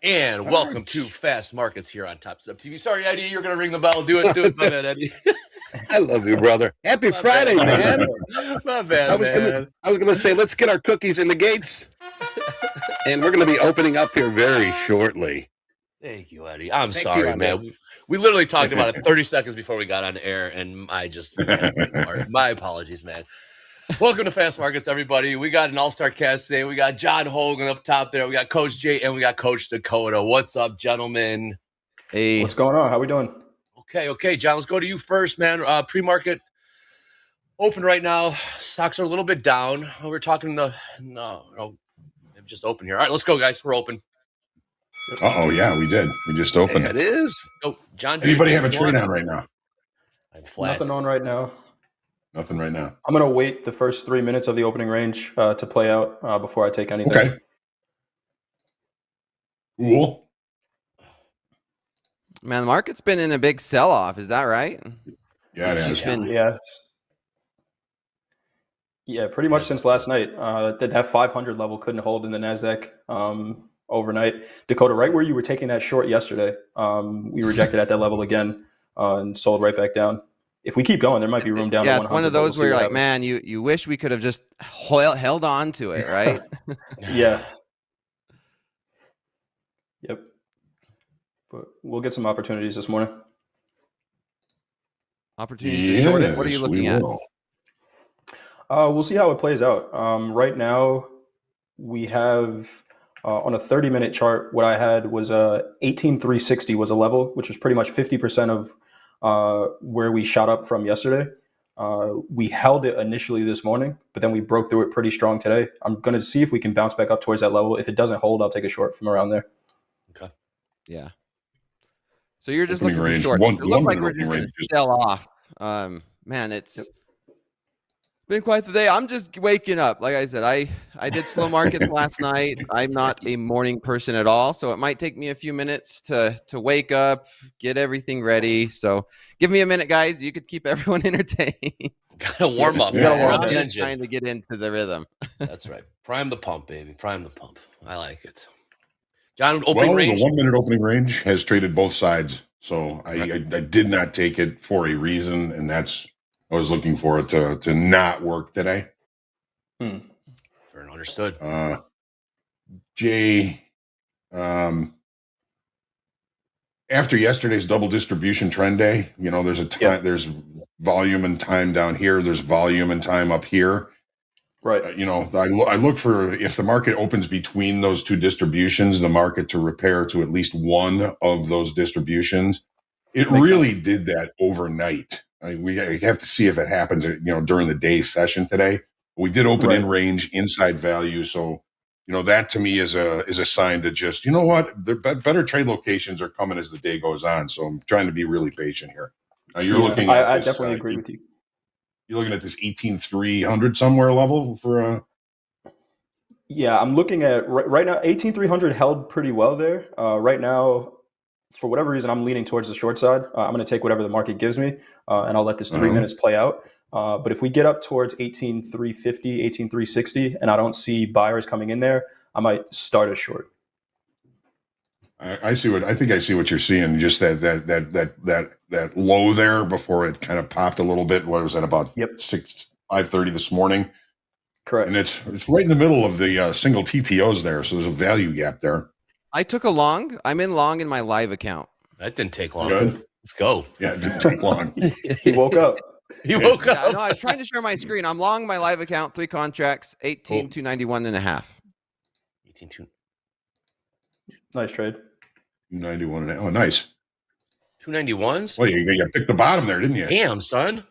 And welcome to Fast Markets here on TopstepTV. Sorry, Eddie, you're going to ring the bell. Do it. My bad, Eddie. I love you, brother. Happy Friday, man. My bad, I was gonna say, let's get our cookies in the gates. And we're going to be opening up here very shortly. Thank you, Eddie. I'm sorry, man. We literally talked about it 30 seconds before we got on air, and I just my apologies, man. Welcome to Fast Markets, everybody. We got an all-star cast today. We got John Hogan up top there. We got Coach Jay, and we got Coach Dakota. What's up, gentlemen? Hey. What's going on? How we doing? Okay, John, let's go to you first, man. Pre-market open right now. Stocks are a little bit down. We're talking they've just opened here. All right, let's go, guys. We're open. Yeah, we did. We just opened. It is. Oh, John. Anybody have a trade on right now? I'm flat. Nothing on right now. Nothing right now. I'm going to wait the first 3 minutes of the opening range to play out before I take anything. Okay. Cool. Man, the market's been in a big sell-off. Is that right? Yeah, it has. Yeah, pretty much since last night. That 500 level couldn't hold in the NASDAQ overnight. Dakota, right where you were taking that short yesterday, we rejected at that level again and sold right back down. If we keep going, there might be room down to 100. Yeah, one of those where you're like, man, you wish we could have just held on to it, right? Yeah. Yep. But we'll get some opportunities this morning. Opportunities to short it? What are you looking at? We'll see how it plays out. Right now, we have on a 30-minute chart, what I had was 18,360 was a level, which was pretty much 50% of where we shot up from yesterday. We held it initially this morning, but then we broke through it pretty strong today. I'm going to see if we can bounce back up towards that level. If it doesn't hold, I'll take a short from around there. Okay. Yeah. So you're just looking for short. It looks like we're just going to sell off. Man, it's been quite the day. I'm just waking up. Like I said, I did slow markets last night. I'm not a morning person at all, so it might take me a few minutes to wake up, get everything ready. So give me a minute, guys. You could keep everyone entertained. Gotta warm up. I'm just trying to get into the rhythm. That's right. Prime the pump, baby. Prime the pump. I like it. John, opening range. The 1 minute opening range has traded both sides. So I did not take it for a reason, and that's I was looking for it to not work today. Fair and understood. Jay, after yesterday's double distribution trend day, there's there's volume and time down here. There's volume and time up here. Right. I look for, if the market opens between those two distributions, the market to repair to at least one of those distributions. It really did that overnight. We have to see if it happens, during the day session today. We did open in range inside value, so that to me is a sign to just the better trade locations are coming as the day goes on. So I'm trying to be really patient here. You're looking at I definitely agree with you. You're looking at this 18,300 somewhere level for. Yeah, I'm looking at right now. 18,300 held pretty well there. Right now, for whatever reason, I'm leaning towards the short side. I'm going to take whatever the market gives me, and I'll let this 3 minutes play out. But if we get up towards 18,350, 18,360, and I don't see buyers coming in there, I might start a short. I think I see what you're seeing. Just that low there before it kind of popped a little bit. What was that about? 5:30 this morning? Correct. And it's right in the middle of the single TPOs there, so there's a value gap there. I took a long. I'm in long in my live account. That didn't take long. Good. Let's go. Yeah, it didn't take long. He woke up. He woke up. Yeah, no, I was trying to share my screen. I'm long my live account, 3 contracts, 18,291 and a half. 18,2. Nice trade. 291. Oh, nice. 291s? Well, you picked the bottom there, didn't you? Damn, son.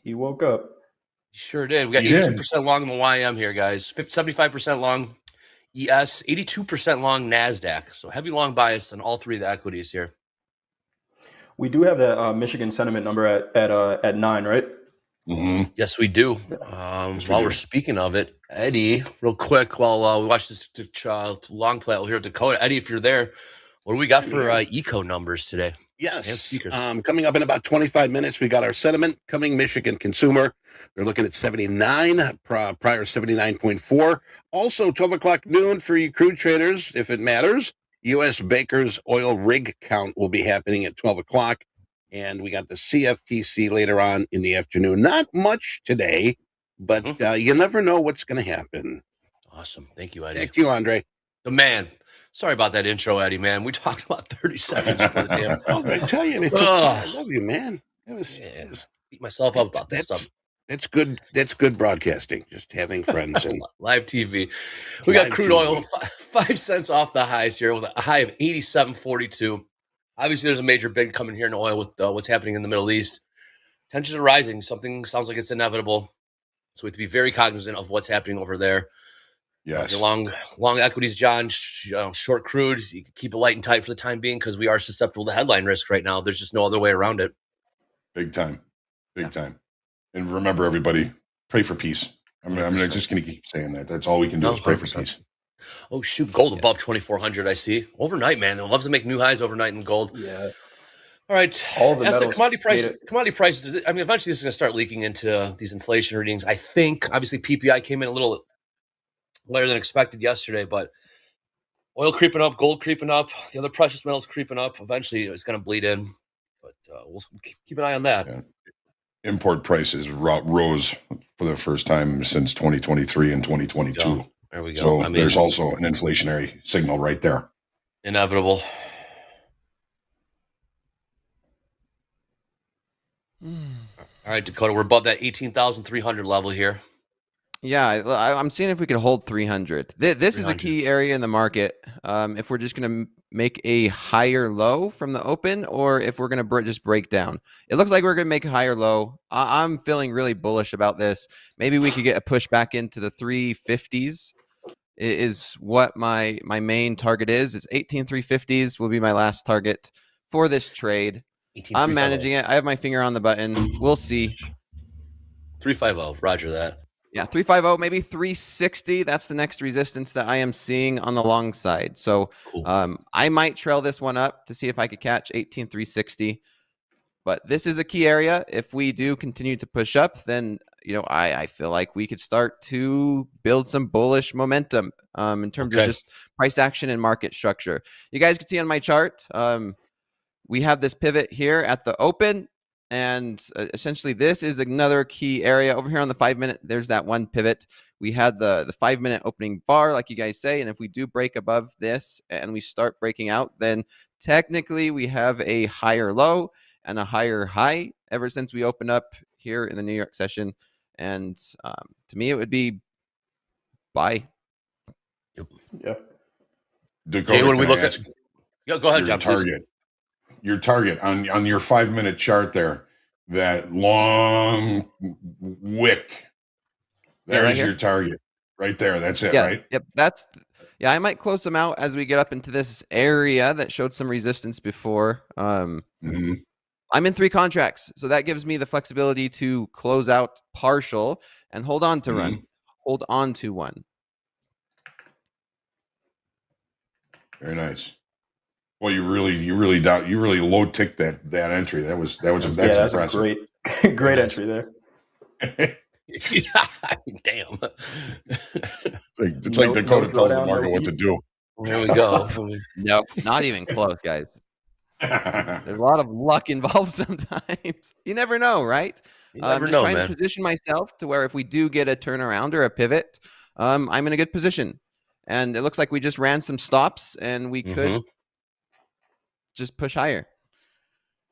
He woke up. You sure did. We got 82% long in the YM here, guys. 75% long ES, 82% long NASDAQ. So heavy long bias on all three of the equities here. We do have that Michigan sentiment number at 9, right? Mm-hmm. Yes, we do. While we're speaking of it, Eddie, real quick, while we watch this long play out here at Dakota, Eddie, if you're there, What do we got for eco numbers today? Yes. Coming up in about 25 minutes, we got our sentiment coming. Michigan consumer, they're looking at 79, prior 79.4. Also, 12 o'clock noon for you crude traders, if it matters. U.S. Baker's oil rig count will be happening at 12 o'clock. And we got the CFTC later on in the afternoon. Not much today, but you never know what's going to happen. Awesome. Thank you, Eddie. Thank you, Andre. The man. Sorry about that intro, Eddie, man. We talked about 30 seconds before the damn. I tell you, it's I love you, man. It was beat myself up about that stuff. That's good. That's good broadcasting. Just having friends and live TV. We got crude oil 5 cents off the highs here with a high of 87.42. Obviously, there's a major bid coming here in oil with what's happening in the Middle East. Tensions are rising. Something sounds like it's inevitable. So we have to be very cognizant of what's happening over there. Yes. Long equities, John. Short crude. You can keep it light and tight for the time being because we are susceptible to headline risk right now. There's just no other way around it. Big time. And remember, everybody, pray for peace. I'm just going to keep saying that. That's all we can do is pray 100%. For peace. Oh, shoot. Gold above 2,400, I see. Overnight, man. It loves to make new highs overnight in gold. Yeah. All right. All the metals. Commodity prices. I mean, eventually this is going to start leaking into these inflation readings. I think, obviously, PPI came in a little later than expected yesterday, but oil creeping up, gold creeping up, the other precious metals creeping up. Eventually, it's going to bleed in. But we'll keep an eye on that. Yeah. Import prices rose for the first time since 2023 and 2022. There we go. So there's also an inflationary signal right there. Inevitable. All right, Dakota, we're above that 18,300 level here. Yeah, I'm seeing if we can hold 300. This is a key area in the market. If we're just going to make a higher low from the open, or if we're going to just break down. It looks like we're going to make a higher low. I'm feeling really bullish about this. Maybe we could get a push back into the 350s. Is what my main target is. It's 18,350s will be my last target for this trade. I'm managing it. I have my finger on the button. We'll see. 350. Roger that. Yeah, 350, maybe 360. That's the next resistance that I am seeing on the long side. So cool. I might trail this one up to see if I could catch 18,360. But this is a key area. If we do continue to push up, then I feel like we could start to build some bullish momentum in terms of just price action and market structure. You guys can see on my chart, we have this pivot here at the open. And essentially, this is another key area over here on the 5 minute. There's that one pivot. We had the 5 minute opening bar, like you guys say. And if we do break above this and we start breaking out, then technically we have a higher low and a higher high ever since we opened up here in the New York session. And to me, it would be buy. Yeah. Dakota, Jay, when we look at, go ahead, John. Your target on your 5 minute chart there, that long wick. There's your target right there. That's it, right? Yep. I might close them out as we get up into this area that showed some resistance before. I'm in 3 contracts, so that gives me the flexibility to close out partial and hold on to run. Hold on to one. Very nice. Well, you really low ticked that entry. That's impressive. A great entry there. Damn. It's like Dakota tells the market what to do. There we go. No, not even close, guys. There's a lot of luck involved sometimes. You never know, right? You never know, trying man. to position myself to where if we do get a turnaround or a pivot, I'm in a good position. And it looks like we just ran some stops and we could just push higher.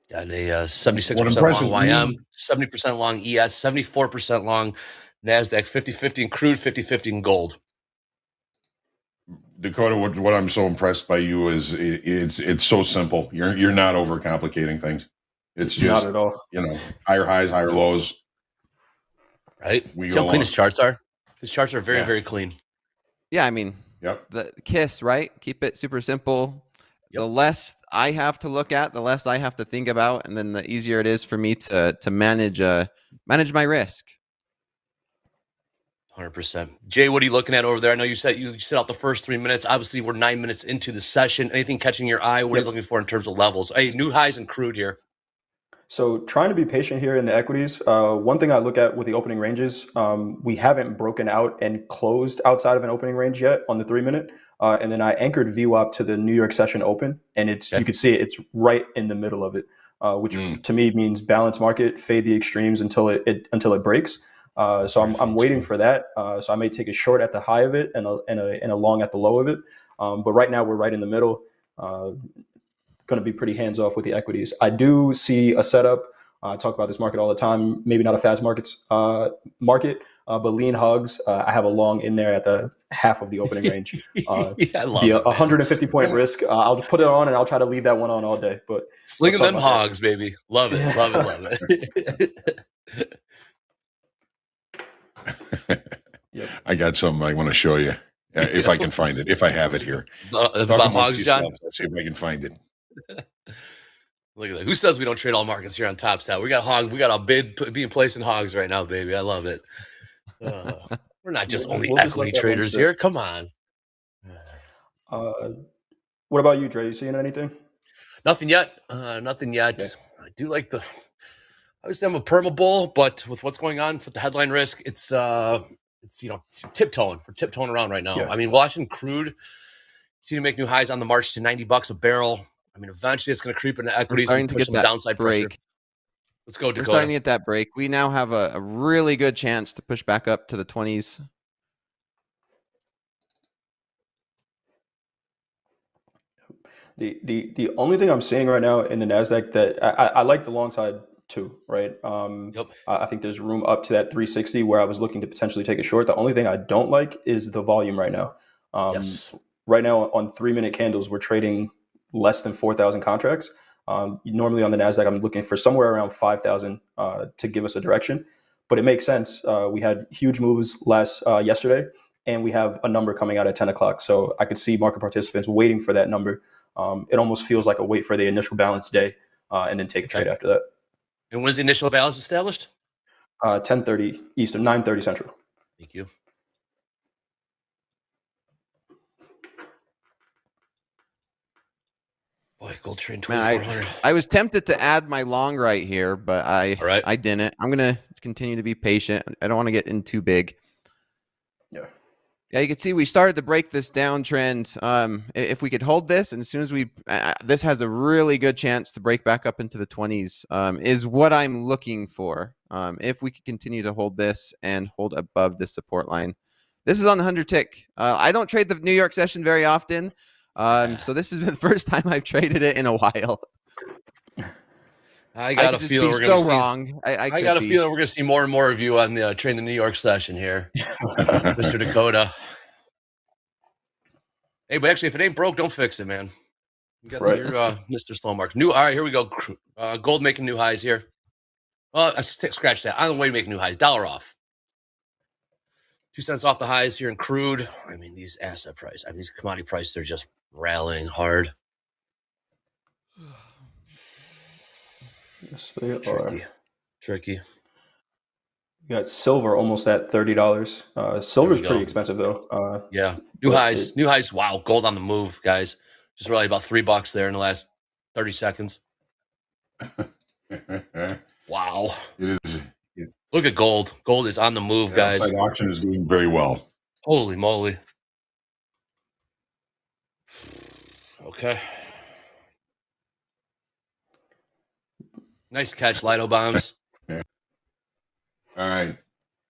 Got a 76% long YM, 70% long ES, 74% long NASDAQ, 50-50 in crude, 50-50 in gold. Dakota, what I'm so impressed by you is it's so simple. You're not overcomplicating things. It's just not at all. Higher highs, higher lows. Right. See how clean his charts are? His charts are very, very clean. Yeah, I mean, the KISS, right? Keep it super simple. Yep. The less I have to look at, the less I have to think about, and then the easier it is for me to manage my risk. 100%. Jay, what are you looking at over there? I know you said out the first 3 minutes. Obviously, we're 9 minutes into the session. Anything catching your eye? What are you looking for in terms of levels? Hey, new highs and crude here. So trying to be patient here in the equities. One thing I look at with the opening ranges, we haven't broken out and closed outside of an opening range yet on the 3 minute. And then I anchored VWAP to the New York session open, and you could see it's right in the middle of it, which to me means balance market, fade the extremes until it breaks. So I'm waiting for that. So I may take a short at the high of it and a long at the low of it. But right now we're right in the middle. Going to be pretty hands off with the equities. I do see a setup. I talk about this market all the time. Maybe not a fast market, but lean hogs. I have a long in there at the half of the opening range. I love it. 150 point risk. I'll put it on and I'll try to leave that one on all day. But slinging them hogs, baby. Love it. Love it. Yep. I got something I want to show you if I can find it. If I have it here. About hogs, John. Let's see if I can find it. Look at that. Who says we don't trade all markets here on Topstep? We got hog. We got a bid being placed in hogs right now, baby. I love it. We're not just only equity traders here. Come on. What about you, Dre? You seeing anything? Nothing yet. Nothing yet. Okay. I do like obviously I'm a perma bull, but with what's going on with the headline risk, it's tiptoeing. We're tiptoeing around right now. Yeah. I mean, watching crude continue to make new highs on the march to $90 a barrel. I mean, eventually it's going to creep into equities and push some downside pressure. Let's go, Dakota. We're starting to get that break. We now have a really good chance to push back up to the 20s. The only thing I'm seeing right now in the NASDAQ that I like the long side too, right? I think there's room up to that 360 where I was looking to potentially take a short. The only thing I don't like is the volume right now. Right now on 3 minute candles, we're trading less than 4,000 contracts. Normally on the NASDAQ, I'm looking for somewhere around 5,000 to give us a direction. But it makes sense. We had huge moves yesterday, and we have a number coming out at 10 o'clock. So I could see market participants waiting for that number. It almost feels like a wait for the initial balance day and then take a trade after that. And when is the initial balance established? 10:30 Eastern, 9:30 Central. Thank you. Boy, gold train 2,400. I was tempted to add my long right here, but I didn't. I'm going to continue to be patient. I don't want to get in too big. Yeah, you can see we started to break this downtrend. If we could hold this, and as soon as this has a really good chance to break back up into the 20s, is what I'm looking for. If we could continue to hold this and hold above this support line. This is on the 100 tick. I don't trade the New York session very often. So this is the first time I've traded it in a while. I got a feeling we're going to see. Wrong. I got a feeling we're going to see more and more of you on the Train the New York session here, Mr. Dakota. Hey, but actually, if it ain't broke, don't fix it, man. You got your Mr. Slow Mark. All right, here we go. Gold making new highs here. Well, scratch that. On the way to make new highs. $1 off. 2 cents off the highs here in crude. I mean, these asset prices, these commodity prices, they're just rallying hard. Yes, they are. Tricky. We got silver almost at $30. Silver's pretty expensive though. Yeah. New highs. Wow. Gold on the move, guys. Just really about $3 there in the last 30 seconds. Wow. It is. Look at gold. Gold is on the move, guys. The auction is doing very well. Holy moly. Okay. Nice catch, Lido Bombs. Yeah. All right.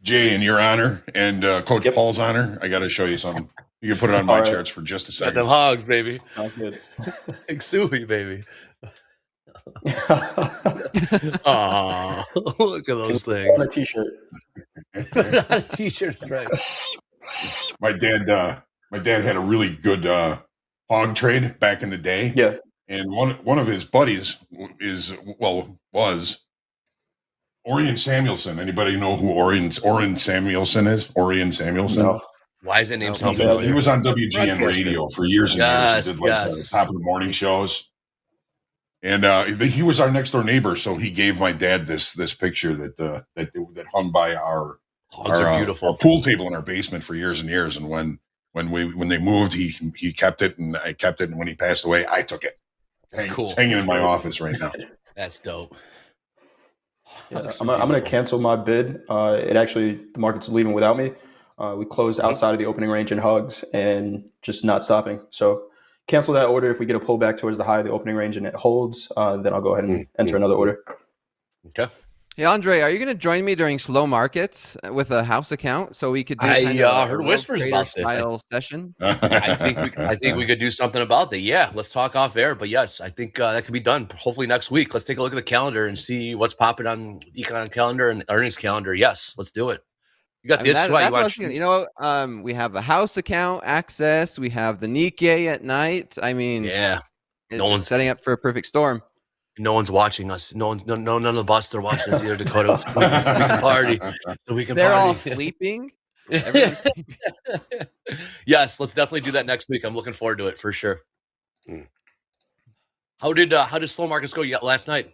Jay, in your honor and Coach Paul's honor, I got to show you something. You can put it on my charts for just a second. Got them hogs, baby. Sounds good. Exui, baby. Oh, look at those things. On a t-shirt. On a t-shirt's right. My dad had a really good hog trade back in the day. Yeah. And one of his buddies was Orion Samuelson. Anybody know who Orion Samuelson is? Orion Samuelson? No. Why is it named something familiar? He was on WGN radio for years and years. He did the top of the morning shows. And he was our next door neighbor, so he gave my dad this picture that hung by our Hogs are beautiful. Our pool table in our basement for years and years. And when they moved, he kept it, and I kept it. And when he passed away, I took it. That's cool. It's hanging in my office right now. That's dope. Yeah, I'm going to cancel my bid. The market's leaving without me. We closed outside of the opening range in hugs and just not stopping. So cancel that order. If we get a pullback towards the high of the opening range and it holds, then I'll go ahead and enter another order. Okay. Hey, Andre, are you going to join me during slow markets with a house account so we could do I heard whispers about this session? I think we could do something about that. Yeah, let's talk off air. But yes, I think that could be done hopefully next week. Let's take a look at the calendar and see what's popping on the econ calendar and earnings calendar. Yes, let's do it. You got this. We have the house account access. We have the Nikkei at night. I mean, yeah, no one's setting up for a perfect storm. No one's watching us. None of the bus are watching us either, Dakota. So we can party. They're all sleeping. Everyone's sleeping. Yes, let's definitely do that next week. I'm looking forward to it for sure. How did slow markets go last night?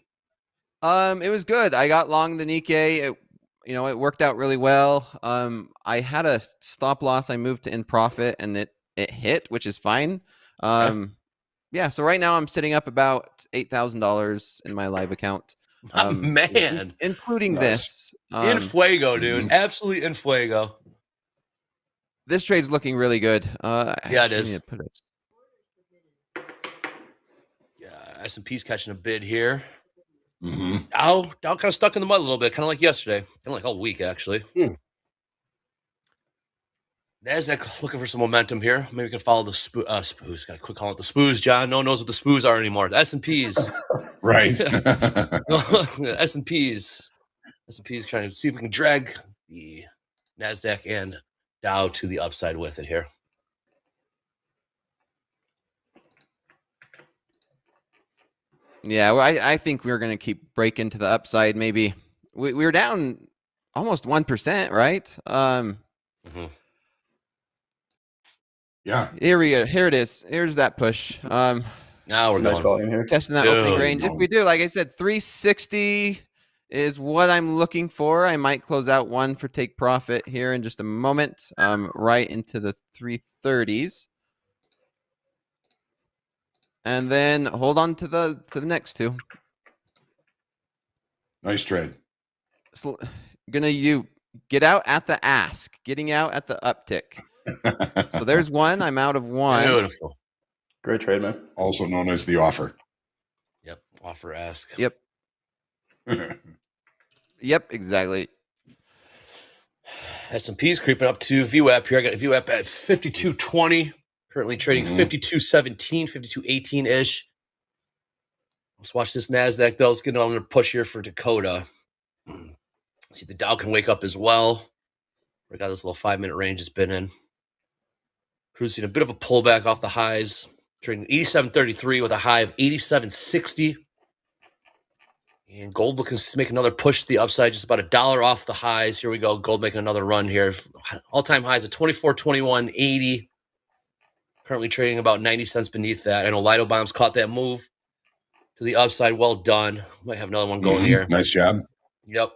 It was good. I got long the Nikkei. It worked out really well. I had a stop loss. I moved to in profit, and it hit, which is fine. Yeah, so right now I'm sitting up about $8,000 in my live account. Man, including this. In fuego, dude. Absolutely in fuego. This trade's looking really good. Yeah, it is. Yeah, S&P's catching a bid here. Dow kind of stuck in the mud a little bit, kind of like yesterday. Kind of like all week, actually. NASDAQ looking for some momentum here. Maybe we can follow the spoos. Got to quit calling it the spoos, John. No one knows what the spoos are anymore. The S&Ps. Right. S&Ps trying to see if we can drag the NASDAQ and Dow to the upside with it here. Yeah, well, I think we're going to keep breaking to the upside. Maybe we were down almost 1%, right? Yeah. Here it is. Here's that push. Now we're going here. Testing that opening range. If we do, like I said, 360 is what I'm looking for. I might close out one for take profit here in just a moment. Right into the 330s. And then hold on to the next two. Nice trade. So, you get out at the ask, getting out at the uptick. So there's one. I'm out of one. Beautiful. Great trade, man. Also known as the offer. Yep. Offer ask. Yep. Yep, exactly. S&P's creeping up to VWAP here. I got a VWAP at 52.20. Currently trading 52.17, 52.18-ish. Let's watch this NASDAQ, though. Let's get on another push here for Dakota. See if the Dow can wake up as well. We got this little 5-minute range it's been in. Cruising a bit of a pullback off the highs. Trading 87.33 with a high of 87.60. And gold looking to make another push to the upside, just about $1 off the highs. Here we go. Gold making another run here. All-time highs at 24.21.80. Currently trading about 90 cents beneath that. I know Lido Bombs caught that move to the upside. Well done. Might have another one going here. Nice job. Yep.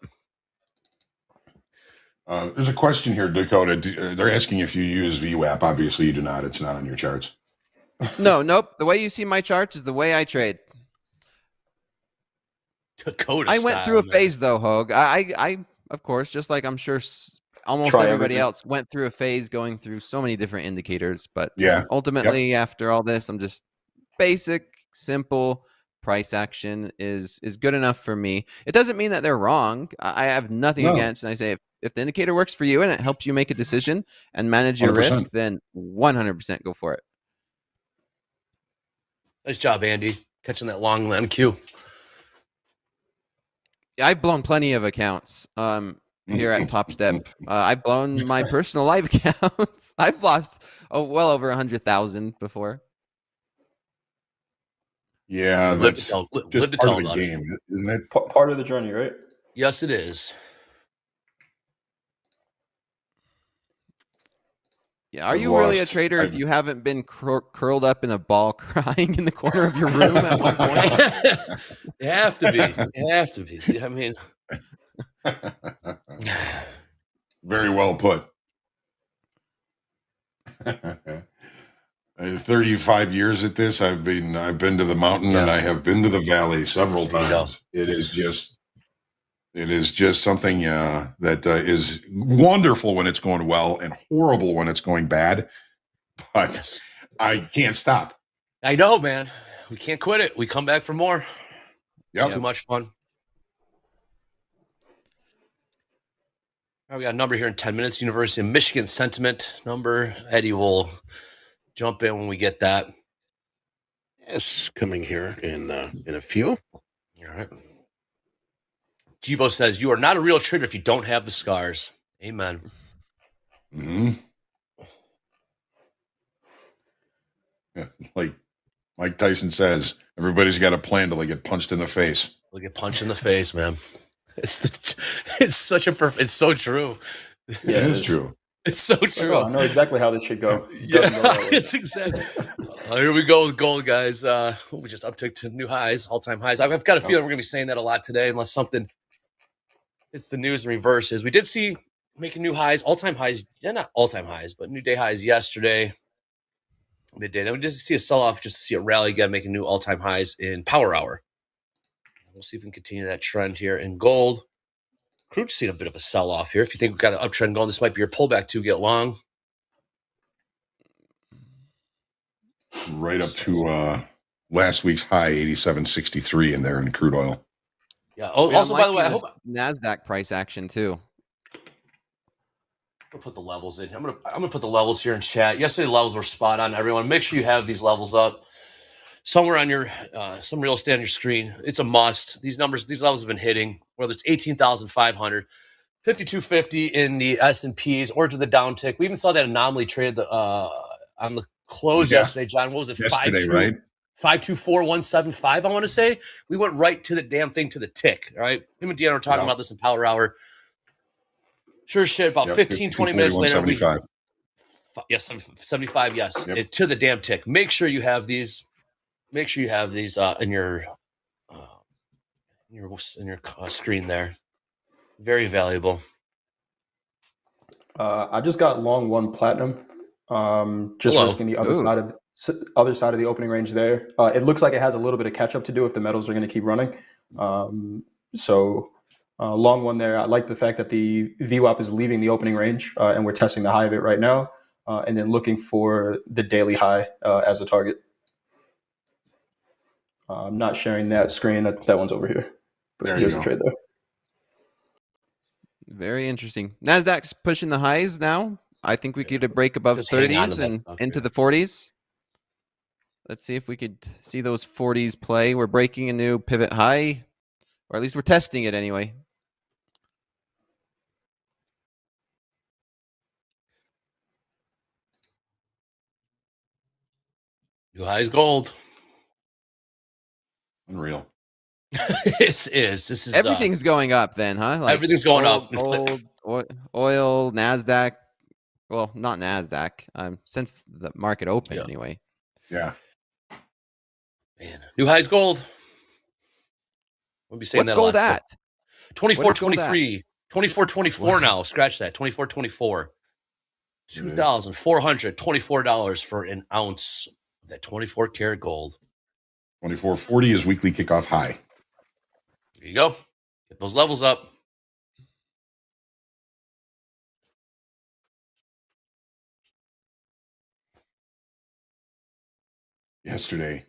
There's a question here, Dakota. They're asking if you use VWAP. Obviously, you do not. It's not on your charts. Nope. The way you see my charts is the way I trade. Dakota I went through a phase, though, Hogue. I of course, just like I'm sure almost everybody else went through a phase going through so many different indicators. But ultimately, after all this, I'm just basic, simple price action is good enough for me. It doesn't mean that they're wrong. I have nothing against, and I say if the indicator works for you and it helps you make a decision and manage your 100%. Risk, then 100% go for it. Nice job, Andy, catching that long MQ. Yeah, I've blown plenty of accounts here at Topstep. I've blown my personal live accounts. I've lost well over 100,000 before. Yeah, that's just part of the game, isn't it? Part of the journey, right? Yes, it is. Yeah, are you really a trader if you haven't been curled up in a ball crying in the corner of your room at one point? You have to be. You have to be. I mean, Very well put. 35 years at this. I've been to the mountain and I have been to the valley several times. It is just something that is wonderful when it's going well and horrible when it's going bad. But I can't stop. I know, man. We can't quit it. We come back for more. Yep. It's too much fun. All right, we got a number here in 10 minutes. University of Michigan sentiment number. Eddie will jump in when we get that. Yes, coming here in a few. All right. Jibo says, you are not a real trader if you don't have the scars. Amen. Mm-hmm. Yeah, like Mike Tyson says, everybody's got a plan till they get punched in the face. They'll get punched in the face, man. It's such a perfect. It's so true. Yeah, it is true. It's so true. I know exactly how this should go. Yeah, it's exactly. Here we go with gold, guys. We just uptick to new highs, all-time highs. I've got a feeling we're going to be saying that a lot today, unless something hits the news and reverses. We did see making new highs, all-time highs. Yeah, not all-time highs, but new day highs yesterday, midday. Then we just see a sell-off, just to see a rally again, making new all-time highs in power hour. We'll see if we can continue that trend here in gold. Crude's seen a bit of a sell-off here. If you think we've got an uptrend going, this might be your pullback to get long. Right up to last week's high, 87.63 in there in crude oil. Yeah. Oh, also, by the way, I hope NASDAQ price action too. I'll put the levels in. I'm gonna put the levels here in chat. Yesterday, the levels were spot on. Everyone, make sure you have these levels up somewhere on your some real estate on your screen. It's a must. These numbers, these levels have been hitting. Whether it's 18,500, 5,250 in the S&Ps, or to the downtick. We even saw that anomaly trade on the close yesterday. John, what was it? Yesterday, right? 524,175. I want to say we went right to the damn thing to the tick. All right, him and Deanna were talking about this in Power Hour. Sure shit. About 15, 20 minutes later, yes, 75. Yes, to the damn tick. Make sure you have these. Make sure you have these in your screen there. Very valuable. I just got long one platinum. Just risking the other side of the opening range there. It looks like it has a little bit of catch up to do if the metals are going to keep running. So long one there. I like the fact that the VWAP is leaving the opening range and we're testing the high of it right now, and then looking for the daily high as a target. I'm not sharing that screen. That one's over here. But here's a trade there. Very interesting. NASDAQ's pushing the highs now. I think we could get a break above 30s and into the 40s. Let's see if we could see those 40s play. We're breaking a new pivot high, or at least we're testing it anyway. New highs gold. Unreal. This is everything's going up then, huh? Like everything's going up. Gold, oil, NASDAQ. Well, not NASDAQ. Since the market opened anyway. Yeah. Man, new highs gold. We'll be saying what's gold at? 24.23, 24.24 now. Scratch that. 24.24. $2,424 for an ounce of that 24 karat gold. 24.40 is weekly kickoff high. There you go. Get those levels up. Yesterday,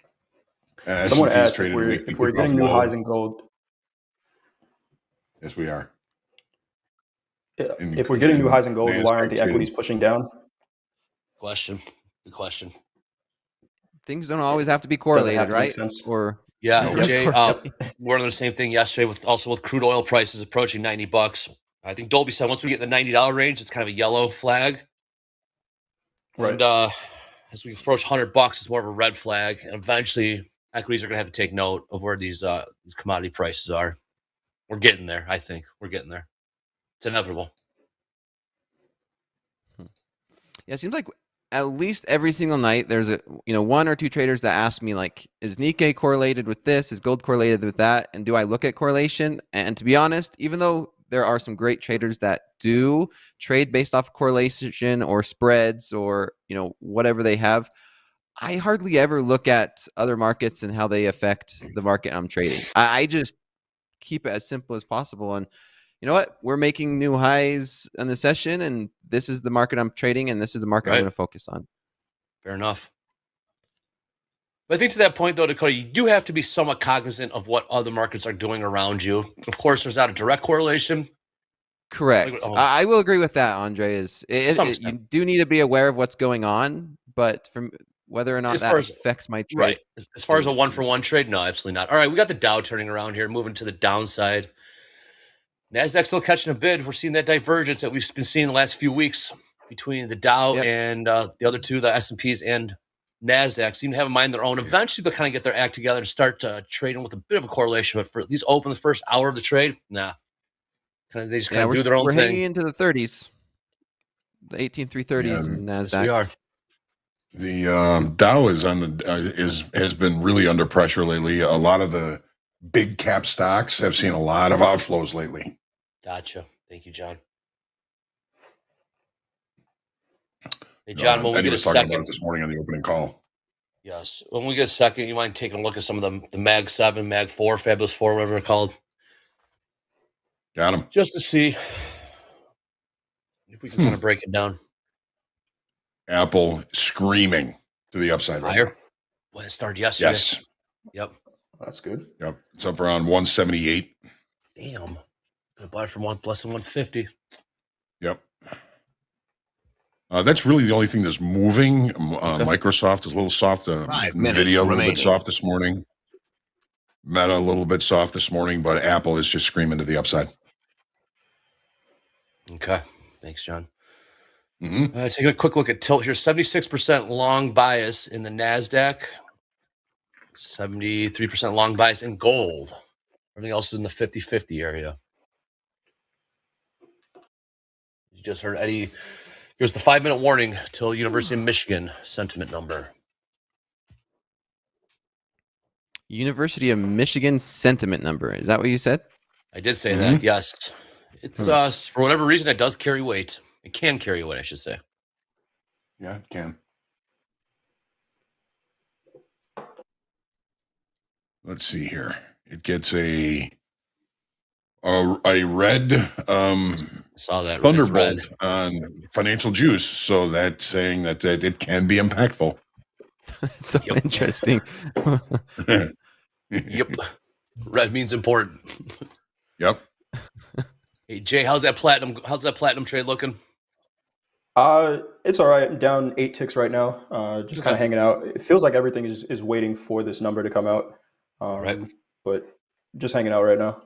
someone asked if we're getting new highs in gold. Yes, we are. If we're getting new highs in gold, why aren't the equities pushing down? Good question. Things don't always have to be correlated, right? Or Jay, we're on the same thing yesterday with crude oil prices approaching $90. I think Dolby said once we get in the $90 range, it's kind of a yellow flag. Right. And as we approach $100, it's more of a red flag. And eventually, equities are going to have to take note of where these commodity prices are. We're getting there. I think we're getting there. It's inevitable. Yeah, it seems like at least every single night there's one or two traders that ask me, like, is Nikkei correlated with this? Is gold correlated with that? And do I look at correlation? And to be honest, even though there are some great traders that do trade based off correlation or spreads or, whatever they have. I hardly ever look at other markets and how they affect the market I'm trading. I just keep it as simple as possible. And you know what? We're making new highs in the session, and this is the market I'm trading, and this is the market I'm going to focus on. Fair enough. But I think to that point, though, Dakota, you do have to be somewhat cognizant of what other markets are doing around you. Of course, there's not a direct correlation. Correct. I will agree with that, Andre. You do need to be aware of what's going on, but from whether or not that affects my trade. Right. As far as a one-for-one trade, no, absolutely not. All right, we got the Dow turning around here, moving to the downside. NASDAQ still catching a bid. We're seeing that divergence that we've been seeing the last few weeks between the Dow and the other two, the S&Ps and NASDAQ, seem to have a mind of their own. Eventually, they'll kind of get their act together and start trading with a bit of a correlation. But for these open the first hour of the trade, nah. They just kind of do their own thing. We're hanging into the 30s, the 18,330s in NASDAQ. Yes, we are. The Dow has been really under pressure lately. A lot of the big cap stocks have seen a lot of outflows lately. Gotcha. Thank you, John. Hey, John, when we get a second, talking about it this morning on the opening call. Yes, when we get a second, you mind taking a look at some of the Mag 7, Mag 4, Fabulous 4, whatever they're called. Got them. Just to see if we can kind of break it down. Apple screaming to the upside right now. Well, it started yesterday. Yes. Yep. That's good. Yep. It's up around 178. Damn. I bought it for less than 150. Yep. That's really the only thing that's moving. Microsoft is a little soft. NVIDIA a little bit soft this morning. Meta a little bit soft this morning, but Apple is just screaming to the upside. Okay. Thanks, John. Taking a quick look at tilt here. 76% long bias in the NASDAQ. 73% long bias in gold. Everything else is in the 50-50 area. You just heard Eddie. Here's the 5-minute warning till University of Michigan sentiment number. University of Michigan sentiment number. Is that what you said? I did say that, yes. It's for whatever reason, it does carry weight. It can carry weight, I should say. Yeah, it can. Let's see here. It gets a red saw that thunderbolt on Financial Juice, so that's saying that it can be impactful. So interesting. Yep. Red means important. Yep. Hey Jay, how's that platinum trade looking? It's all right. I'm down 8 ticks right now. Just kind of hanging out. It feels like everything is waiting for this number to come out. Right. But just hanging out right now.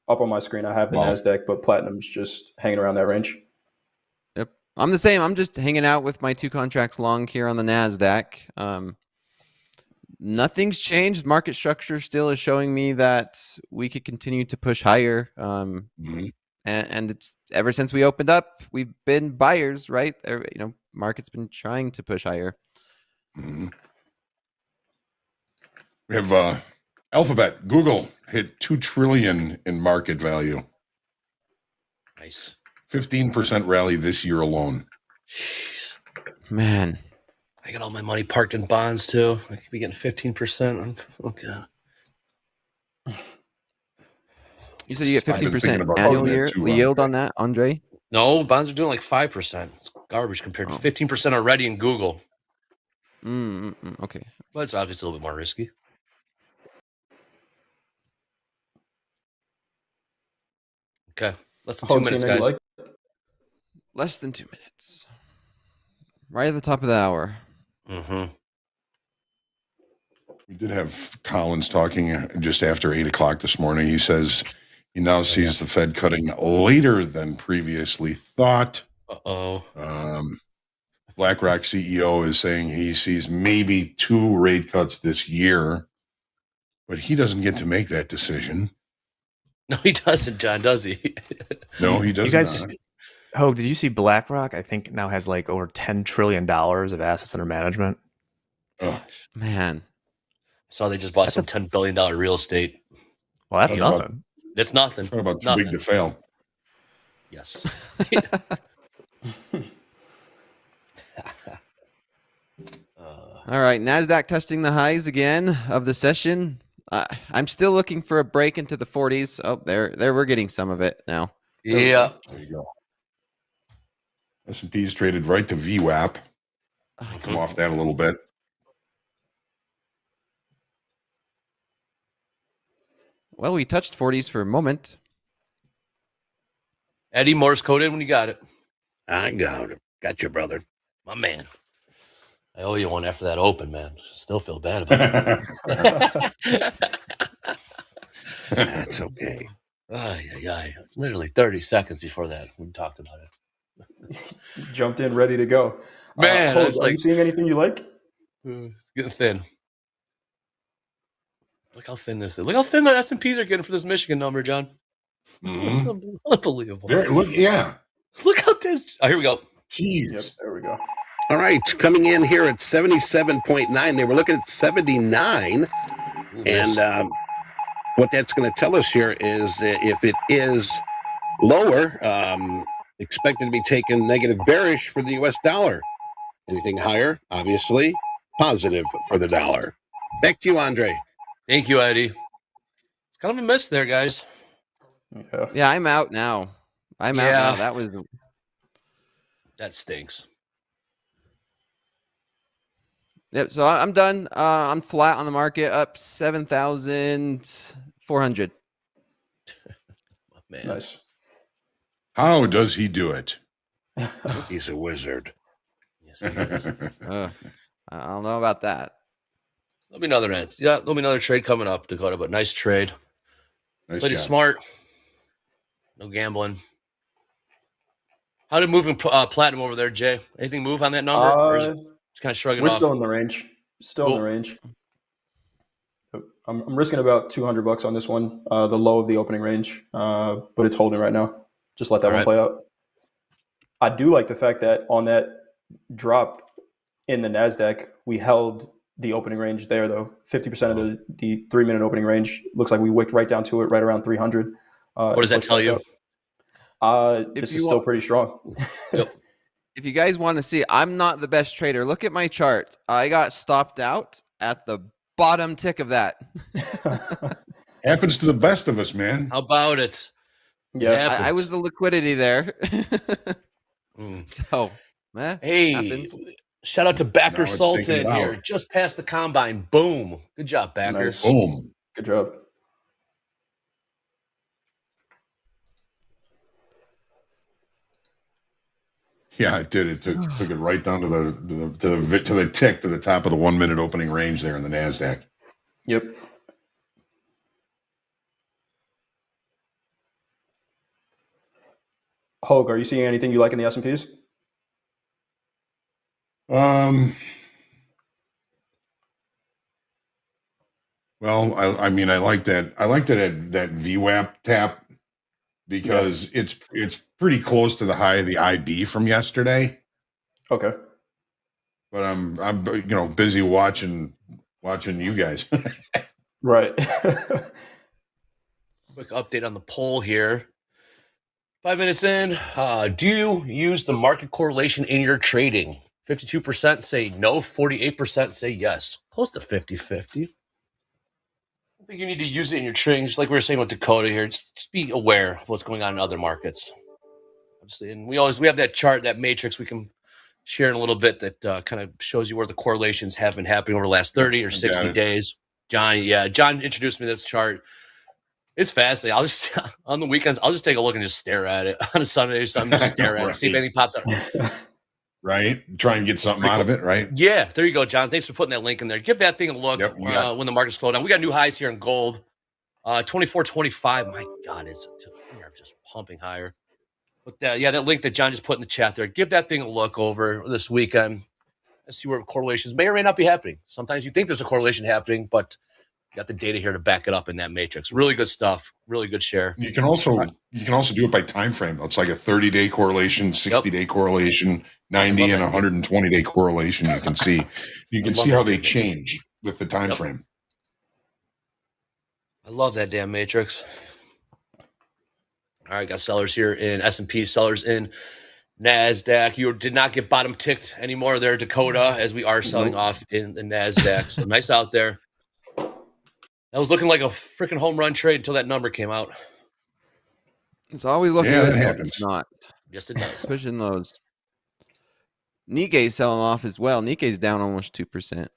Up on my screen, I have the NASDAQ, but platinum's just hanging around that range. Yep. I'm the same. I'm just hanging out with my 2 contracts long here on the NASDAQ. Nothing's changed. Market structure still is showing me that we could continue to push higher. And it's ever since we opened up, we've been buyers, right? Market's been trying to push higher. We have Alphabet, Google hit $2 trillion in market value. Nice. 15% rally this year alone. Jeez. Man. I got all my money parked in bonds too. I could be getting 15%. Okay. You said you get 15% annual yield on that, Andre? No, bonds are doing like 5%. It's garbage compared to 15% already in Google. Okay. But it's obviously a little bit more risky. Okay. Less than 2 minutes, guys. Less than 2 minutes. Right at the top of the hour. We did have Collins talking just after 8 o'clock this morning. He says he now sees the Fed cutting later than previously thought. BlackRock CEO is saying he sees maybe 2 rate cuts this year, but he doesn't get to make that decision. No, he doesn't, John, does he? No, he doesn't. You guys, Hogue, did you see BlackRock? I think now has like over $10 trillion of assets under management. Oh, man. I saw they just bought some $10 billion real estate. Well, that's nothing. It's nothing. Talk about too big to fail. Yes. All right, NASDAQ testing the highs again of the session. I'm still looking for a break into the 40s. Oh, there we're getting some of it now. Yeah. There you go. S&P's traded right to VWAP. Come off that a little bit. Well, we touched 40s for a moment. Eddie, Morse coded when you got it. I got it. Got you, brother. My man. I owe you one after that open, man. Still feel bad about it. That's okay. Literally 30 seconds before that, we talked about it. Jumped in ready to go. Man, are you seeing anything you like? Getting thin. Look how thin this is. Look how thin the S&Ps are getting for this Michigan number, John. Mm-hmm. Unbelievable. Look how this. Oh, here we go. Jeez. Yep, there we go. All right, coming in here at 77.9. They were looking at 79. And what that's going to tell us here is if it is lower, expected to be taken negative bearish for the U.S. dollar. Anything higher, obviously, positive for the dollar. Back to you, Andre. Thank you, Eddie. It's kind of a miss there, guys. Yeah, I'm out now. I'm out now. That stinks. Yep. So I'm done. I'm flat on the market, up 7,400. Man, nice. How does he do it? He's a wizard. Yes, he is. I don't know about that. There'll be another end. Yeah, there'll be another trade coming up, Dakota. But nice trade. Nice Played it job. smart. No gambling. How did moving platinum over there, Jay? Anything move on that number? Or just kind of shrugging we're off? Still in the range. In the range. I'm risking about $200 on this one, the low of the opening range, but it's holding right now. Just let that one play out. I do like the fact that on that drop in the NASDAQ, we held the opening range there, though. 50% of the 3-minute opening range looks like we wicked right down to it, right around 300. What does that tell you? This is still pretty strong. Yep. If you guys want to see, I'm not the best trader. Look at my chart. I got stopped out at the bottom tick of that. Happens to the best of us, man. How about it? Yeah, I was the liquidity there. So, hey, happens. Shout out to Backer Sultan here. Just past the combine. Boom. Good job, Backer. Nice. Boom. Good job. Yeah, it did. It took it right down to the tick to the top of the 1-minute opening range there in the NASDAQ. Yep. Hogue, are you seeing anything you like in the S&Ps? Well, I mean, I like that VWAP tap because it's pretty close to the high of the IB from yesterday. Okay. But I'm busy watching you guys. Right. Quick update on the poll here. 5 minutes in. Do you use the market correlation in your trading? 52% say no, 48% say yes. Close to 50-50. I think you need to use it in your trading, just like we were saying with Dakota here. Just be aware of what's going on in other markets. Obviously, and we have that chart, that matrix we can share in a little bit that kind of shows you where the correlations have been happening over the last 30 or 60 days. John introduced me to this chart. It's fascinating. I'll just on the weekends, I'll just take a look and just stare at it. On a Sunday or something, just stare at it, see if anything pops up. Right? Try and get something out of it, right? Yeah, there you go, John. Thanks for putting that link in there. Give that thing a look when the markets slow down. We got new highs here in gold. 24.25. My God, we are just pumping higher. But that link that John just put in the chat there, give that thing a look over this weekend. Let's see where correlations may or may not be happening. Sometimes you think there's a correlation happening, but you got the data here to back it up in that matrix. Really good stuff. Really good share. You can also do it by time frame. It's like a 30-day correlation, 60-day correlation, 90 and 120-day correlation. You can see how they change with the time frame. I love that damn matrix. All right, got sellers here in S&P, sellers in NASDAQ. You did not get bottom ticked anymore there, Dakota, as we are selling off in the NASDAQ. So nice out there. That was looking like a freaking home run trade until that number came out. It's always looking good. It's not. Yes, it does. Pushing those. Nikkei's selling off as well. Nikkei's down almost 2%.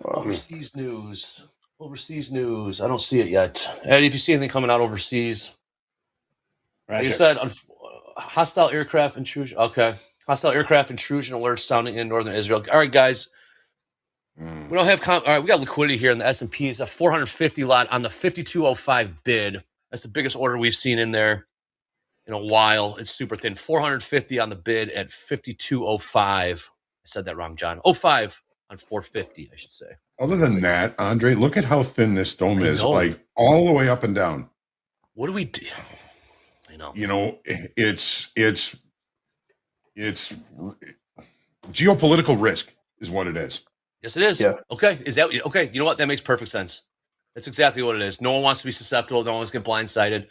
Overseas news. Overseas news. I don't see it yet. Eddie, if you see anything coming out overseas. Like you said, hostile aircraft intrusion. Okay. Hostile aircraft intrusion alerts sounding in northern Israel. All right, guys. We don't have all right, we got liquidity here in the S&P. It's a 450 lot on the 5205 bid. That's the biggest order we've seen in there in a while. It's super thin. 450 on the bid at 5205. I said that wrong, John. 05 on 450, I should say. Other than that, Andre, look at how thin this dome is, like all the way up and down. What do we do? I know. You know, it's geopolitical risk is what it is. Yes, it is. Yeah. Okay. Is that okay? You know what? That makes perfect sense. That's exactly what it is. No one wants to be susceptible. No one wants to get blindsided.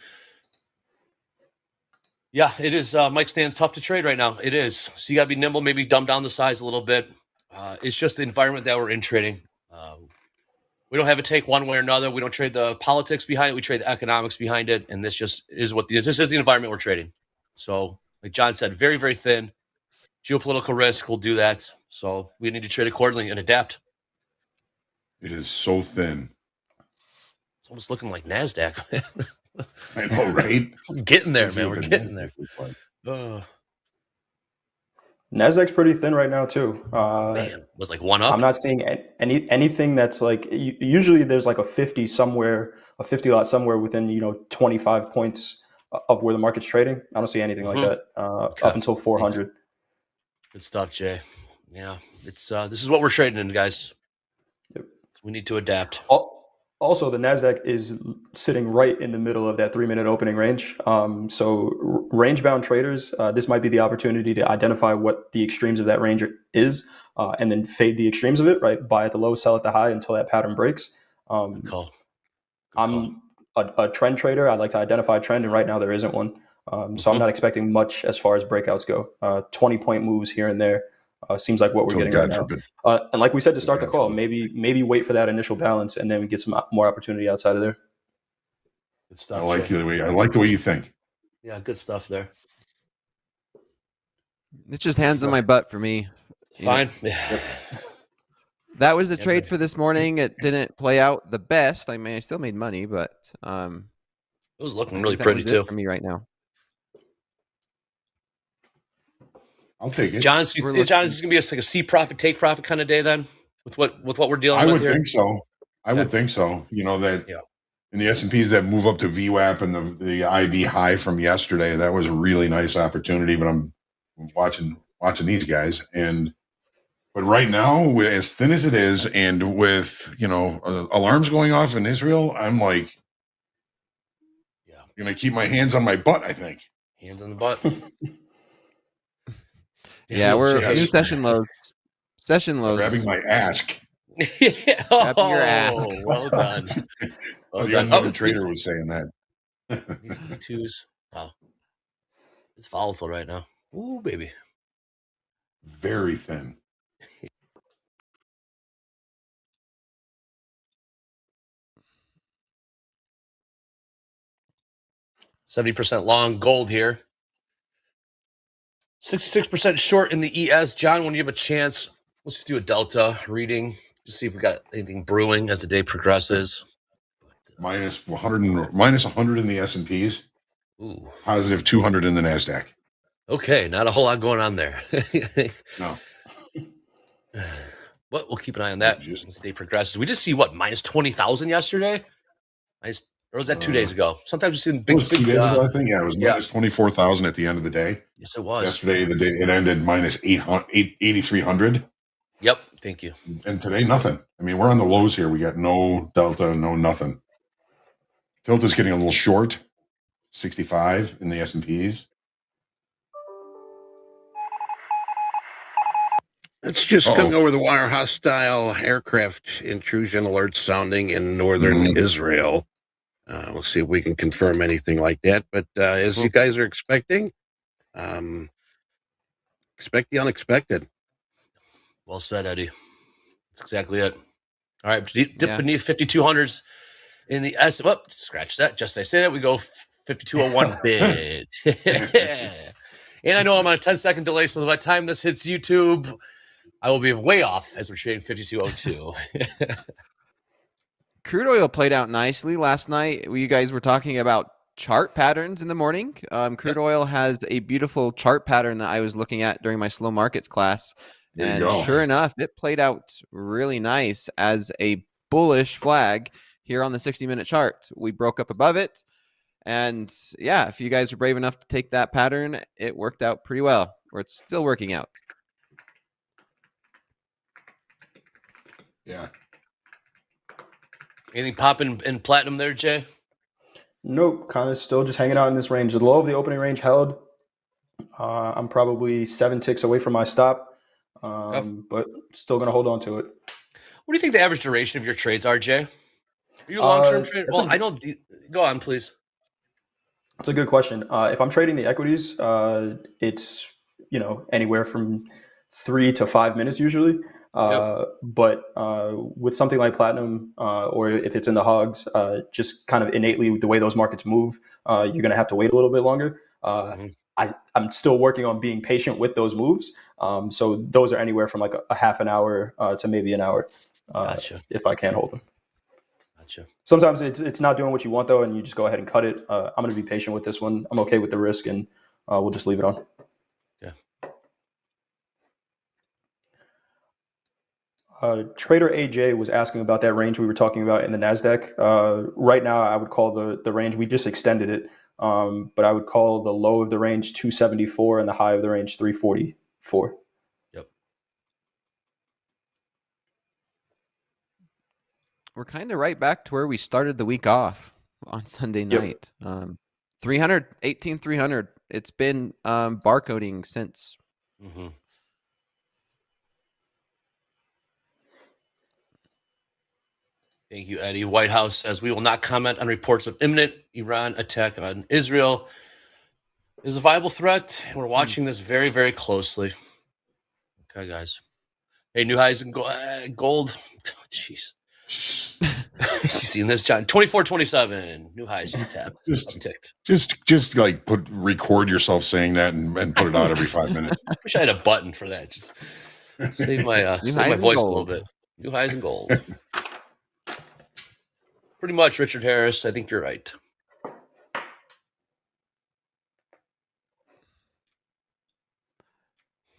Yeah, it is. Mike stands tough to trade right now. It is. So you got to be nimble, maybe dumb down the size a little bit. It's just the environment that we're in trading. We don't have a take one way or another. We don't trade the politics behind it. We trade the economics behind it. And this just is this is the environment we're trading. So like John said, very, very thin. Geopolitical risk will do that. So we need to trade accordingly and adapt. It is so thin. It's almost looking like NASDAQ. I know, right? We're getting there, man. We're getting there. NASDAQ's pretty thin right now, too. Man, was like one up. I'm not seeing anything that's like, usually there's like a 50 lot somewhere within, 25 points of where the market's trading. I don't see anything like that up until 400. Good stuff, Jay. Yeah, it's this is what we're trading in, guys. Yep. We need to adapt. Also, the NASDAQ is sitting right in the middle of that 3-minute opening range. So range-bound traders, this might be the opportunity to identify what the extremes of that range is and then fade the extremes of it, right? Buy at the low, sell at the high until that pattern breaks. Good call. I'm a trend trader. I like to identify a trend, and right now there isn't one. So I'm not expecting much as far as breakouts go. 20-point moves here and there seems like what we're getting right now. And like we said to start the call, maybe wait for that initial balance and then we get some more opportunity outside of there. Good stuff. I like the way you think. Yeah, good stuff there. It's just hands on my butt for me. Fine. That was the trade for this morning. It didn't play out the best. I mean, I still made money, but it was looking really pretty too for me right now. I'll take it. John, is this going to be like a see profit, take profit kind of day then with what we're dealing with here? I would think so. I would think so. You know, that in the S&Ps that move up to VWAP and the IB high from yesterday, that was a really nice opportunity. But I'm watching these guys. But right now, as thin as it is and with, alarms going off in Israel, I'm like, going to keep my hands on my butt, I think. Hands on the butt. Yeah, we're new session lows. Session lows. Grabbing my ass. Grabbing your ass. Well done. The unlimited trader was saying that. Twos. Wow. It's volatile right now. Ooh, baby. Very thin. %70 long gold here. 66% short in the ES. John, when you have a chance, let's just do a delta reading. Just see if we got anything brewing as the day progresses. Minus 100 in the S&Ps. Ooh. Positive 200 in the NASDAQ. Okay, not a whole lot going on there. No. But we'll keep an eye on that as the day progresses. We just see minus 20,000 yesterday? Or was that 2 days ago? Sometimes we see big. 2 days ago, I think. Yeah, it was minus 24,000 at the end of the day. Yes, it was. Yesterday, the day it ended minus 8,300. Yep, thank you. And today, nothing. I mean, we're on the lows here. We got no delta, no nothing. Tilt is getting a little short. 65 in the S&Ps. It's just coming over the wire. Hostile aircraft intrusion alert sounding in northern Israel. We'll see if we can confirm anything like that. But as you guys are expecting, expect the unexpected. Well said, Eddie. That's exactly it. All right, dip beneath 5200s in the S. Oh, scratch that. Just I say that we go 5201 bid. And I know I'm on a 10-second delay, so by the time this hits YouTube, I will be way off as we're trading 5202. Crude oil played out nicely last night. You guys were talking about chart patterns in the morning. Crude oil has a beautiful chart pattern that I was looking at during my slow markets class. And sure enough, it played out really nice as a bullish flag here on the 60-minute chart. We broke up above it. And yeah, if you guys are brave enough to take that pattern, it worked out pretty well, or it's still working out. Yeah. Anything popping in platinum there, Jay? Nope, kind of still just hanging out in this range. The low of the opening range held. I'm probably 7 ticks away from my stop, but still going to hold on to it. What do you think the average duration of your trades are, Jay? Are you a long-term trader? Well, I know. Go on, please. That's a good question. If I'm trading the equities, it's anywhere from 3 to 5 minutes usually. But with something like platinum, or if it's in the hogs, just kind of innately the way those markets move, you're going to have to wait a little bit longer. I'm still working on being patient with those moves. So those are anywhere from like a half an hour to maybe an hour, if I can't hold them. Gotcha. Sometimes it's not doing what you want, though, and you just go ahead and cut it. I'm going to be patient with this one. I'm okay with the risk, and we'll just leave it on. Trader AJ was asking about that range we were talking about in the NASDAQ. Right now, I would call the range, we just extended it, but I would call the low of the range 274 and the high of the range 344. Yep. We're kind of right back to where we started the week off on Sunday night. 300, 18,300. It's been barcoding since. Mm-hmm. Thank you, Eddie. White House says we will not comment on reports of imminent Iran attack on Israel. It is a viable threat, and we're watching this very, very closely. Okay, guys. Hey, new highs in gold. Jeez. You seen this, John? 24.27. New highs just tapped. Upticked. Just like record yourself saying that and put it out every 5 minutes. I wish I had a button for that. Just save my voice a little bit. New highs in gold. Pretty much, Richard Harris. I think you're right.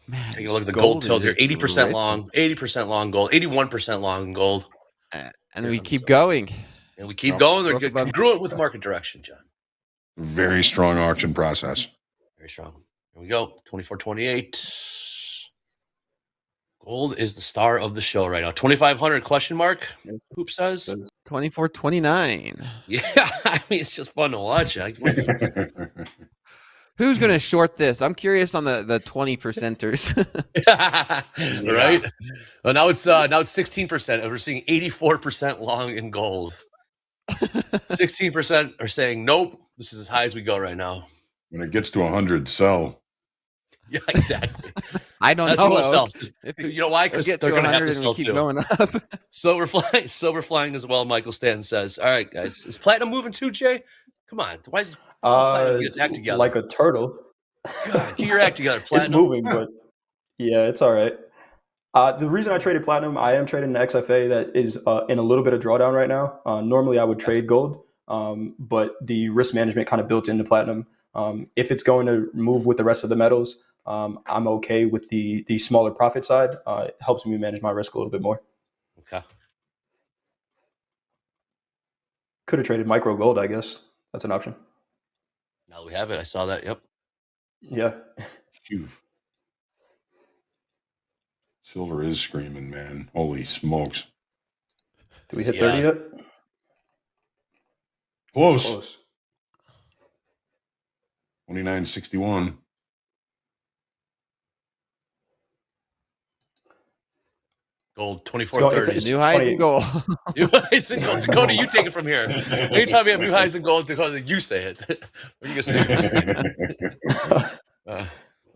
Man, taking a look at the gold tilt here. 80% long, 80% long gold, 81% long gold. And we keep going. And we keep going. They're congruent with market direction, John. Very strong auction process. Very strong. Here we go. 24.28. Gold is the star of the show right now. 2,500 question mark. Hoop says 24.29. Yeah, I mean it's just fun to watch. Who's going to short this? I'm curious on the 20%ers. Right? Well, now it's 16%. We're seeing 84% long in gold. 16% are saying nope. This is as high as we go right now. When it gets to 100, sell. Yeah, exactly. I don't know. Sell. You know why? Because they're going to have to sell keep too. Going up. Silver flying as well. Michael Stanton says, "All right, guys, is platinum moving too, Jay? Come on, why is platinum get its act together like a turtle? God, get your act together, platinum. It's moving, but yeah, it's all right. The reason I traded platinum, I am trading an XFA that is in a little bit of drawdown right now. Normally, I would trade gold, but the risk management kind of built into platinum. If it's going to move with the rest of the metals, I'm okay with the smaller profit side. It helps me manage my risk a little bit more. Okay. Could have traded micro gold, I guess. That's an option. Now we have it. I saw that. Yep. Yeah. Phew. Silver is screaming, man. Holy smokes. Did we hit 30 yet? Close. 29.61. Gold 24.30. New highs in gold. New highs in gold. Dakota, you take it from here. Anytime we have new highs in gold, Dakota, you say it. Or you can say it.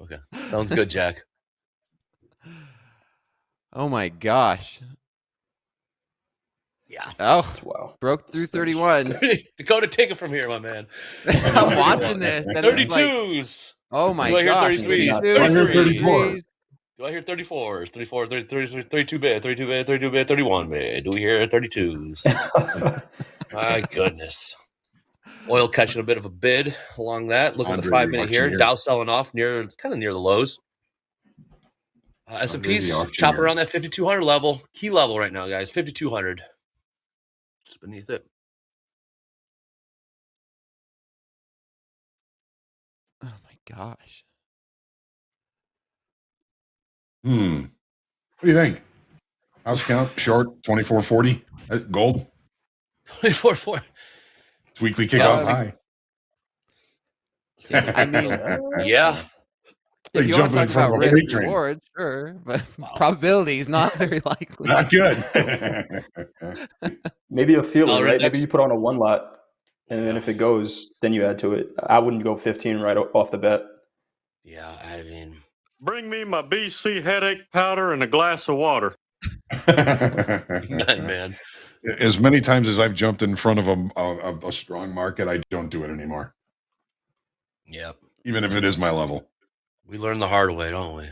Okay. Sounds good, Jack. Oh my gosh. Yeah. Oh, wow. Broke through 31. Dakota, take it from here, my man. I'm watching this. 32s. Oh my gosh. gosh. 33s. 33s. Do I hear 34s? 34, 32 bid, 32 bid, 32 bid, 31 bid. Do we hear 32s? My goodness. Oil catching a bit of a bid along that. Look at the 5-minute here. Dow selling off kind of near the lows. S&P's chopping around that 5,200 level. Key level right now, guys. 5,200. Just beneath it. Oh my gosh. What do you think? House count short 2440 gold. 24.4. Weekly kickoff high. I mean, yeah. If you want to talk about risk reward, sure, but probability is not very likely. Not good. Maybe a feeler, right? Maybe you put on a 1 lot, and then if it goes, then you add to it. I wouldn't go 15 right off the bat. Yeah, I mean, bring me my BC headache powder and a glass of water. man. As many times as I've jumped in front of a strong market, I don't do it anymore. Yep. Even if it is my level. We learn the hard way, don't we?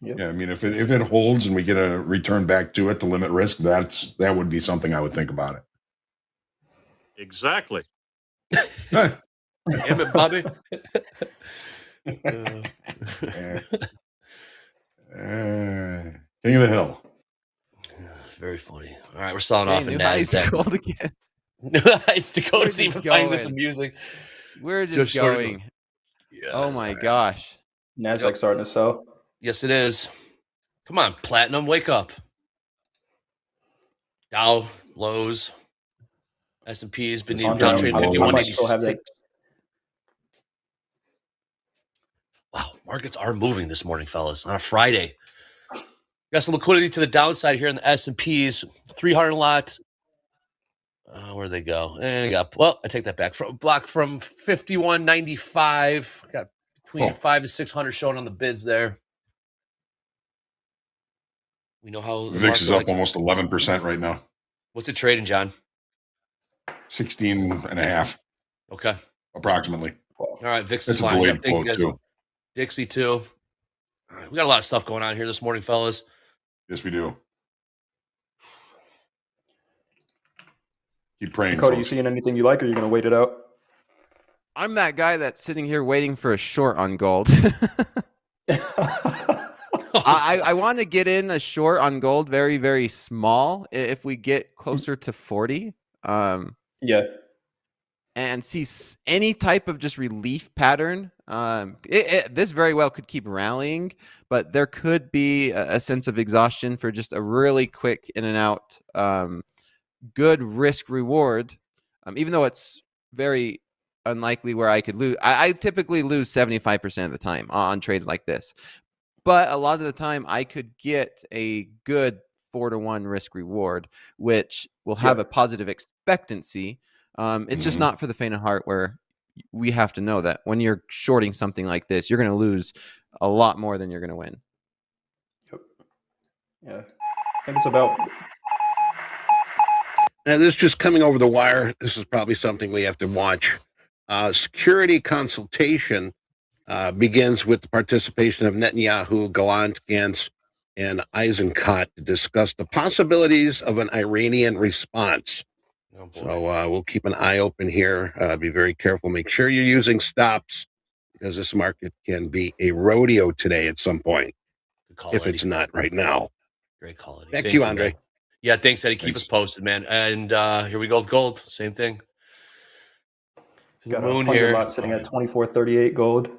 Yep. Yeah, I mean, if it holds and we get a return back to it to limit risk, that would be something I would think about it. Exactly. Damn it, Bobby. King of the Hill. Very funny. All right, we're selling off in NASDAQ. Gold again. Nice. Dakota's even finding this amusing. We're just going. Yeah, oh my gosh. NASDAQ starting to sell. Yes, it is. Come on, Platinum, wake up. Dow lows. S&P's been downtrending 51.86. Wow, markets are moving this morning, fellas, on a Friday. Got some liquidity to the downside here in the S&P's 300 lot. Where'd they go? And I take that back. Block from 51.95. Got between 5 to 600 showing on the bids there. We know how the VIX is up almost 11% right now. What's it trading, John? 16.5. Okay. Approximately. All right, VIX is flying. That's a delayed quote, too. Dixie, too. All right, we got a lot of stuff going on here this morning, fellas. Yes, we do. Keep praying. Cody, you seeing anything you like, or are you going to wait it out? I'm that guy that's sitting here waiting for a short on gold. I want to get in a short on gold, very, very small. If we get closer to 40, yeah, and see any type of just relief pattern, this very well could keep rallying, but there could be a sense of exhaustion for just a really quick in and out, good risk reward. Even though it's very unlikely where I could lose. I typically lose 75% of the time on trades like this. But a lot of the time, I could get a good 4-to-1 risk reward, which will have a positive expectancy. It's just not for the faint of heart, where we have to know that when you're shorting something like this, you're going to lose a lot more than you're going to win. Yep. Yeah. I think it's about... Now, this is just coming over the wire. This is probably something we have to watch. Security consultation begins with the participation of Netanyahu, Gallant, Gantz, and Eisenkot to discuss the possibilities of an Iranian response. Oh, so we'll keep an eye open here. Be very careful. Make sure you're using stops, because this market can be a rodeo today at some point, if it's not right now. Great call, Eddie. Back to you, Andre. Man. Yeah, thanks, Eddie. Keep us posted, man. And here we go with gold. Same thing. Got a 100 lot sitting at 24.38 gold.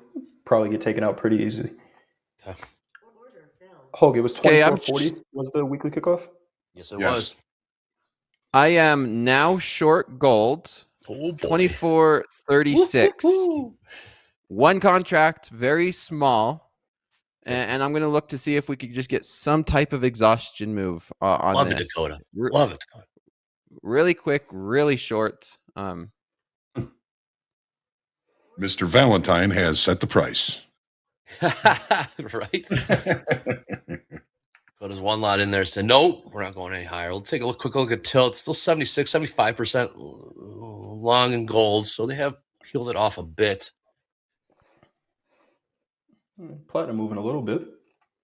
Probably get taken out pretty easily. Hogue, it was 24.40 was the weekly kickoff? Yes, it was. I am now short gold. 24.36. One contract, very small. and I'm going to look to see if we could just get some type of exhaustion move on Love this. it, Dakota. Love it, Dakota. Really quick, really short. Mr. Valentine has set the price. Right? Dakota's one lot in there said, nope, we're not going any higher. Let's take a quick look at tilt. Still 76, 75% long in gold. So they have peeled it off a bit. Platinum moving a little bit.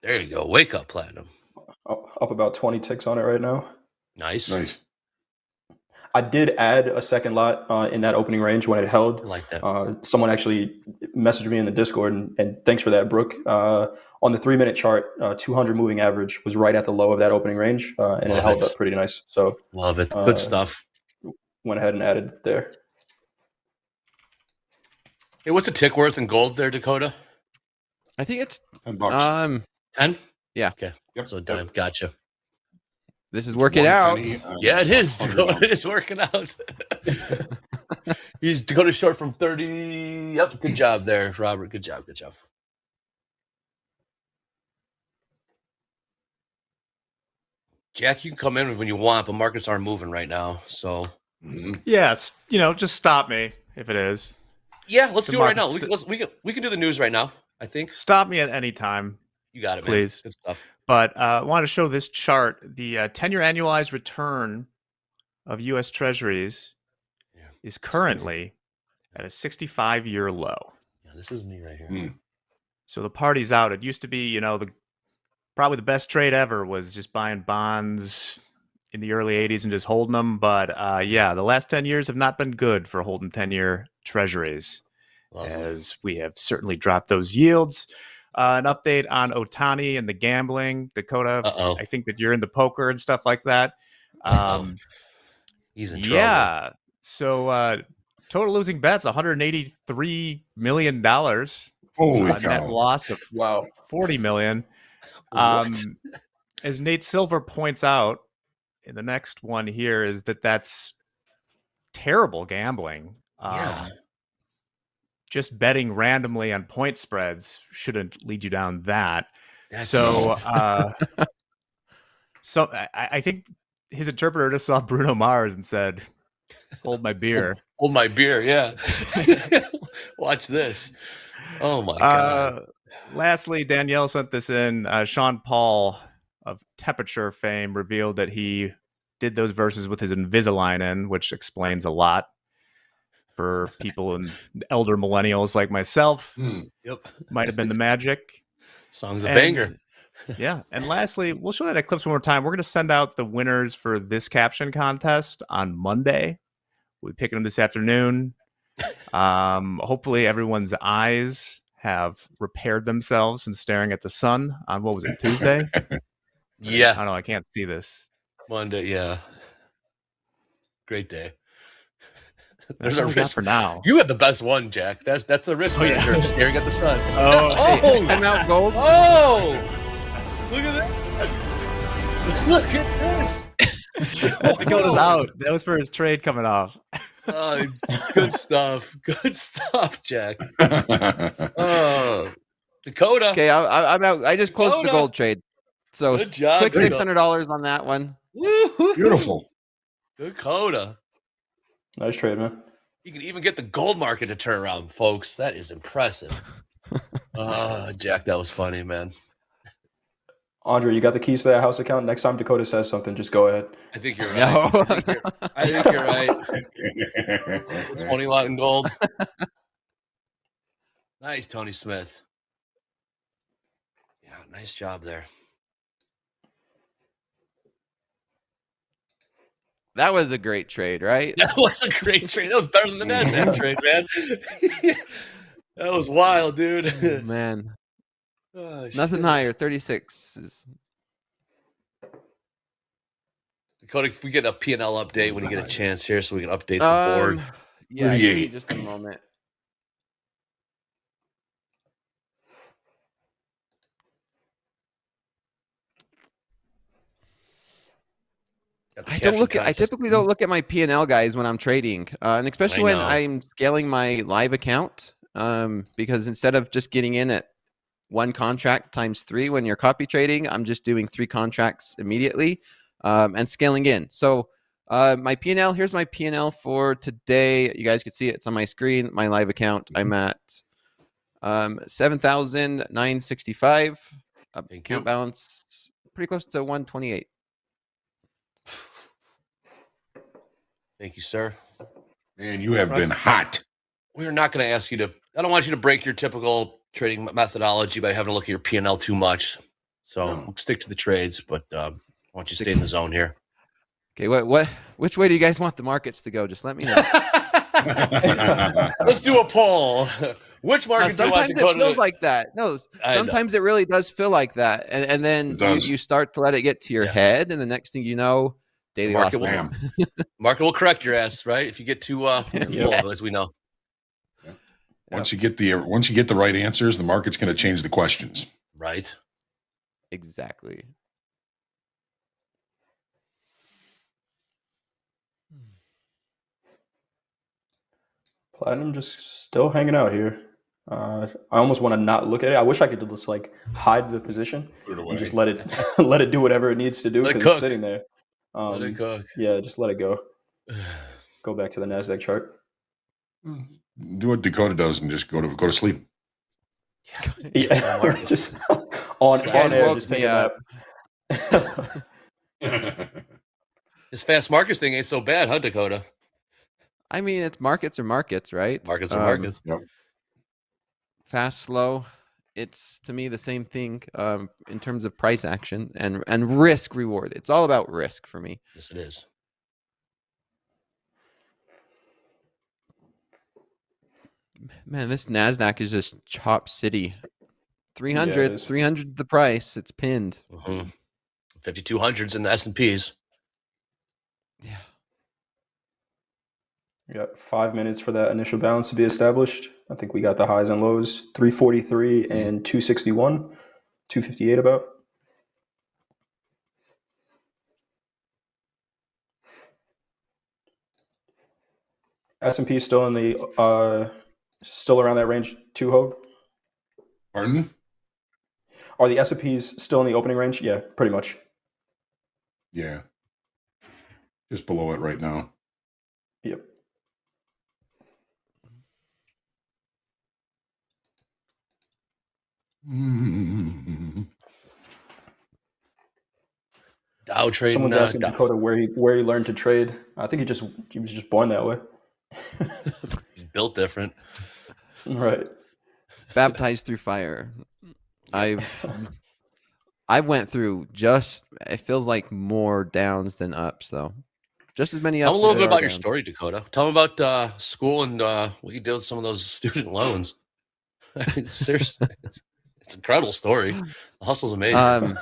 There you go. Wake up, Platinum. Up about 20 ticks on it right now. Nice. I did add a second lot in that opening range when it held. I like that. Someone actually messaged me in the Discord, and thanks for that, Brooke. On the 3-minute chart, 200 moving average was right at the low of that opening range, and it held up pretty nice. So love it. Good stuff. Went ahead and added there. Hey, what's a tick worth in gold there, Dakota? I think it's $10. 10? Yeah. Okay. Yep. So dime. Gotcha. This is working out. Yeah, it is. Dakota is working out. He's Dakota short from 30. Yep. Good job there, Robert. Good job. Good job. Jack, you can come in when you want, but markets aren't moving right now. So yes, just stop me if it is. Yeah, let's do it right now. We can do the news right now, I think. Stop me at any time. You got it, please. Man. Good stuff. But I want to show this chart. The 10-year annualized return of U.S. Treasuries is currently at a 65-year low. Yeah, this is me right here. So the party's out. It used to be, probably the best trade ever was just buying bonds in the early 80s and just holding them. But the last 10 years have not been good for holding 10-year Treasuries. Lovely. As we have certainly dropped those yields. An update on Ohtani and the gambling. Dakota, I think that you're into poker and stuff like that. He's in trouble. Yeah. So total losing bets, $183 million. Holy cow. Net loss of $40 million. As Nate Silver points out in the next one here is that's terrible gambling. Just betting randomly on point spreads shouldn't lead you down that. So I think his interpreter just saw Bruno Mars and said, hold my beer. Hold my beer, yeah. Watch this. Oh, my God. Lastly, Danielle sent this in. Sean Paul of Temperature fame revealed that he did those verses with his Invisalign in, which explains a lot for people and elder millennials like myself. Yep. Might have been the magic. Song's a banger. Yeah. And lastly, we'll show that eclipse one more time. We're going to send out the winners for this caption contest on Monday. We'll be picking them this afternoon. Hopefully everyone's eyes have repaired themselves and staring at the sun on, what was it, Tuesday? Yeah. I don't know. I can't see this. Monday, yeah. Great day. There's our wrist for now. You have the best one, Jack. That's the wrist manager staring at the sun. I'm out gold. Oh, look at that! Look at this. Dakota's out. That was for his trade coming off. Good stuff. Good stuff, Jack. Dakota. Okay, I'm out. I just closed the gold trade. So good job, quick $600 on that one. Woo-hoo. Beautiful. Dakota. Nice trade, man. You can even get the gold market to turn around, folks. That is impressive. Jack, that was funny, man. Andre, you got the keys to that house account. Next time Dakota says something, just go ahead. I think you're right. I think you're right. 20 lot in gold. Nice, Tony Smith. Yeah, nice job there. That was a great trade, right? That was a great trade. That was better than the NASDAQ trade, man. That was wild, dude. Oh, man. Nothing higher. 36 is. Dakota, if we get a P&L update when you get a chance here so we can update the board. Yeah, give me just a moment. I typically don't look at my P&L, guys, when I'm trading, and especially when I'm scaling my live account, because instead of just getting in at one contract times 3 when you're copy trading. I'm just doing 3 contracts immediately and scaling in. So my P&L, here's my P&L for today. You guys can see it. It's on my screen, my live account. I'm at 7,965. Account balance pretty close to 128. Thank you, sir. Man, you have been hot. We're not going to ask you to, I don't want you to break your typical trading methodology by having to look at your P&L too much. So we'll stick to the trades, but I want you to stay in the zone here. Okay, which way do you guys want the markets to go? Just let me know. Let's do a poll. Which market do you want to go to? Sometimes it feels like that. No, sometimes it really does feel like that. And then you start to let it get to your head, and the next thing you know, daily loss. Market will correct your ass, right? If you get too full, as we know. Yeah. Once you get the right answers, the market's going to change the questions. Right. Exactly. Platinum just still hanging out here. I almost want to not look at it. I wish I could just like hide the position and just let it let it do whatever it needs to do because it's sitting there. Let it cook. Yeah, just let it go. Go back to the NASDAQ chart. Do what Dakota does and just go to sleep. Yeah, just on air, just take a nap. This fast markets thing ain't so bad, huh, Dakota? I mean, it's markets are markets, right? Markets are markets. Yep. Fast, slow. It's to me the same thing in terms of price action and risk reward. It's all about risk for me. Yes, it is. Man, this NASDAQ is just chop city. 300 the price. It's pinned. 5,200's in the S&Ps. Yeah. We got 5 minutes for that initial balance to be established. I think we got the highs and lows, 343 and 261, 258 about. S&P still in the still around that range too, Hogue? Pardon? Are the S&Ps still in the opening range? Yeah, pretty much. Yeah. Just below it right now. Yep. Dow trading. Someone's asking Dakota where he learned to trade. I think he was just born that way. Built different. Right. Baptized through fire. I went through it feels like more downs than ups though. Just as many ups. Tell a little bit about your story, Dakota. Tell them about school and what you did with some of those student loans. I mean, seriously, it's an incredible story. The hustle's amazing.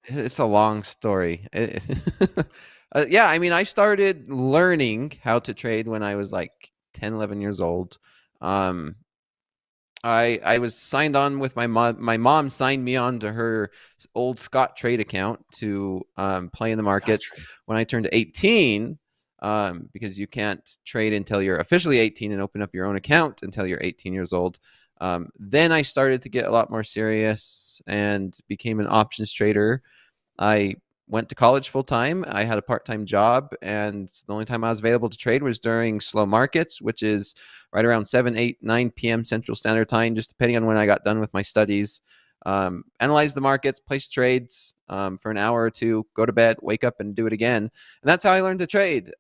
It's a long story. Yeah, I mean, I started learning how to trade when I was like 10, 11 years old. I was signed on with my mom. My mom signed me on to her old Scott Trade account to play in the markets when I turned 18, because you can't trade until you're officially 18 and open up your own account until you're 18 years old. Then I started to get a lot more serious and became an options trader. I went to college full time. I had a part-time job, and the only time I was available to trade was during slow markets, which is right around 7, 8, 9 p.m. Central Standard Time, just depending on when I got done with my studies. Analyze the markets, place trades for an hour or two, go to bed, wake up, and do it again. And that's how I learned to trade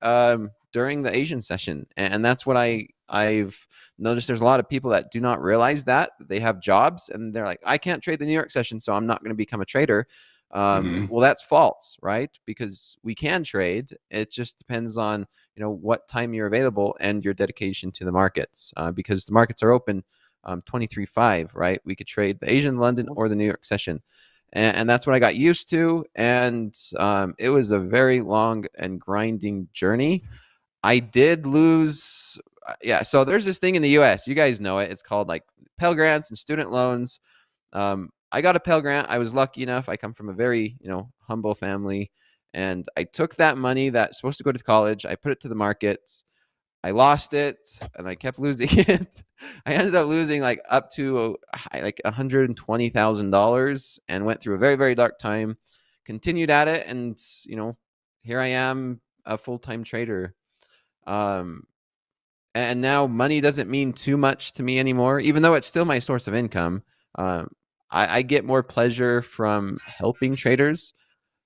during the Asian session. And that's what I've noticed. There's a lot of people that do not realize that they have jobs, and they're like, I can't trade the New York session, so I'm not going to become a trader. Well, that's false, right? Because we can trade. It just depends on, what time you're available and your dedication to the markets, because the markets are open 23/5, right? We could trade the Asian, London, or the New York session. And that's what I got used to. And it was a very long and grinding journey. I did lose. So there's this thing in the US. You guys know it. It's called like Pell Grants and student loans. I got a Pell Grant. I was lucky enough. I come from a very, humble family. And I took that money that's supposed to go to college. I put it to the markets. I lost it and I kept losing it. I ended up losing like up to like $120,000 and went through a very, very dark time. Continued at it, and here I am, a full-time trader. And now money doesn't mean too much to me anymore, even though it's still my source of income. I get more pleasure from helping traders.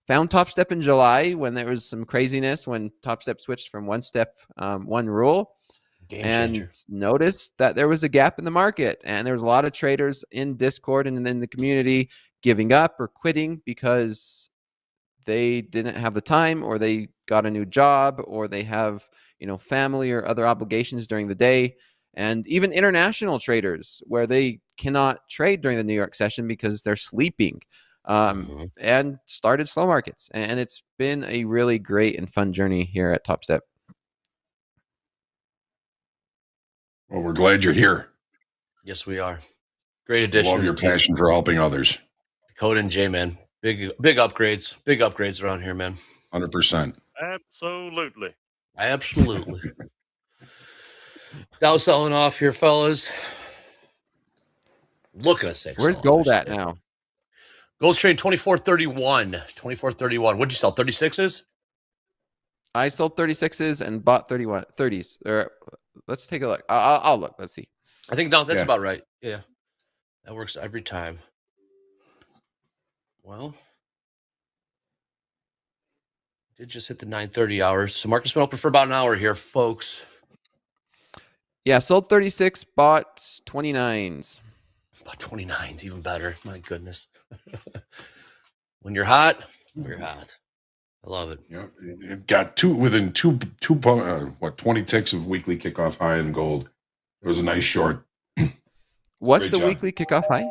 Found Topstep in July when there was some craziness when Topstep switched from one step, one rule. Game changer. And noticed that there was a gap in the market, and there was a lot of traders in Discord and in the community giving up or quitting because they didn't have the time, or they got a new job, or they have family or other obligations during the day. And even international traders where they cannot trade during the New York session because they're sleeping, and started slow markets. And it's been a really great and fun journey here at Topstep. Well, we're glad you're here. Yes, we are. Great addition. Love your passion for helping others. Dakota and Jay, man. Big upgrades around here, man. 100%. Absolutely. Dow selling off here, fellas. Look at us. Where's gold at now? Gold's trading 24.31. 24.31. What'd you sell? 36s? I sold 36s and bought 30s. Let's take a look. I'll look. Let's see. I think that's about right. Yeah. That works every time. Well, did just hit the 9:30 hours. So market's been open for about an hour here, folks. Yeah, sold 36, bought 29s. About 29s, even better. My goodness. When you're hot, you're hot. I love it. Yep. It got within 20 ticks of weekly kickoff high in gold. It was a nice short. What's the weekly kickoff high?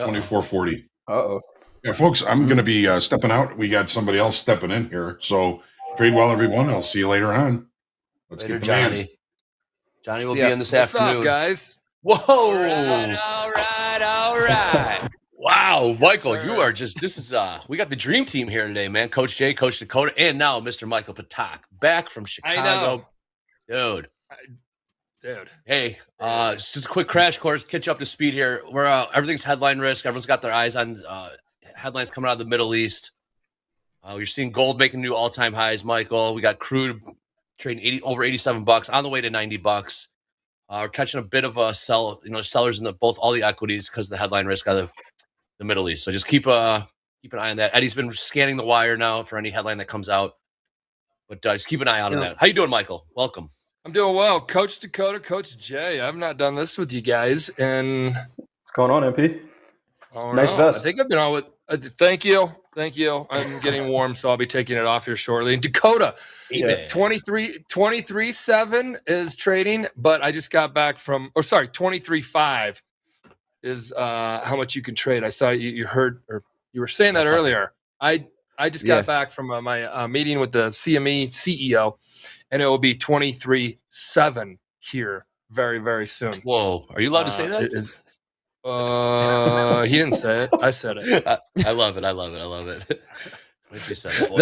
24.40. Uh-oh. Yeah, folks, I'm going to be stepping out. We got somebody else stepping in here. So trade well, everyone. I'll see you later on. Let's get the Johnny. man. Johnny will be in this afternoon. What's up, guys? Whoa. All right. Wow, Michael, you are just, this is, we got the dream team here today, man. Coach Jay, Coach Dakota, and now Mr. Michael Patak, back from Chicago. Dude. Hey, just a quick crash course, catch you up to speed here. We're, everything's headline risk. Everyone's got their eyes on headlines coming out of the Middle East. You're seeing gold making new all-time highs, Michael. We got crude trading over $87 on the way to $90. We're catching a bit of a sell, sellers in all the equities because of the headline risk out of the Middle East. So just keep an eye on that. Eddie's been scanning the wire now for any headline that comes out, but just keep an eye out on that. How you doing, Michael? Welcome. I'm doing well. Coach Dakota, Coach Jay. I've not done this with you guys. And what's going on, MP? Nice vest. I think I've been on with thank you. I'm getting warm, so I'll be taking it off here shortly. And Dakota, it's 23.7 is trading, but I just got back from 23.5 is how much you can trade. I saw you heard, or you were saying that earlier. I just got back from my meeting with the CME CEO, and it will be 23.7 here very, very soon. Whoa. Are you allowed to say that? He didn't say it. I said it. I love it. No,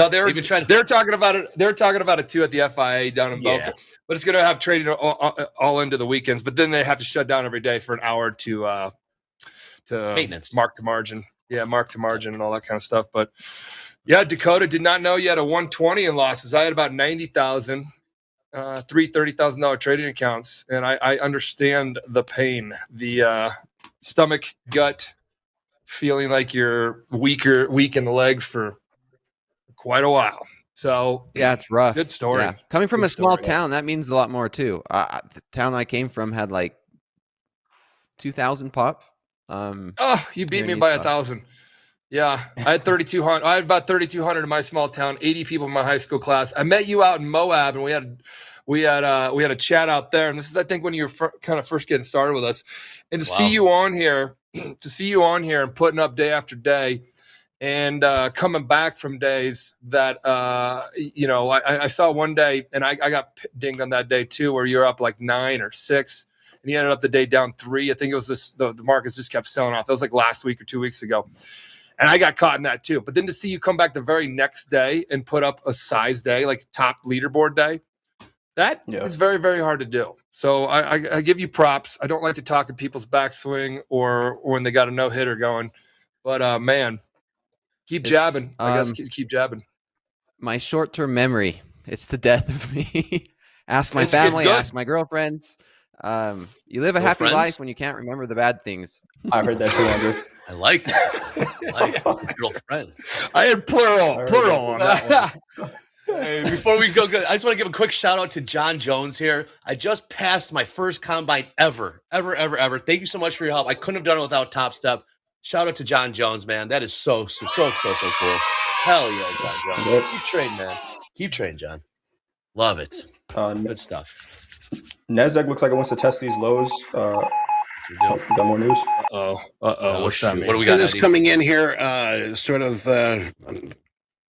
they're talking about it. They're talking about it too at the FIA down in Boca. But it's going to have trading all into the weekends. But then they have to shut down every day for an hour to maintenance, mark to margin. Yeah, mark to margin and all that kind of stuff. But yeah, Dakota did not know you had a 120 in losses. I had about 90,000, $30,000 trading accounts, and I understand the pain, the stomach, gut, feeling like you're weak in the legs for quite a while. So yeah, it's rough. Good story. Yeah. Coming from a small town, that means a lot more too. The town I came from had like 2,000 pop. You beat me by 1,000. Yeah, I had 3,200. I had about 3,200 in my small town. 80 people in my high school class. I met you out in Moab, and we had a chat out there. And this is, I think, when you were kind of first getting started with us. And to see you on here, and putting up day after day, and coming back from days that I saw one day, and I got dinged on that day too, where you're up like 9 or 6. And he ended up the day down 3. I think it was the markets just kept selling off. That was like last week or 2 weeks ago. And I got caught in that too. But then to see you come back the very next day and put up a size day, like top leaderboard day, That is very, very hard to do. So I give you props. I don't like to talk at people's backswing or when they got a no-hitter going. But, man, keep jabbing. I guess keep jabbing. My short-term memory. It's the death of me. Ask my family, ask my girlfriends. You live a happy life when you can't remember the bad things. I heard that too, Andrew. I like it. Girlfriends. I had plural on that one. Hey, before we go, I just want to give a quick shout out to John Jones here. I just passed my first combine ever. Thank you so much for your help. I couldn't have done it without Topstep. Shout out to John Jones, man. That is so cool. Hell yeah, John Jones. Yep. Keep trading, man. Keep trading, John. Love it. Good stuff. NASDAQ looks like it wants to test these lows. We got more news. What's that mean? What do we got? This coming in here, sort of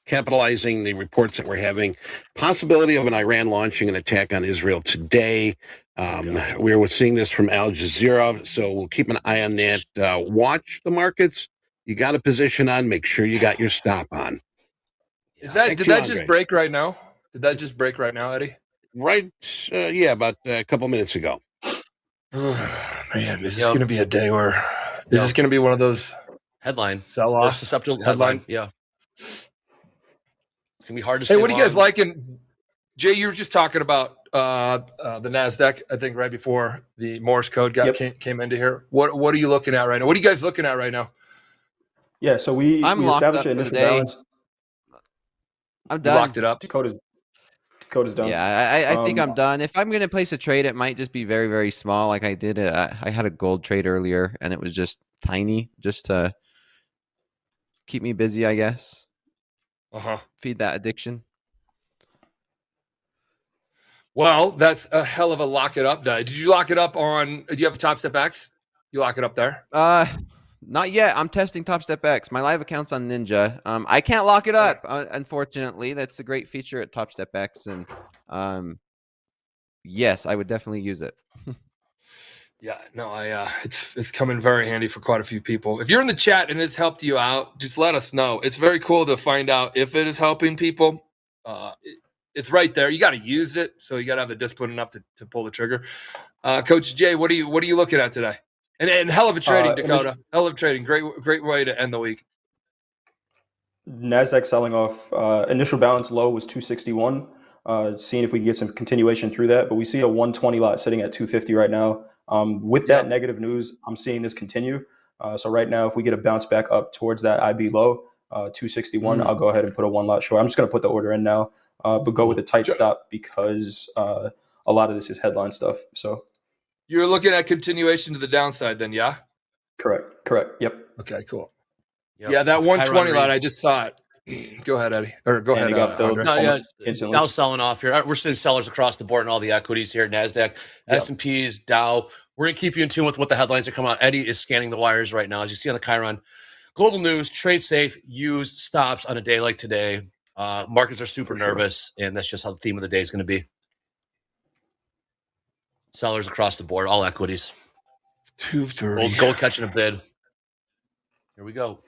capitalizing the reports that we're having. Possibility of an Iran launching an attack on Israel today. We're seeing this from Al Jazeera, so we'll keep an eye on that. Watch the markets. You got a position on. Make sure you got your stop on. Did that just break right now? Did that just break right now, Eddie? Right. About a couple minutes ago. Man, is this going to be a day where is this going to be one of those headline sell-off susceptible headline? Yeah. It's gonna be hard to. Hey, what do you guys like? And Jay, you were just talking about the NASDAQ. I think right before the Morse code came into here. What are you looking at right now? What are you guys looking at right now? Yeah, so we established an initial balance. I'm done. You locked it up. Dakota's done. Yeah, I think I'm done. If I'm going to place a trade, it might just be very, very small. Like I did. I had a gold trade earlier, and it was just tiny, just to keep me busy, I guess. Feed that addiction. Well, that's a hell of a lock it up day. Did you lock it up on? Do you have a Topstep X? You lock it up there? Not yet. I'm testing Topstep X. My live account's on Ninja. I can't lock it up, unfortunately. That's a great feature at Topstep X, and yes, I would definitely use it. Yeah, no, it's coming very handy for quite a few people. If you're in the chat and it's helped you out, just let us know. It's very cool to find out if it is helping people. It's right there. You got to use it, so you got to have the discipline enough to pull the trigger. Coach Jay, what are you looking at today? And hell of a trading, Dakota. Hell of a trading. Great way to end the week. NASDAQ selling off. Initial balance low was 261. Seeing if we can get some continuation through that, but we see a 120 lot sitting at 250 right now. With that negative news, I'm seeing this continue. So right now, if we get a bounce back up towards that IB low, 261, I'll go ahead and put a one lot short. I'm just going to put the order in now, but go with a tight stop because a lot of this is headline stuff. So you're looking at continuation to the downside then, yeah? Correct. Yep. Okay, cool. Yep. Yeah, that 120 lot, I just saw it. Go ahead, Eddie. Or go ahead. Got filled instantly. Dow selling off here. We're seeing sellers across the board in all the equities here. NASDAQ, S&Ps, Dow. We're going to keep you in tune with what the headlines are coming out. Eddie is scanning the wires right now. As you see on the Chiron. Global news, trade safe, use stops on a day like today. Markets are super nervous, and that's just how the theme of the day is going to be. Sellers across the board, all equities. 230. Gold catching a bid. Here we go.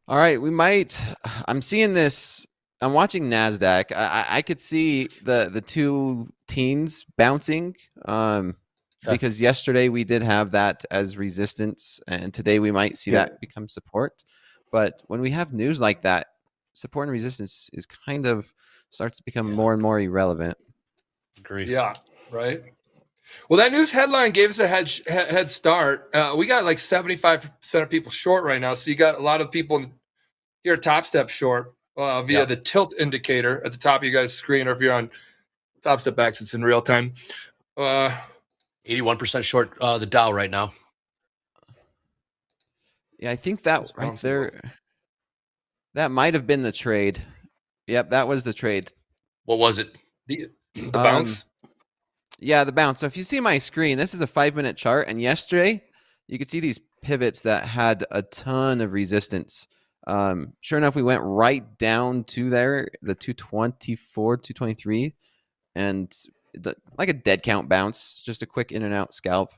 All right, we might. I'm seeing this. I'm watching NASDAQ. I could see the two teens bouncing because yesterday we did have that as resistance, and today we might see that become support. But when we have news like that, support and resistance is kind of starts to become more and more irrelevant. Agree. Yeah, right. Well, that news headline gave us a head start. We got like 75% of people short right now, so you got a lot of people here at Topstep short via the tilt indicator at the top of you guys' screen, or if you're on Topstep X, it's in real time. 81% short the Dow right now. Yeah, I think that right there, that might have been the trade. Yep, that was the trade. What was it? The bounce? Yeah, the bounce. So if you see my screen, this is a 5-minute chart, and yesterday you could see these pivots that had a ton of resistance. Sure enough, we went right down to there, the 224, 223, and like a dead count bounce, just a quick in and out scalp.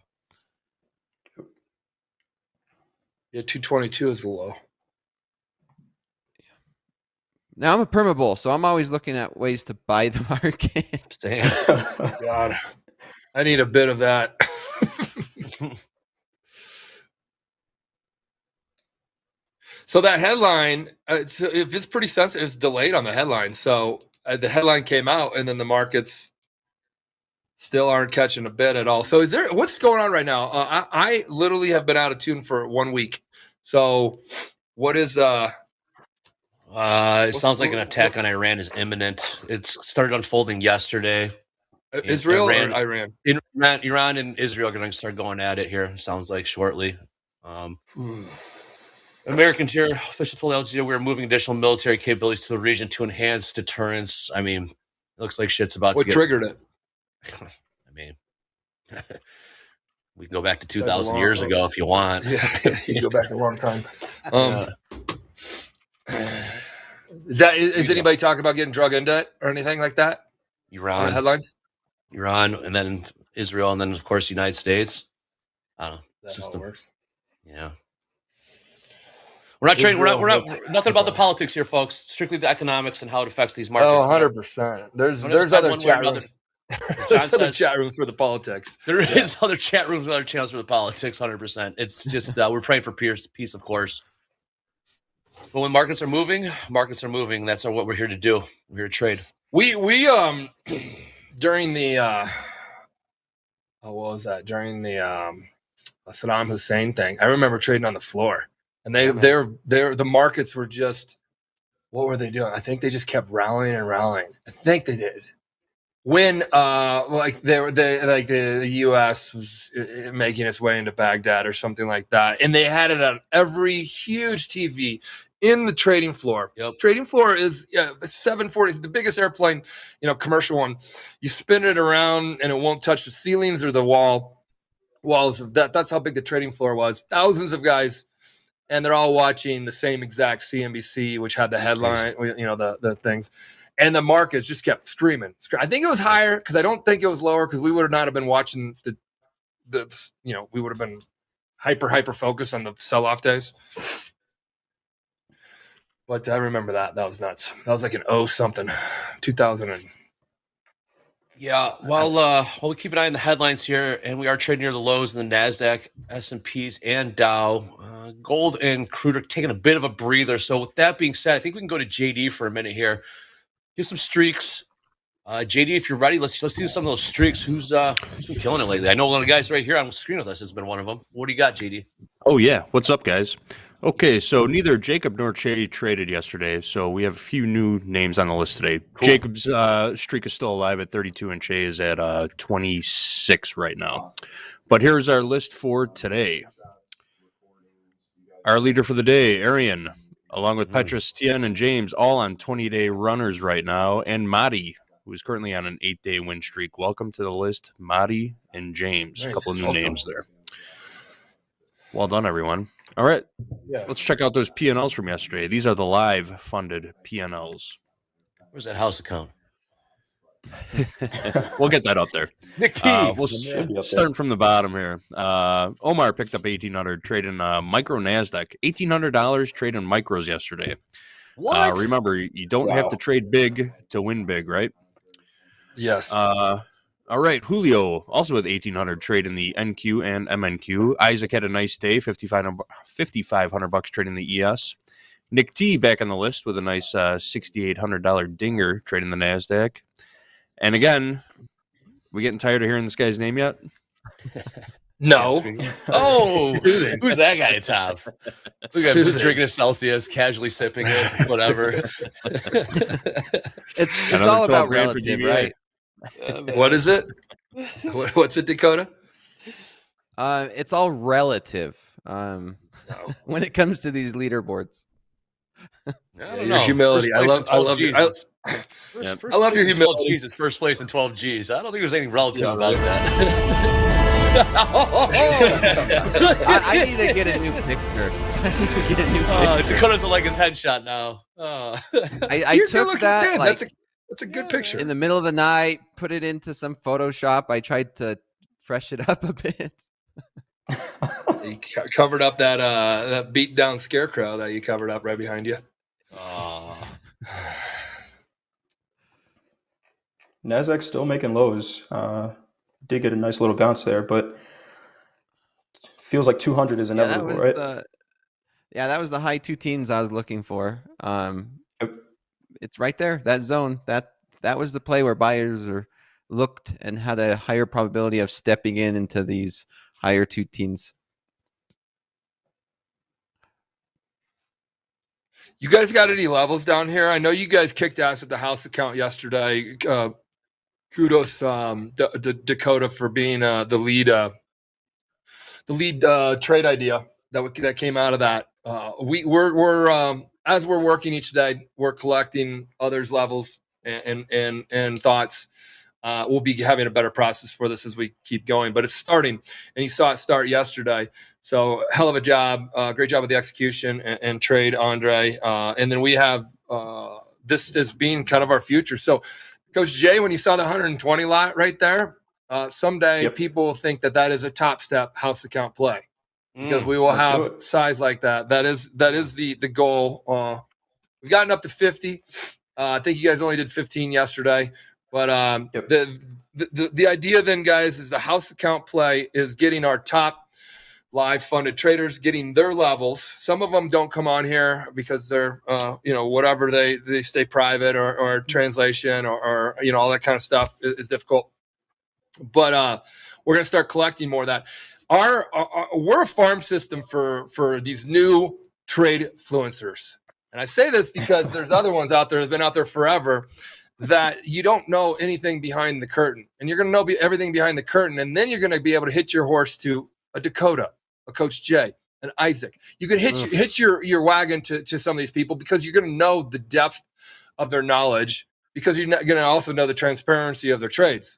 Yeah, 222 is the low. Now I'm a perma bull, so I'm always looking at ways to buy the market. God, I need a bit of that. So that headline, if it's pretty sensitive, it's delayed on the headline. So the headline came out, and then the markets still aren't catching a bit at all. So what's going on right now? I literally have been out of tune for 1 week. So what is it sounds like an attack on Iran is imminent. It's started unfolding yesterday. Israel or Iran? Iran and Israel are going to start going at it here. Sounds like shortly. American tier official told Al Jazeera we're moving additional military capabilities to the region to enhance deterrence. I mean, it looks like shit's about to get... What triggered it? I mean, we can go back to 2,000 years ago if you want. Yeah, you go back a long time. Is anybody talking about getting drug into it or anything like that? Iran headlines. Iran, and then Israel, and then of course the United States. I don't know. That's how it works. Yeah. We're not trading. We're not nothing about the politics here, folks. Strictly the economics and how it affects these markets. Oh, 100%. There's other chat rooms. There's other chat rooms for the politics. There is other chat rooms and other channels for the politics. 100%. It's just we're praying for peace, of course. But when markets are moving, That's what we're here to do. We're here to trade. We during the what was that? During the Saddam Hussein thing, I remember trading on the floor. And the markets were just, what were they doing? I think they just kept rallying and rallying. I think they did. When the U.S. was making its way into Baghdad or something like that, and they had it on every huge TV in the trading floor. Yep. Trading floor is 740. It's the biggest airplane, commercial one. You spin it around and it won't touch the ceilings or the walls of that. That's how big the trading floor was. Thousands of guys. And they're all watching the same exact CNBC, which had the headline, the things. And the markets just kept screaming. I think it was higher because I don't think it was lower because we would not have been watching we would have been hyper focused on the sell-off days. But I remember that. That was nuts. That was like an 2000. Yeah, well, we'll keep an eye on the headlines here, and we are trading near the lows in the NASDAQ, S&Ps, and Dow. Gold and crude are taking a bit of a breather. So with that being said, I think we can go to JD for a minute here. Get some streaks. JD, if you're ready, let's see some of those streaks. Who's been killing it lately? I know one of the guys right here on the screen with us has been one of them. What do you got, JD? Oh, yeah. What's up, guys? Okay, so neither Jacob nor Che traded yesterday, so we have a few new names on the list today. Cool. Jacob's streak is still alive at 32, and Che is at 26 right now. But here's our list for today. Our leader for the day, Arian, along with Petrus, Tien, and James, all on 20-day runners right now, and Madi, who is currently on an 8-day win streak. Welcome to the list, Madi and James. Nice. A couple of new names there. Well done, everyone. All right, Let's check out those P&Ls from yesterday. These are the live funded P&Ls. Where's that house account? We'll get that up there. Nick T. We'll start from the bottom here. Omar picked up $1,800 trading micro NASDAQ. $1,800 trading micros yesterday. What? Remember, you don't have to trade big to win big, right? Yes. All right, Julio also with $1,800 trading the NQ and MNQ. Isaac had a nice day, $5,500 trading the ES. Nick T back on the list with a nice $6,800 dinger trading the NASDAQ. And again, we getting tired of hearing this guy's name yet? No. Oh, who's that guy at top? Look at him just drinking a Celsius, casually sipping it, whatever. It's all about relative, right? What is it? What's it, Dakota? It's all relative when it comes to these leaderboards. Your humility. I love Jesus. I love your humility. Jesus, first place in 12 Gs. I don't think there's anything relative about that. I need to get a new picture. Dakota doesn't like his headshot now. I took that. Like, that's a good picture. In the middle of the night, put it into some Photoshop. I tried to fresh it up a bit. You covered up that beat down scarecrow that you covered up right behind you. Nasdaq's still making lows. Did get a nice little bounce there, but feels like 200 is inevitable, right? That was the high 2 teens I was looking for. Yep. It's right there, that zone. That was the play where buyers looked and had a higher probability of stepping into these higher 2 teens. You guys got any levels down here? I know you guys kicked ass at the house account yesterday. Kudos Dakota for being the lead trade idea that came out of that. We're as we're working each day, we're collecting others' levels and thoughts. We'll be having a better process for this as we keep going, but it's starting, and you saw it start yesterday. So hell of a job. Great job with the execution and trade, Andre. And then we have this as being kind of our future. So Coach Jay, when you saw the 120 lot right there, someday people will think that is a Topstep house account play because we will have size like that. That is the goal. We've gotten up to 50. I think you guys only did 15 yesterday. But the idea then, guys, is the house account play is getting our top live funded traders, getting their levels. Some of them don't come on here because they're, whatever, they stay private or translation or all that kind of stuff is difficult. But we're going to start collecting more of that. We're a farm system for these new trade influencers. And I say this because there's other ones out there that have been out there forever that you don't know anything behind the curtain, and you're going to know everything behind the curtain, and then you're going to be able to hit your horse to a Dakota, a Coach Jay, an Isaac. You can hitch your wagon to some of these people because you're going to know the depth of their knowledge, because you're going to also know the transparency of their trades.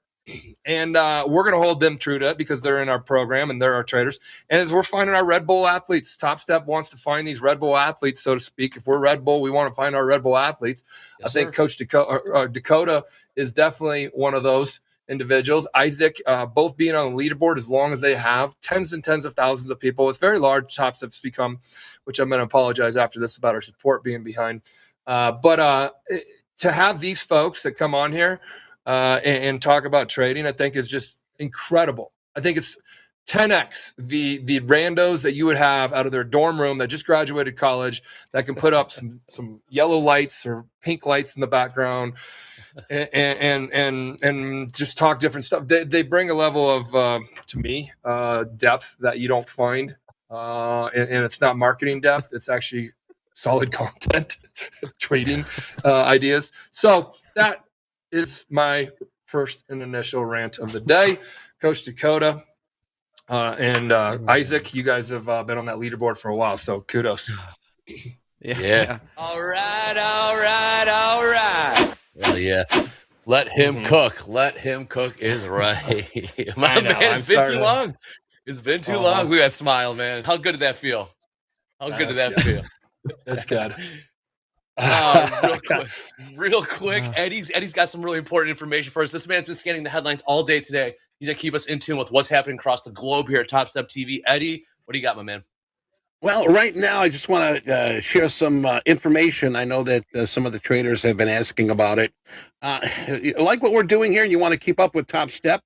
And we're going to hold them true to it because they're in our program and they're our traders. And as we're finding our Red Bull athletes, Topstep wants to find these Red Bull athletes, so to speak. If we're Red Bull, we want to find our Red Bull athletes. Yes, I think Coach Dakota is definitely one of those individuals. Isaac, both being on the leaderboard as long as they have, tens and tens of thousands of people. It's very large, Topstep's become, which I'm going to apologize after this about our support being behind. But to have these folks that come on here, and talk about trading, I think is just incredible. I think it's 10x the randos that you would have out of their dorm room that just graduated college that can put up some yellow lights or pink lights in the background and just talk different stuff. They bring a level of to me depth that you don't find, and it's not marketing depth. It's actually solid content, trading ideas. So that is my first and initial rant of the day. Coach Dakota and Isaac, you guys have been on that leaderboard for a while, so kudos. Yeah. All right. Well, yeah. Let him cook. Let him cook is right. It's been too long. It's been too long. Look at that smile, man. How good did that feel? Feel? That's good. Real quick, Eddie's got some really important information for us. This man's been scanning the headlines all day today. He's gonna keep us in tune with what's happening across the globe here at TopstepTV. Eddie, what do you got, my man? Well, right now, I just want to share some information. I know that some of the traders have been asking about it. Like what we're doing here, and you want to keep up with Topstep,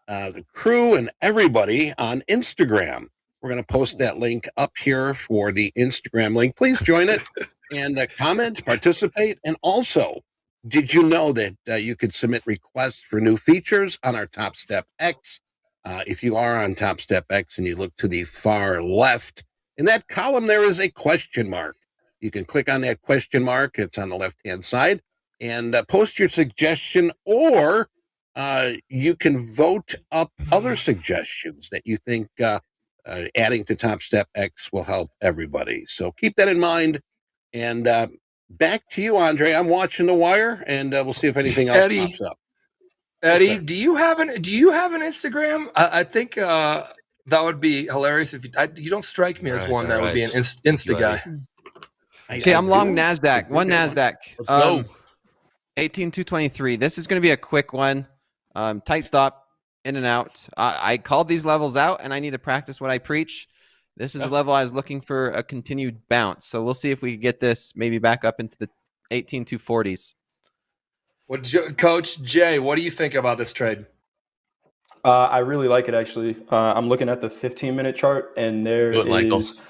the crew and everybody on Instagram. We're going to post that link up here for the Instagram link. Please join it and comment, participate. And also, did you know that you could submit requests for new features on our Topstep X? If you are on Topstep X and you look to the far left, in that column, there is a question mark. You can click on that question mark. It's on the left-hand side, and post your suggestion, or you can vote up other suggestions that you think adding to Topstep X will help everybody. So keep that in mind. And back to you, Andre. I'm watching the wire, and we'll see if anything else pops up. Eddie, yes, do you have an Instagram? I think that would be hilarious if you don't strike me as one that would be an Insta guy. Okay, I'm long NASDAQ. One NASDAQ. Let's go. 18,223. This is going to be a quick one. Tight stop. In and out. I called these levels out, and I need to practice what I preach. This is a level I was looking for a continued bounce. So we'll see if we can get this maybe back up into the 18,240s. Coach Jay, what do you think about this trade? I really like it, actually. I'm looking at the 15-minute chart, and there is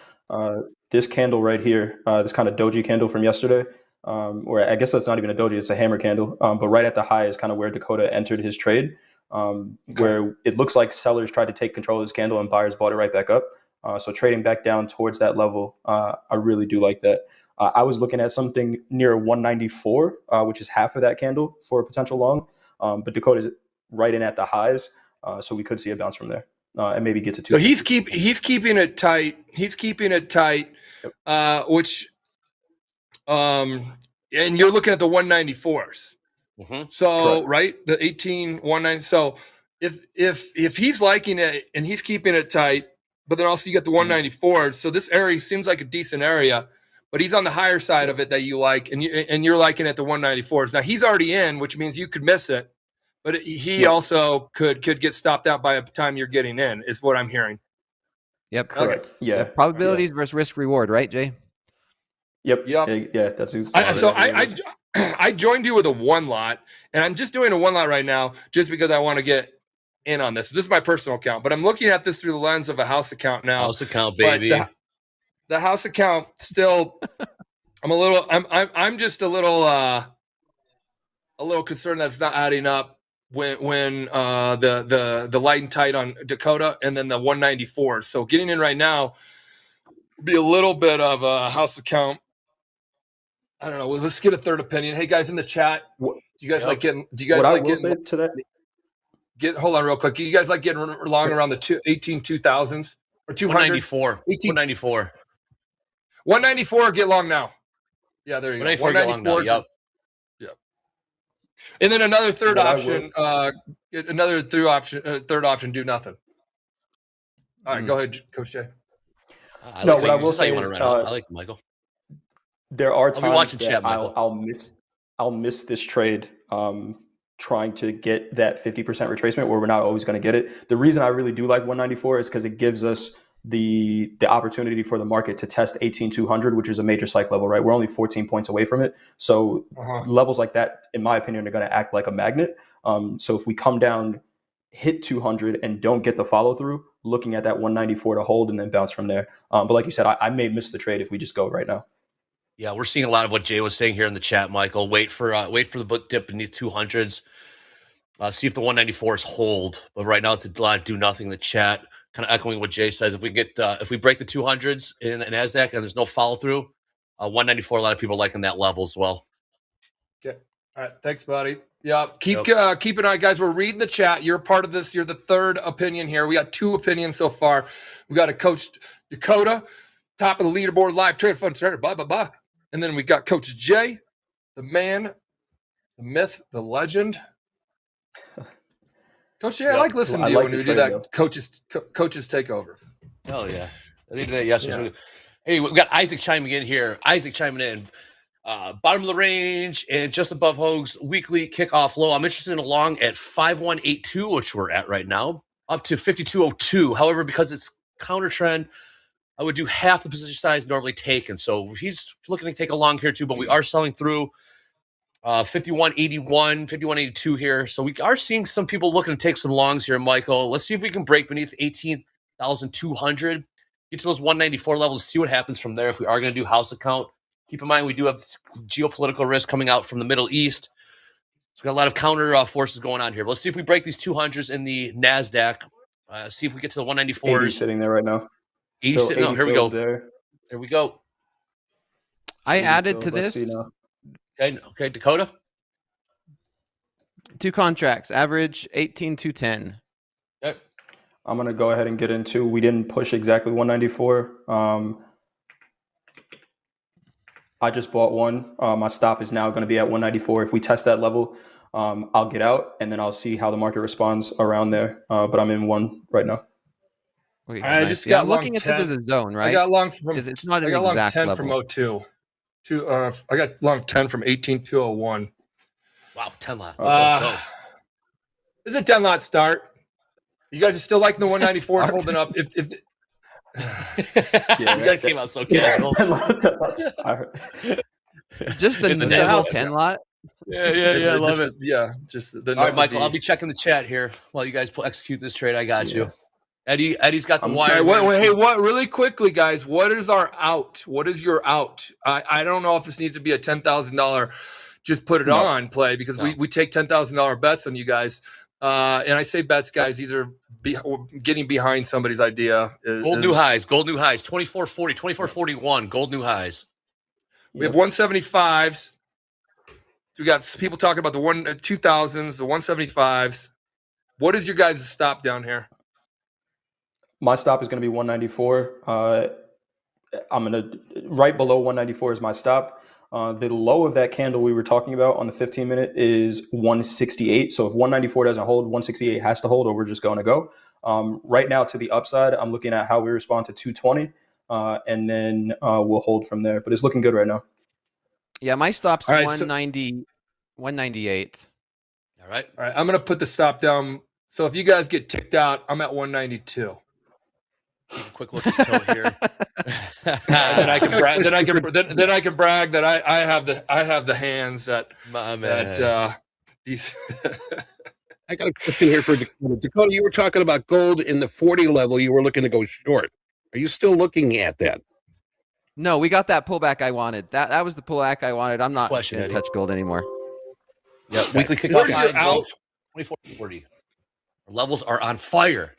this candle right here, this kind of doji candle from yesterday, or I guess that's not even a doji, it's a hammer candle. But right at the high is kind of where Dakota entered his trade, where it looks like sellers tried to take control of this candle and buyers bought it right back up. So trading back down towards that level, I really do like that. I was looking at something near 194, which is half of that candle for a potential long, but Dakota's right in at the highs. So we could see a bounce from there and maybe get to 2. So he's keeping it tight. He's keeping it tight, which and you're looking at the 194s. Mm-hmm. So Correct. right, the 18,190. So if he's liking it and he's keeping it tight, but then also you get the 194s. So this area seems like a decent area, but he's on the higher side of it that you like, and you're liking it the 194s. Now he's already in, which means you could miss it. But he also could get stopped out by the time you're getting in, is what I'm hearing. Yep. Correct. Okay. Yeah. Probabilities versus risk reward, right, Jay? Yep. Yeah, that's exactly. I joined you with a 1 lot, and I'm just doing a 1 lot right now just because I want to get in on this. This is my personal account, but I'm looking at this through the lens of a house account now. House account, baby. The house account still. I'm just a little concerned that it's not adding up when the light and tight on Dakota and then the 194. So getting in right now would be a little bit of a house account. I don't know. Well, let's get a third opinion. Hey guys in the chat, do you guys like getting? Do you guys like getting to that? Hold on real quick. Do you guys like getting along around the 2000s or 200s? 194. 194. Get long now. Yeah, there you go. 194. Yep. And then another third option. Third option. Do nothing. All right, go ahead, Coach Jay. What I will say is, I like Michael. There are times that chat, I'll miss this trade, trying to get that 50% retracement where we're not always going to get it. The reason I really do like 194 is because it gives us the opportunity for the market to test 18,200, which is a major psych level, right? We're only 14 points away from it. So levels like that, in my opinion, are going to act like a magnet. So if we come down, hit 200 and don't get the follow through, looking at that 194 to hold and then bounce from there. But like you said, I may miss the trade if we just go right now. Yeah, we're seeing a lot of what Jay was saying here in the chat, Michael. Wait for the book dip beneath 200s. See if the 194s hold. But right now it's a lot of do nothing in the chat. Kind of echoing what Jay says. If we break the 200s in NASDAQ and there's no follow through, 194. A lot of people liking that level as well. Okay. All right. Thanks, buddy. Yeah. Keep an eye, guys. We're reading the chat. You're a part of this. You're the third opinion here. We got 2 opinions so far. We got a Coach Dakota, top of the leaderboard, live trade fund starter, blah blah blah. And then we got Coach Jay, the man, the myth, the legend. Coach Jay, I like listening to you when we do that coaches takeover. Hell yeah. I did that yesterday. Yeah. Hey, we've got Isaac chiming in here. Isaac chiming in. Bottom of the range and just above Hoag's weekly kickoff low. I'm interested in a long at 5182, which we're at right now, up to 5202. However, because it's counter trend, I would do half the position size normally taken. So he's looking to take a long here too, but we are selling through 5181, 5182 here. So we are seeing some people looking to take some longs here, Michael. Let's see if we can break beneath 18,200, get to those 194 levels, see what happens from there if we are going to do house account. Keep in mind, we do have geopolitical risk coming out from the Middle East. So we got a lot of counter forces going on here. But let's see if we break these 200s in the NASDAQ. See if we get to the 194s. 80 sitting there right now. 80 sitting. No, here we go. There we go. I added to this. Okay, Dakota. 2 contracts, average 18,210. Okay. I'm going to go ahead and get into, we didn't push exactly 194. I just bought one. My stop is now going to be at 194. If we test that level, I'll get out and then I'll see how the market responds around there. But I'm in one right now. Okay, I just got looking at 10. This as a zone, right? I got long from it's not an I got long exact 10 level. from 02. I got long 10 from 18,201. Wow, 10 lot. Let's go. This is a 10 lot start. You guys are still liking the 194s holding up. If you guys came out so casual. Just the now 10 lot. Yeah. I love it. Yeah, just the. All right, Michael. I'll be checking the chat here while you guys execute this trade. I got you. Eddie's got the wire. What? Really quickly, guys. What is our out? What is your out? I don't know if this needs to be a $10,000. Just put it on play because we take $10,000 bets on you guys. And I say bets, guys. These are getting behind somebody's idea. Gold new highs. 2440, 2441. Gold new highs. We have 175s. So we got people talking about the 2000s, the 175s. What is your guys' stop down here? My stop is going to be 194. I'm going to right below 194 is my stop. The low of that candle we were talking about on the 15-minute is 168. So if 194 doesn't hold, 168 has to hold, or we're just going to go. Right now, to the upside, I'm looking at how we respond to 220, and then we'll hold from there. But it's looking good right now. Yeah, my stop's 190, 198. All right. I'm going to put the stop down. So if you guys get ticked out, I'm at 192. Quick look at the tilt here. Then I can brag. Then I can brag that I have the hands that these. I got a question here for Dakota. Dakota, you were talking about gold in the 40 level. You were looking to go short. Are you still looking at that? No, we got that pullback I wanted. That was the pullback I wanted. I'm not going to touch gold anymore. Yeah, weekly kickoff high out 2440. Our levels are on fire.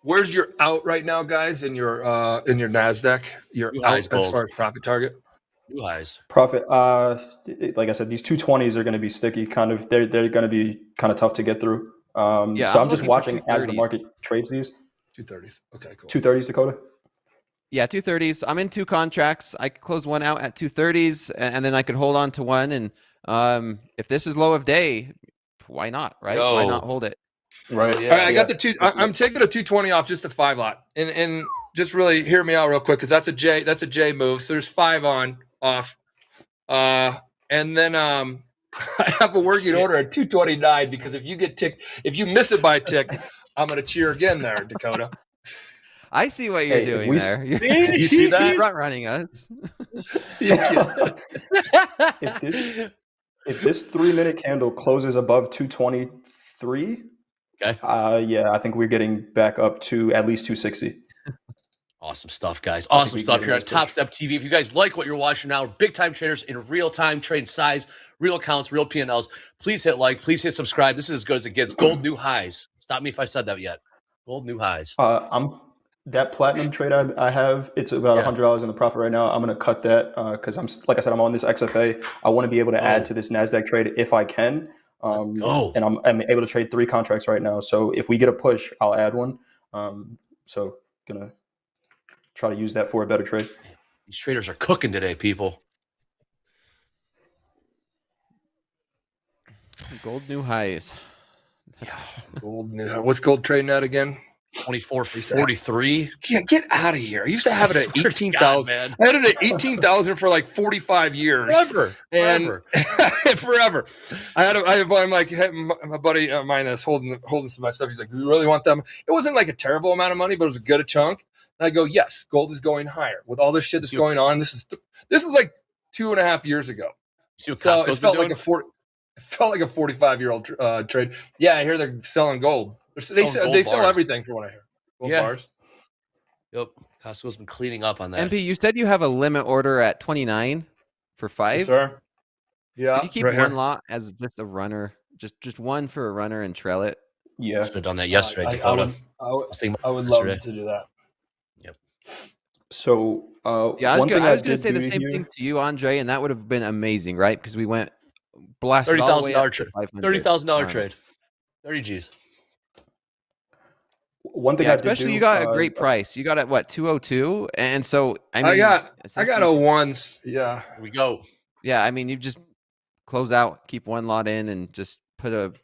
Where's your out right now, guys? In your NASDAQ, your out as far as profit target. New highs. Profit. Like I said, these 220s are going to be sticky. Kind of, they're going to be kind of tough to get through. So I'm just watching as the market trades these. 230s. Okay, cool. 230s, Dakota. Yeah, 230s. I'm in 2 contracts. I could close one out at 230s, and then I could hold on to one. And if this is low of day, why not? Right? Why not hold it? Right. Yeah, all right. I got the two. I'm taking a 220 off just a 5 lot, and just really hear me out real quick because that's a J move. So there's 5 on off, and then I have a working order at 229 because if you get ticked, if you miss it by a tick, I'm gonna cheer again there, Dakota. I see what you're doing there. You see that? Front running us. If this 3-minute candle closes above 223, yeah, I think we're getting back up to at least 260. Awesome stuff, guys. Awesome stuff here on Topstep TV. If you guys like what you're watching now, big time traders in real time, trading size, real accounts, real P&Ls. Please hit like, please hit subscribe. This is as good as it gets. Gold new highs. Stop me if I said that yet. Gold new highs. That platinum trade I have, it's about $100 in the profit right now. I'm going to cut that because like I said, I'm on this XFA. I want to be able to add to this NASDAQ trade if I can. And I'm able to trade 3 contracts right now. So if we get a push, I'll add one. So gonna try to use that for a better trade. These traders are cooking today, people. Gold new highs. Gold new. What's gold trading at again? 2443. Yeah, get out of here. I used to have it at 18,000. I had it at 18,000 for like 45 years. Forever. I'm like, hey, my buddy of mine that's holding some of my stuff. He's like, do you really want them? It wasn't like a terrible amount of money, but it was a good chunk. And I go, yes, gold is going higher with all this shit that's going on. This is like 2.5 years ago. See what Costco's been doing? It felt like a 45-year-old trade. Yeah, I hear they're selling gold. They sell everything from what I hear. Gold bars. Yep. Costco's been cleaning up on that. MP, you said you have a limit order at 29 for 5. Yes, sir. Yeah. Can you keep one lot as just a runner? Just one for a runner and trail it? Yeah. Should have done that yesterday, Dakota. I would love to do that. Yep. So yeah, I was going to say the same thing to you, Andre, and that would have been amazing, right? Because we went blasted all the way up to $30,000 trade. 30 G's. One thing especially you got a great price. You got at what, 202? And so I mean, I got 01s. Yeah. Here we go. Yeah, I mean, you just close out, keep one lot in, and just put a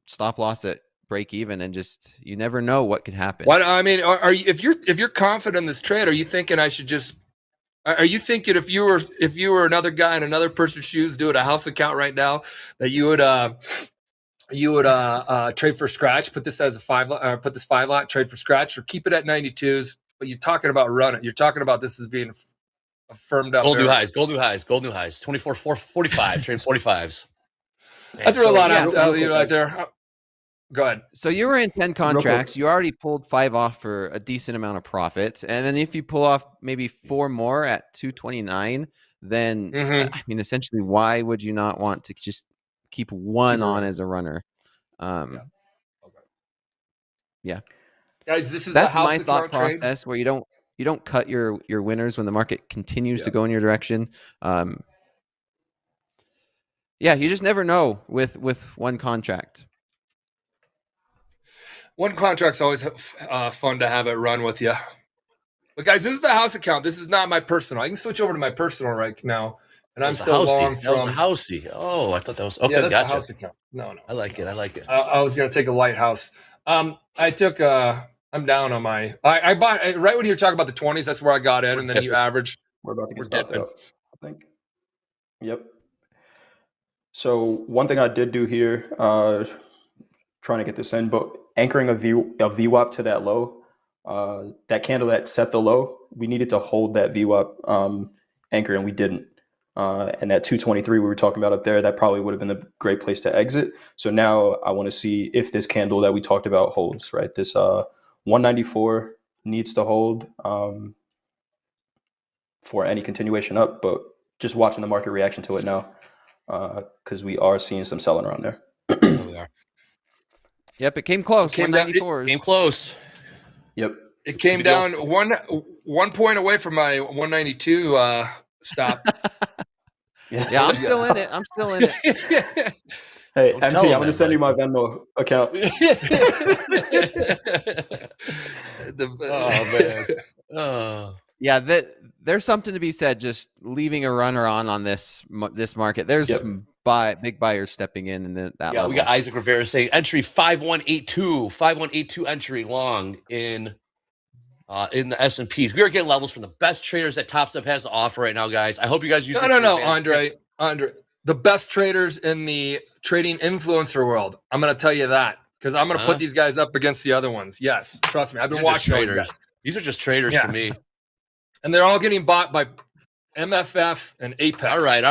stop loss at break even, and just you never know what could happen. What I mean, are you if you're confident in this trade, are you thinking I should just? Are you thinking if you were another guy in another person's shoes doing a house account right now that you would trade for scratch, put this as a 5 lot, put this 5 lot, trade for scratch, or keep it at 92s? But you're talking about running. You're talking about this as being firmed up. Gold new highs. 24, 45, trade 45s. I threw a lot out right there. Go ahead. So you were in 10 contracts. You already pulled 5 off for a decent amount of profit. And then if you pull off maybe 4 more at 229, then I mean, essentially, why would you not want to just keep one on as a runner? Yeah. Guys, this is that's a house my thought trade. process where you don't cut your winners when the market continues to go in your direction. Yeah, you just never know with one contract. One contract's always fun to have it run with you. But guys, this is the house account. This is not my personal. I can switch over to my personal right now, and I'm still long from. That was a housey. Oh, I thought that was okay. Yeah, that's gotcha. a house account. No. I like it. I was going to take a lighthouse. I took. I'm down on my. I bought right when you were talking about the 20s. That's where I got in, and then you averaged. We're about to get stopped out, I think. Yep. So one thing I did do here, trying to get this in, but anchoring a VWAP to that low, that candle that set the low, we needed to hold that VWAP anchor, and we didn't. And that 223 we were talking about up there, that probably would have been a great place to exit. So now I want to see if this candle that we talked about holds, right? This 194 needs to hold for any continuation up, but just watching the market reaction to it now, because we are seeing some selling around there. We are. Yep, it came close. 194. Came close. Yep. It came down 1 point away from my 192 stop. Yeah, I'm still in it. Hey, MP, I'm going to send you my Venmo account. Oh, man. Oh. Yeah, there's something to be said just leaving a runner on this market. There's big buyers stepping in that level. We got Isaac Rivera saying entry 5182 entry long in the S&Ps. We are getting levels from the best traders that Topstep has to offer right now, guys. I hope you guys use this. No, Andre. The best traders in the trading influencer world. I'm going to tell you that because I'm going to put these guys up against the other ones. Yes, trust me. I've been watching traders. These are just traders to me. And they're all getting bought by MFF and Apex. All right.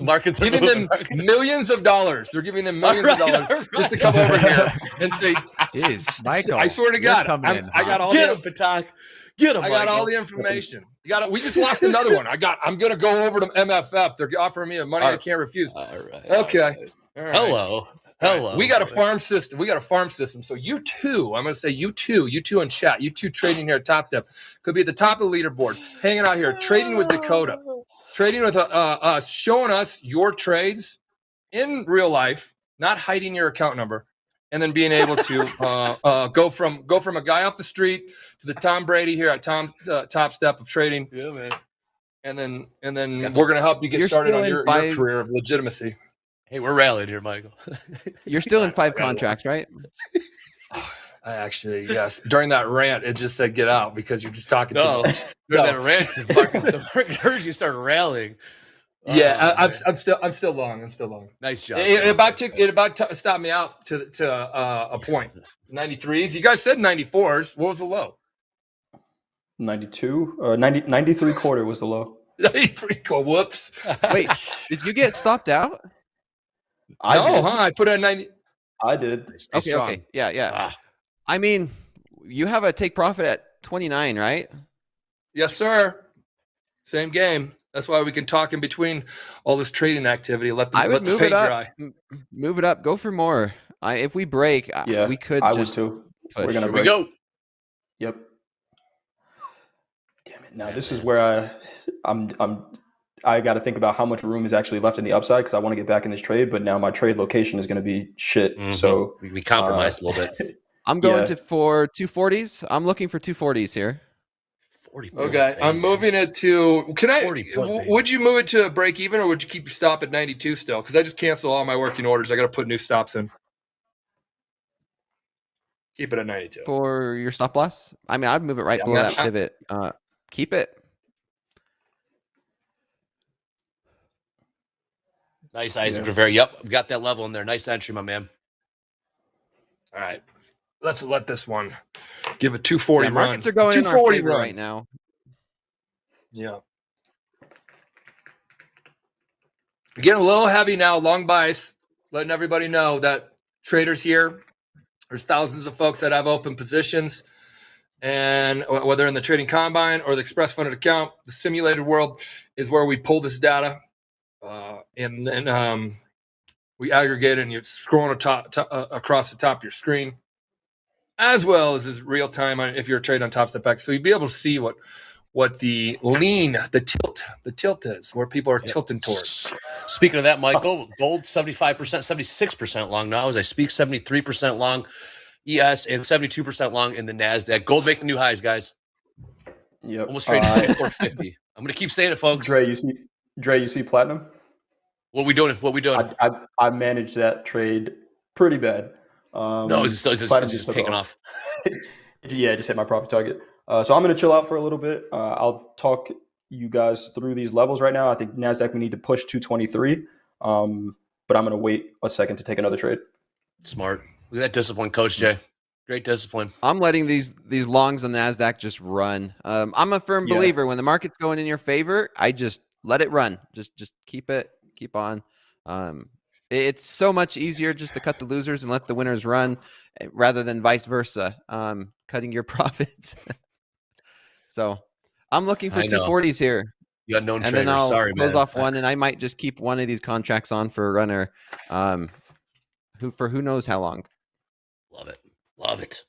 Markets giving them millions of dollars. They're giving them millions of dollars just to come over here and say, Michael, I swear to God, I got all Patak. Get him, I got all the information. We just lost another one. I'm going to go over to MFF. They're offering me money I can't refuse. All right. Okay. All right. Hello. We got a farm system. So you two, I'm going to say you two in chat, you two trading here at Topstep could be at the top of the leaderboard, hanging out here, trading with Dakota, trading with us, showing us your trades in real life, not hiding your account number, and then being able to go from a guy off the street to the Tom Brady here at Topstep of trading. Yeah, man. And then we're going to help you get started on your career of legitimacy. Hey, we're rallying here, Michael. You're still in 5 contracts, right? Yes. During that rant, it just said get out because you're just talking too much. During that rant, the market heard you start rallying. Yeah, I'm still long. Nice job. It about stopped me out to a point. 93s. You guys said 94s. What was the low? 92. 93 quarter was the low. 93 quarter. Whoops. Wait, did you get stopped out? I put it at 90. I did. Okay. Yeah. I mean, you have a take profit at 29, right? Yes, sir. Same game. That's why we can talk in between all this trading activity. Let the paint dry. Move it up. Go for more. If we break, we could. I would too. Push. We're gonna break. Here we go. Yep. Damn it! Now this is where I got to think about how much room is actually left in the upside because I want to get back in this trade. But now my trade location is going to be shit. Mm-hmm. So we compromised a little bit. I'm going for 240s. I'm looking for 240s here. 40. Okay, I'm moving it to. Can I? Would you move it to a break even, or would you keep your stop at 92 still? Because I just canceled all my working orders. I got to put new stops in. Keep it at 92 for your stop loss. I mean, I'd move it right below that pivot. Keep it. Nice, Isaac Rivera. Yep, got that level in there. Nice entry, my man. All right, let's let this one give a 240 run. Markets are going in our favor right now. Yeah. We're getting a little heavy now, long bias, letting everybody know that traders here, there's thousands of folks that have open positions. And whether in the trading combine or the express funded account, the simulated world is where we pull this data. And then we aggregate it, and you're scrolling across the top of your screen, as well as real time if you're trading on TopstepX. So you'll be able to see what the lean, the tilt is, where people are tilting towards. Speaking of that, Michael, gold 75%, 76% long now as I speak, 73% long ES and 72% long in the NASDAQ. Gold making new highs, guys. Yep. Almost trading 2450. I'm going to keep saying it, folks. Dre, you see platinum? What we doing? I managed that trade pretty bad. No, is it just taking off? Yeah, just hit my profit target. So I'm going to chill out for a little bit. I'll talk you guys through these levels right now. I think NASDAQ, we need to push 223. But I'm going to wait a second to take another trade. Smart. Look at that discipline, Coach Jay. Great discipline. I'm letting these longs on NASDAQ just run. I'm a firm believer when the market's going in your favor, I just let it run. Just keep on. It's so much easier just to cut the losers and let the winners run rather than vice versa, cutting your profits. So I'm looking for 240s here. You got known and traders. Then I'll Sorry, close man. off one, and I might just keep one of these contracts on for a runner. Who knows how long. Love it.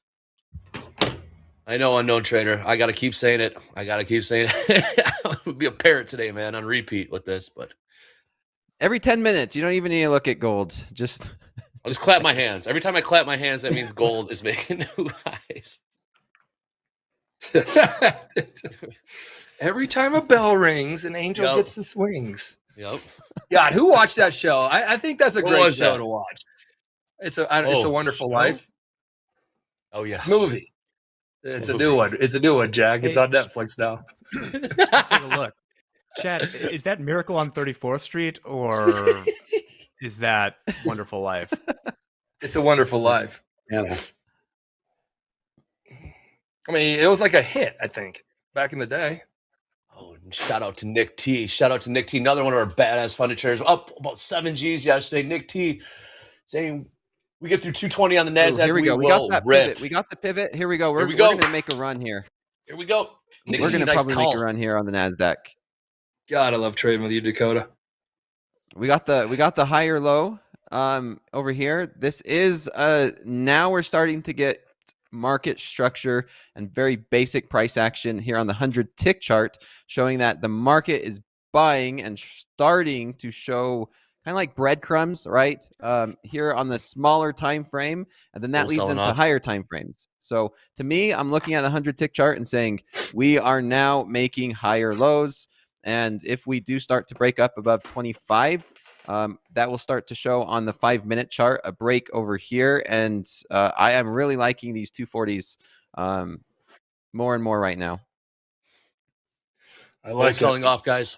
I know, unknown trader. I got to keep saying it. I'm going to be a parrot today, man, on repeat with this. But every 10 minutes, you don't even need to look at gold. I'll just clap my hands. Every time I clap my hands, that means gold is making new highs. Every time a bell rings, an angel gets the swings. Yep. God, who watched that show? I think that's a great show to watch. It's a Wonderful Life. Oh yeah, movie. It's a new one. It's a new one, Jack. It's on Netflix now. Take a look. Chad, is that Miracle on 34th Street or is that Wonderful Life? It's a Wonderful Life. Yeah. I mean, it was like a hit, I think, back in the day. Oh, and shout out to Nick T. Another one of our badass funded traders. Up about 7 Gs yesterday. Nick T saying we get through 220 on the NASDAQ. Here we go. We got that pivot. We got the pivot. Here we go. We're going to make a run here. Here we go. We're going to probably make a run here on the NASDAQ. God, I love trading with you, Dakota. We got the higher low over here. This is now we're starting to get market structure and very basic price action here on the 100 tick chart, showing that the market is buying and starting to show kind of like breadcrumbs, right? Here on the smaller time frame, and then that leads into higher time frames. So to me, I'm looking at the 100 tick chart and saying we are now making higher lows, and if we do start to break up above 25, that will start to show on the 5-minute chart a break over here, and I am really liking these 240s more and more right now. I like selling off, guys.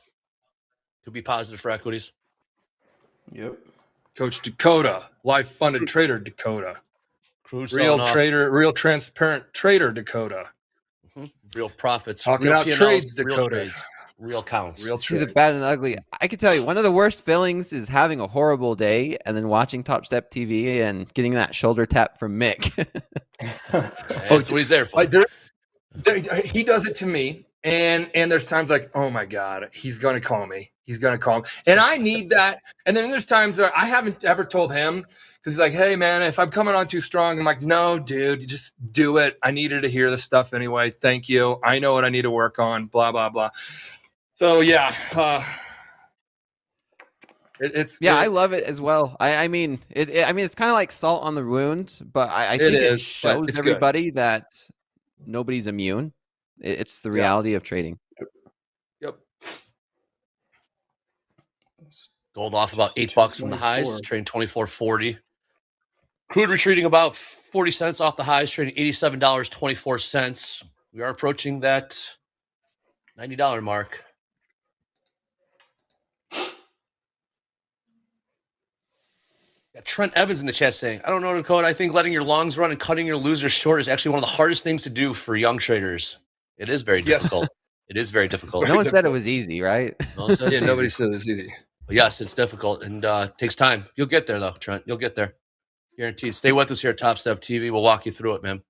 Could be positive for equities. Yep. Coach Dakota, life funded trader Dakota, real trader, real transparent trader Dakota, real profits, talking real out P&Ls, trades Dakota, real counts, real trades. The bad and ugly. I can tell you, one of the worst feelings is having a horrible day and then watching TopstepTV and getting that shoulder tap from Mick. That's what he's there for. He does it to me. And there's times like, oh my God, he's going to call me. And I need that. And then there's times where I haven't ever told him because he's like, hey man, if I'm coming on too strong, I'm like, no, dude, you just do it. I needed to hear this stuff anyway. Thank you. I know what I need to work on, blah, blah, blah. So yeah, I love it as well. I mean, it's kind of like salt on the wound, but I think it shows everybody that nobody's immune. It's the reality of trading. Yep. Gold off about $8 from the highs, trading 24.40. Crude retreating about 40 cents off the highs, trading $87.24. We are approaching that $90 mark. Got Trent Evans in the chat saying, I don't know, Dakota. I think letting your longs run and cutting your losers short is actually one of the hardest things to do for young traders. It is very difficult. It is very difficult. No one said it was easy, right? Nobody said it was easy. Yes, it's difficult and takes time. You'll get there though, Trent. You'll get there. Guaranteed. Stay with us here at TopstepTV. We'll walk you through it, man.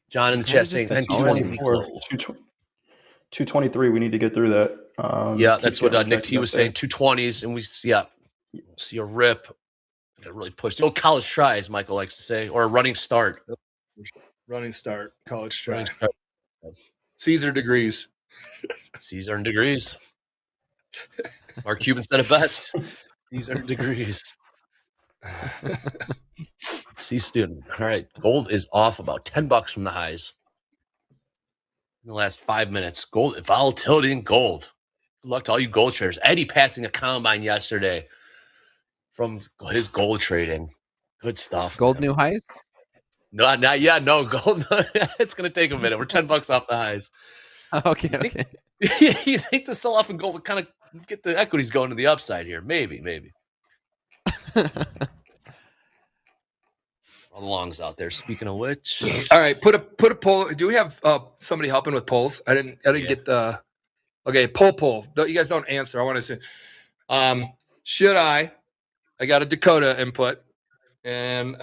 John in the chat saying 223. We need to get through that. Yeah, that's what Nick T was saying. 220s, and we see a rip. Got really pushed. The old college try, as Michael likes to say, or a running start. Running start, college try. Caesar degrees. Caesar and degrees. Mark Cuban said it best. Caesar and degrees. C student. All right. Gold is off about $10 from the highs in the last 5 minutes. Gold volatility in gold. Good luck to all you gold traders. Eddie passing a combine yesterday from his gold trading. Good stuff. Gold man. New highs? No, not yet. No, gold. It's going to take a minute. We're $10 off the highs. Okay. You think the sell off in gold will kind of get the equities going to the upside here? Maybe. All the longs out there. Speaking of which, all right, put a poll. Do we have somebody helping with polls? I didn't get the. Okay, poll. You guys don't answer. I want to say, should I got a Dakota input, and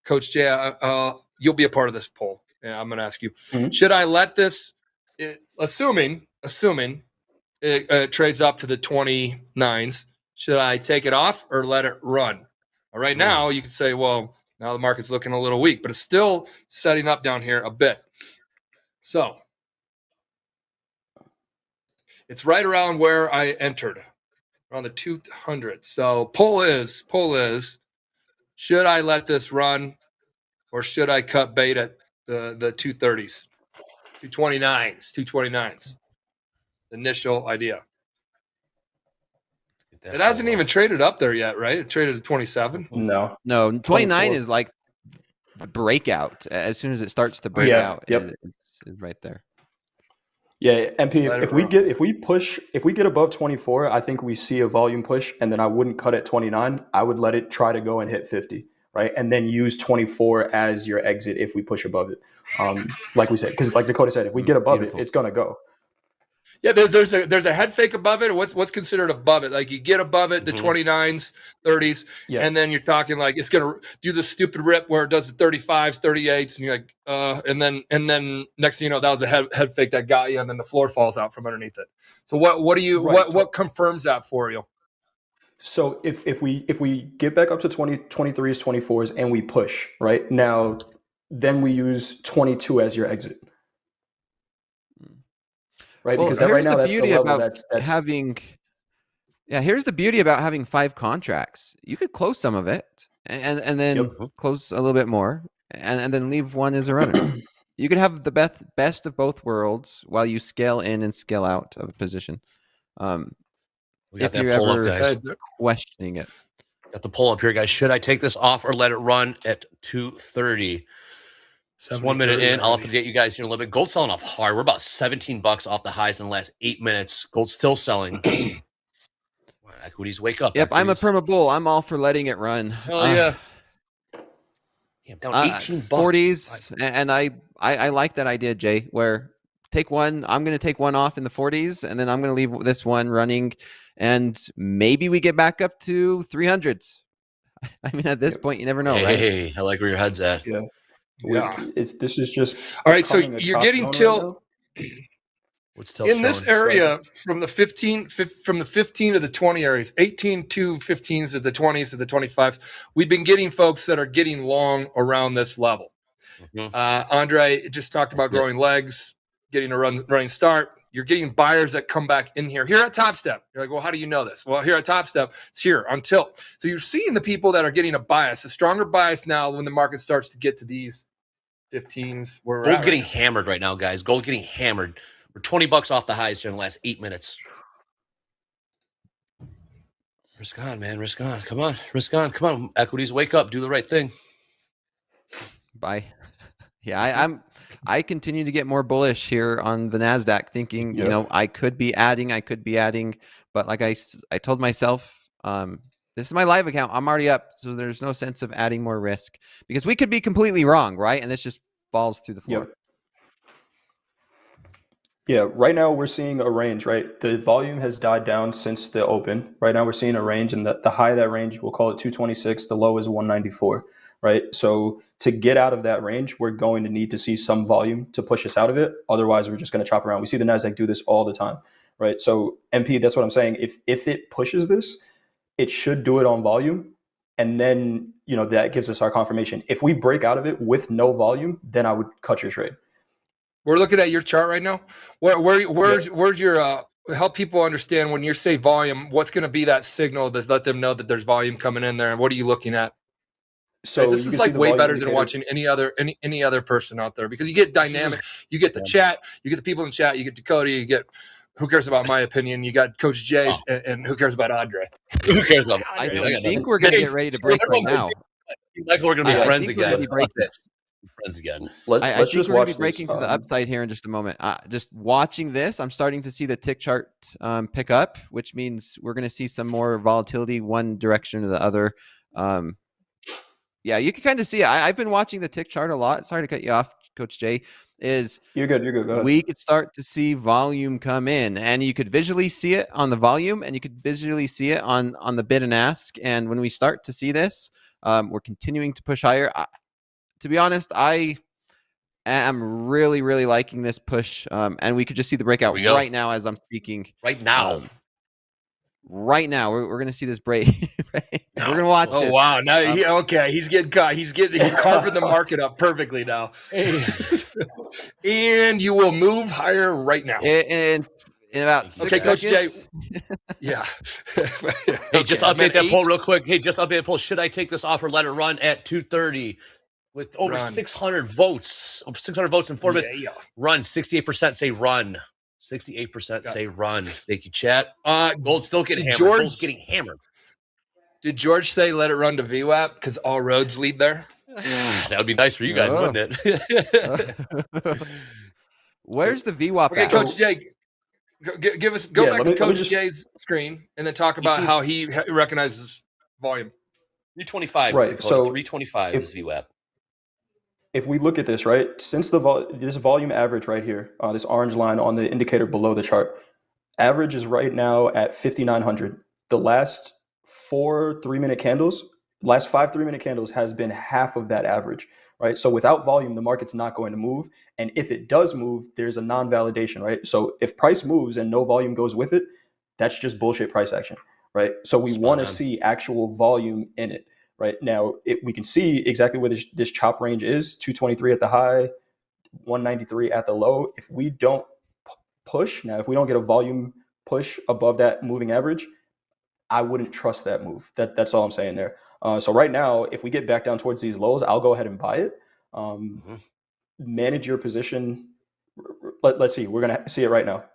Coach Jay, you'll be a part of this poll. Yeah, I'm going to ask you: should I let this? Assuming it trades up to the 29s, should I take it off or let it run? Right now, you can say, well, now the market's looking a little weak, but it's still setting up down here a bit. So it's right around where I entered, around the 200. So poll is, should I let this run or should I cut bait at the 230s, 229s? Initial idea. It hasn't even traded up there yet, right? It traded at 27. No, 29 is like the breakout. As soon as it starts to break out, it's right there. Yeah, MP. If we get above 24, I think we see a volume push, and then I wouldn't cut at 29. I would let it try to go and hit 50, right, and then use 24 as your exit if we push above it. Like we said, because like Dakota said, if we get above it, it's gonna go. Yeah, there's a head fake above it. What's considered above it? Like you get above it, the 29s, 30s, and then you're talking like it's gonna do the stupid rip where it does the 35s, 38s, and you're like, and then next thing you know, that was a head fake that got you, and then the floor falls out from underneath it. So what confirms that for you? So if we get back up to 23s, 24s, and we push right now, then we use 22 as your exit. Right, well, because right now that's the level that's having. Yeah, here's the beauty about having 5 contracts. You could close some of it and then close a little bit more, and then leave one as a runner. You could have the best of both worlds while you scale in and scale out of a position. We got if that you're pull ever up, guys. Questioning it. Got the pull up here, guys. Should I take this off or let it run at 230? Just 1 minute in. I'll update you guys here in a little bit. Gold's selling off hard. We're about $17 off the highs in the last 8 minutes. Gold's still selling. Equities, wake up. Yep, equities. I'm a perma bull. I'm all for letting it run. Hell yeah. Down $18. 40s, and I like that idea, Jay, where take one. I'm going to take one off in the 40s, and then I'm going to leave this one running, and maybe we get back up to 300s. I mean, at this point, you never know, right? Hey, I like where your head's at. Yeah. This is just all right. So you're getting tilt. What's tilt in this area from the 15 to the 20 areas, 18 to 15s to the 20s to the 25s. We've been getting folks that are getting long around this level. Andre just talked about growing legs, getting a running start. You're getting buyers that come back in here at Topstep. You're like, well, how do you know this? Well, here at Topstep, it's here on tilt. So you're seeing the people that are getting a stronger bias now when the market starts to get to these 15s. Gold's getting hammered right now, guys. Gold getting hammered. We're $20 off the highs here in the last 8 minutes. Risk on, man. Risk on. Come on. Risk on. Come on. Equities, wake up. Do the right thing. Bye. Yeah, I continue to get more bullish here on the NASDAQ, thinking, you know, I could be adding, but like I told myself, this is my live account. I'm already up, so there's no sense of adding more risk because we could be completely wrong, right? And this just falls through the floor. Yep. Yeah, right now we're seeing a range, right? The volume has died down since the open. Right now we're seeing a range, and the high of that range, we'll call it 226. The low is 194, right? So to get out of that range, we're going to need to see some volume to push us out of it. Otherwise, we're just going to chop around. We see the NASDAQ do this all the time, right? So MP, that's what I'm saying. If it pushes this, it should do it on volume. And then, that gives us our confirmation. If we break out of it with no volume, then I would cut your trade. We're looking at your chart right now. Where's your help people understand when you say volume? What's going to be that signal to let them know that there's volume coming in there? And what are you looking at? So this is like way better indicator than watching any other person out there, because you get dynamic. You get the chat. You get the people in chat. You get Dakota. You get who cares about my opinion. You got Coach Jay's, and who cares about Andre? Who cares about? I think we're going to get ready to break right now. Like we're going to be friends again. Friends again. I think we're going to be breaking to the upside here in just a moment. Just watching this, I'm starting to see the tick chart pick up, which means we're going to see some more volatility one direction or the other. Yeah, you can kind of see it. I've been watching the tick chart a lot. Sorry to cut you off, Coach Jay. You're good. Go ahead. We could start to see volume come in, and you could visually see it on the volume, and you could visually see it on the bid and ask. And when we start to see this, we're continuing to push higher. To be honest, I am really, really liking this push, and we could just see the breakout right now as I'm speaking. Right now. Right now, we're going to see this break. Right? We're going to watch this. Oh, wow. Now, he's getting caught. He's carving the market up perfectly now. And you will move higher right now. In about 6 seconds. Coach Jay. Yeah. Hey, just update that poll real quick. Hey, just update the poll. Should I take this off or let it run at 2:30? With over 600 votes, in 4 minutes. Yeah. Run. 68% say run. 68% say run. Thank you, chat. Gold's still getting hammered. Gold's getting hammered. Did George say let it run to VWAP because all roads lead there? That would be nice for you guys, wouldn't it? Where's the VWAP? Okay, Coach Jay, go back to Coach Jay's screen and then talk about how he recognizes volume. 325. Right. So 325 is VWAP. If we look at this, right, since this volume average right here, this orange line on the indicator below the chart, average is right now at 5,900. The last 5 3-minute candles has been half of that average, right? So without volume, the market's not going to move. And if it does move, there's a non-validation, right? So if price moves and no volume goes with it, that's just bullshit price action, right? So we want to see actual volume in it. Right now, we can see exactly where this chop range is: 223 at the high, 193 at the low. If we don't push now, if we don't get a volume push above that moving average, I wouldn't trust that move. That's all I'm saying there. So right now, if we get back down towards these lows, I'll go ahead and buy it. Manage your position. Let's see. We're gonna see it right now.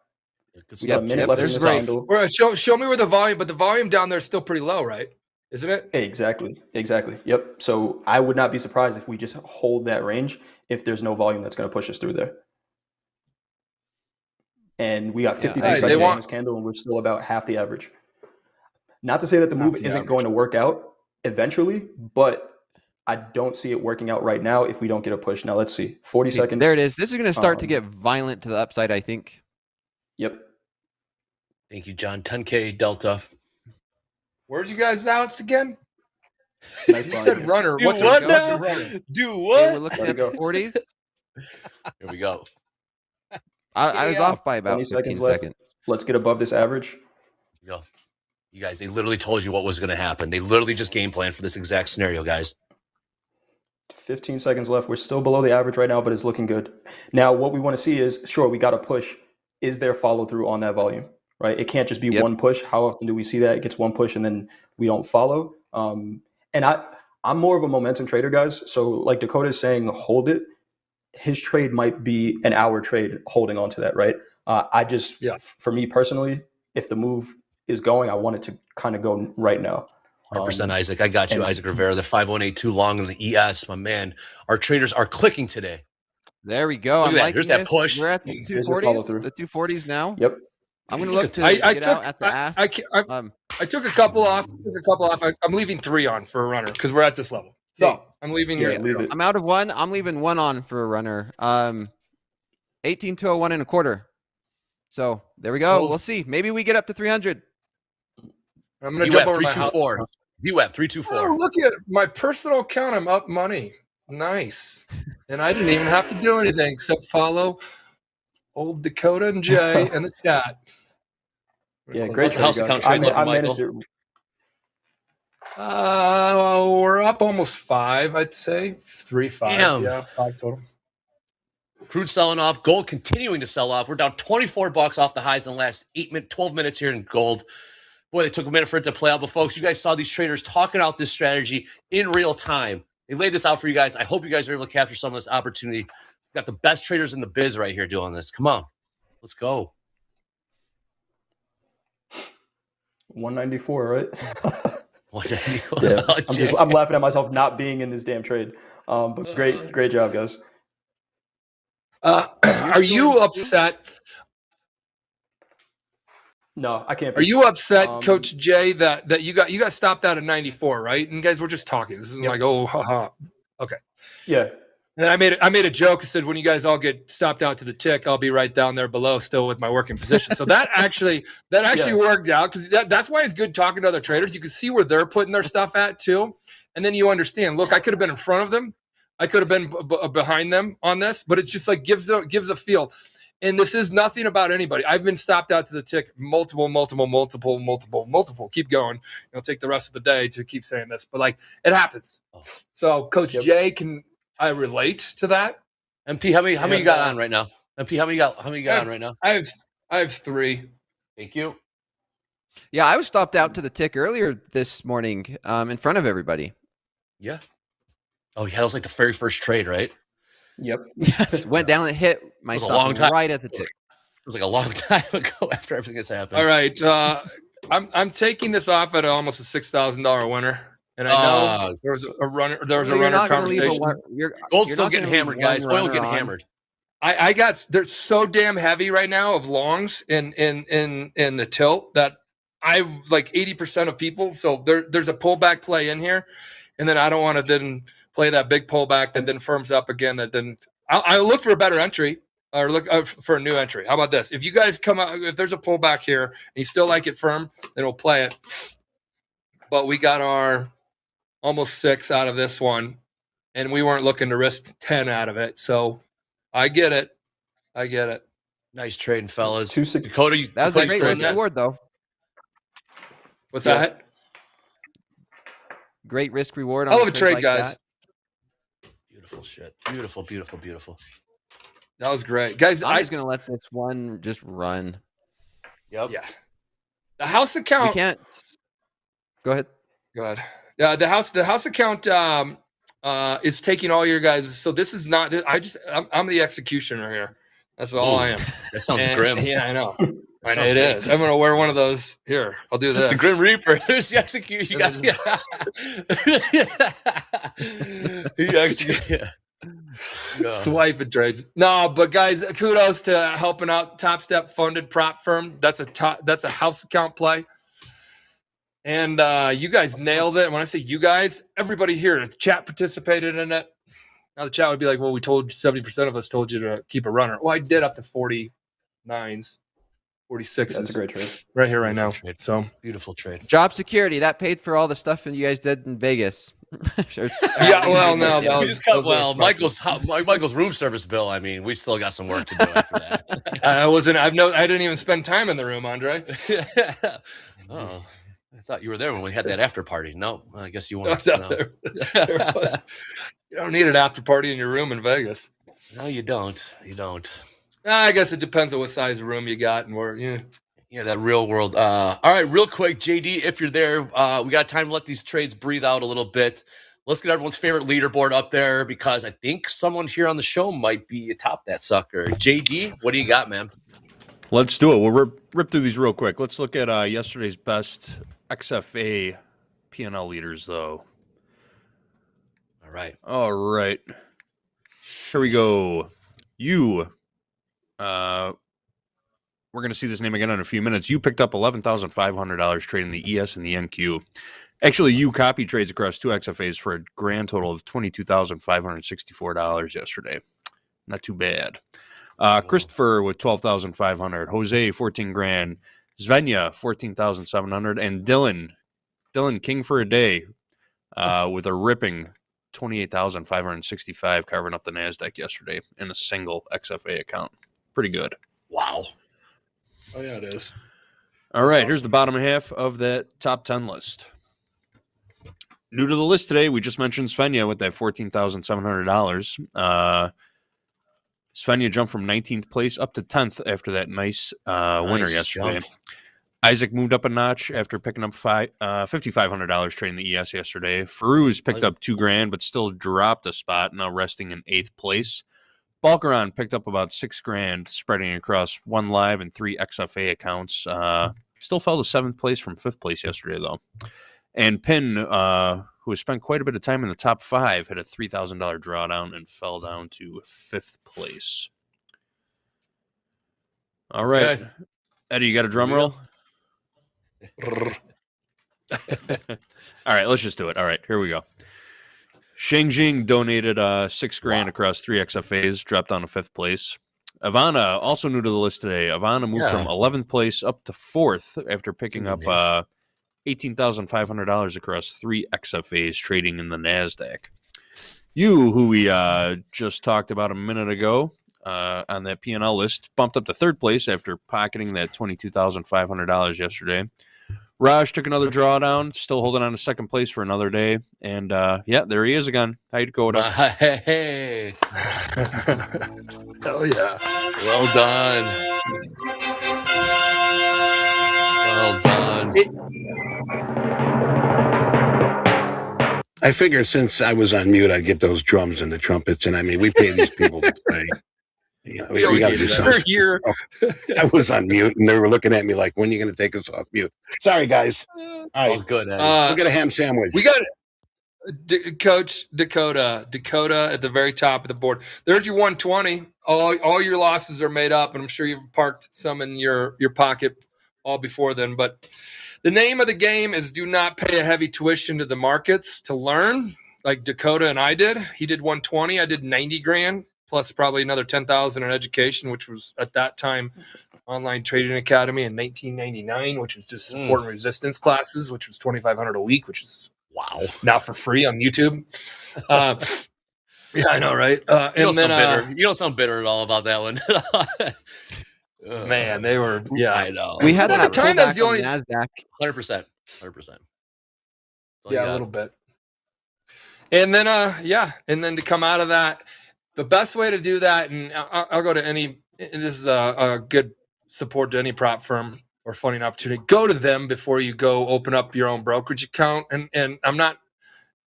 We got a minute left in this candle. Show me where the volume, but the volume down there is still pretty low, right? Isn't it? Exactly. Yep. So I would not be surprised if we just hold that range if there's no volume that's going to push us through there. And we got 53 seconds on this candle, and we're still about half the average. Not to say that the move isn't going to work out eventually, but I don't see it working out right now if we don't get a push. Now, let's see. 40 seconds. There it is. This is going to start to get violent to the upside, I think. Yep. Thank you, John. 10K Delta. Where's you guys' outs again? Nice you said runner. What's a runner? Do what? Hey, we're looking at the 40s. Here we go. I was off by about 15 seconds. Let's get above this average. Go. You guys, they literally told you what was going to happen. They literally just game planned for this exact scenario, guys. 15 seconds left. We're still below the average right now, but it's looking good. Now, what we want to see is, sure, we got to push. Is there follow through on that volume? Right? It can't just be one push. How often do we see that? It gets one push and then we don't follow. And I'm more of a momentum trader, guys. So like Dakota is saying, hold it. His trade might be an hour trade holding on to that, right? For me personally, if the move is going, I want it to kind of go right now. 100% Isaac. I got you, Isaac Rivera, the 5182 long and the ES, my man. Our traders are clicking today. There we go. Look at that. Here's that push. We're at the 240s. The 240s now. Yep. I'm going to look to get out at the ask. I took a couple off. I'm leaving 3 on for a runner because we're at this level. So I'm leaving here. Leave it. I'm out of one. I'm leaving one on for a runner. 18,201.25. So there we go. We'll see. Maybe we get up to 300. I'm going to jump over my house. VWAP 324. Oh, look at my personal account. I'm up money. Nice. And I didn't even have to do anything except follow old Dakota and Jay in the chat. Yeah, great house account trade looking, Michael. We're up almost 5, I'd say. 3-5. Damn. Yeah, 5 total. Crude selling off. Gold continuing to sell off. We're down $24 off the highs in the last 12 minutes here in gold. Boy, they took a minute for it to play out. But, folks, you guys saw these traders talking out this strategy in real time. They laid this out for you guys. I hope you guys are able to capture some of this opportunity. We've got the best traders in the biz right here doing this. Come on. Let's go. 194, right? 194. Yeah, I'm laughing at myself not being in this damn trade. But great job, guys. Are you upset? No, I can't. Are you upset, Coach Jay, that you got stopped out at 94, right? And guys, we're just talking. This isn't like, oh, haha. Okay. Yeah. And I made a joke. I said, when you guys all get stopped out to the tick, I'll be right down there below, still with my working position. So that actually worked out, because that's why it's good talking to other traders. You can see where they're putting their stuff at too, and then you understand. Look, I could have been in front of them, I could have been behind them on this, but it's just like gives a feel. And this is nothing about anybody. I've been stopped out to the tick multiple. Keep going. It'll take the rest of the day to keep saying this, but like it happens. So Coach Jay, can I relate to that? MP, how many you got on right now? MP, how many you got on right now? I have 3. Thank you. Yeah, I was stopped out to the tick earlier this morning in front of everybody. Yeah. Oh, yeah, that was like the very first trade, right? Yep. Yes, went down and hit my stop right at the tick. It was like a long time ago after everything that's happened. All right. I'm taking this off at almost a $6,000 winner. And I know there was a runner conversation. Gold's still getting hammered, guys. Oil getting hammered. They're so damn heavy right now of longs in the tilt that I like 80% of people. So there's a pullback play in here. And then I don't want to then play that big pullback that then firms up again. That then I'll look for a better entry or look for a new entry. How about this? If you guys come out, if there's a pullback here and you still like it firm, then we'll play it. But we got our almost 6 out of this one, and we weren't looking to risk 10 out of it. So I get it. Nice trading, fellas. Dakota, that was a great risk reward, though. What's that? Great risk reward. I love a trade, guys. Beautiful shit. Beautiful. That was great, guys. I'm just gonna let this one just run. Yep. Yeah. The house account. We can't. Go ahead. Yeah. The house account is taking all your guys. So this is not. I'm the executioner here. That's all I am. That sounds grim. Yeah, I know. It is. I'm gonna wear one of those. Here, I'll do this. The Grim Reaper. There's the execution. He execute. Yeah. Swipe and trades. No, but guys, kudos to helping out Topstep funded prop firm. That's a house account play. And you guys nailed it. When I say you guys, everybody here, the chat participated in it. Now the chat would be like, well, we told 70% of us told you to keep a runner. Well, I did up to 49s. 46. That's a great trade. Right here, right now. Trade. So beautiful trade. Job security, that paid for all the stuff you guys did in Vegas. Yeah, well, no, we just cut. Well, Michael's room service bill. I mean, we still got some work to do after that. I didn't even spend time in the room, Andre. Oh, I thought you were there when we had that after party. No, I guess you weren't. You don't need an after party in your room in Vegas. No, you don't. I guess it depends on what size of room you got and where. Yeah, that real world. All right, real quick, JD, if you're there, we got time to let these trades breathe out a little bit. Let's get everyone's favorite leaderboard up there, because I think someone here on the show might be atop that sucker. JD, what do you got, man? Let's do it. We'll rip through these real quick. Let's look at yesterday's best XFA P&L leaders, though. All right. Here we go. We're going to see this name again in a few minutes. You picked up $11,500 trading the ES and the NQ. Actually, you copy trades across 2 XFAs for a grand total of $22,564 yesterday. Not too bad. Christopher with 12,500. Jose 14 grand. Svenja 14,700, and Dylan King for a day with a ripping 28,565 carving up the NASDAQ yesterday in a single XFA account. Pretty good. Wow. Oh yeah, it is. All right, here's the bottom half of that top 10 list. New to the list today, we just mentioned Svenja with that $14,700. Svenja jumped from 19th place up to 10th after that nice winner yesterday. Jump. Isaac moved up a notch after picking up $5,500 trading the ES yesterday. Farouz picked up $2,000, but still dropped a spot, now resting in 8th place. Balkaran picked up about $6,000, spreading across 1 live and 3 XFA accounts. Still fell to 7th place from 5th place yesterday, though. And Pin, who has spent quite a bit of time in the top 5, had a $3,000 drawdown and fell down to 5th place. All right. Okay. Eddie, you got a drum roll? All right, let's just do it. All right, here we go. Shangjing donated $6,000 across 3 XFAs, dropped down to 5th place. Ivana, also new to the list today. Ivana moved from 11th place up to 4th after picking up $18,500 across 3 XFAs trading in the NASDAQ. You, who we just talked about a minute ago on that P&L list, bumped up to 3rd place after pocketing that $22,500 yesterday. Raj took another drawdown, still holding on to 2nd place for another day. And, there he is again. How'd it go? Hey. Hell yeah. Well done. Well done. I figured since I was on mute, I'd get those drums and the trumpets. And I mean, we pay these people to play. You know, we got to do something. I was on mute, and they were looking at me like, when are you going to take us off mute? Sorry, guys. All right. Good. We'll get a ham sandwich. We got Coach Dakota at the very top of the board. There's your 120. All your losses are made up, and I'm sure you've parked some in your pocket all before then. But the name of the game is do not pay a heavy tuition to the markets to learn, like Dakota and I did. He did 120. I did $90,000. Plus probably another $10,000 in education, which was at that time Online Trading Academy in 1999, which was just support and resistance classes, which was $2,500 a week, which is now for free on YouTube. Yeah, I know, right? You don't sound bitter at all about that one. Man, they were. Yeah, I know. We had that time. That was the only NASDAQ. 100%. Yeah, a little bit. And then, and then to come out of that. The best way to do that, and I'll go to any, this is a good support to any prop firm or funding opportunity. Go to them before you go open up your own brokerage account. And I'm not,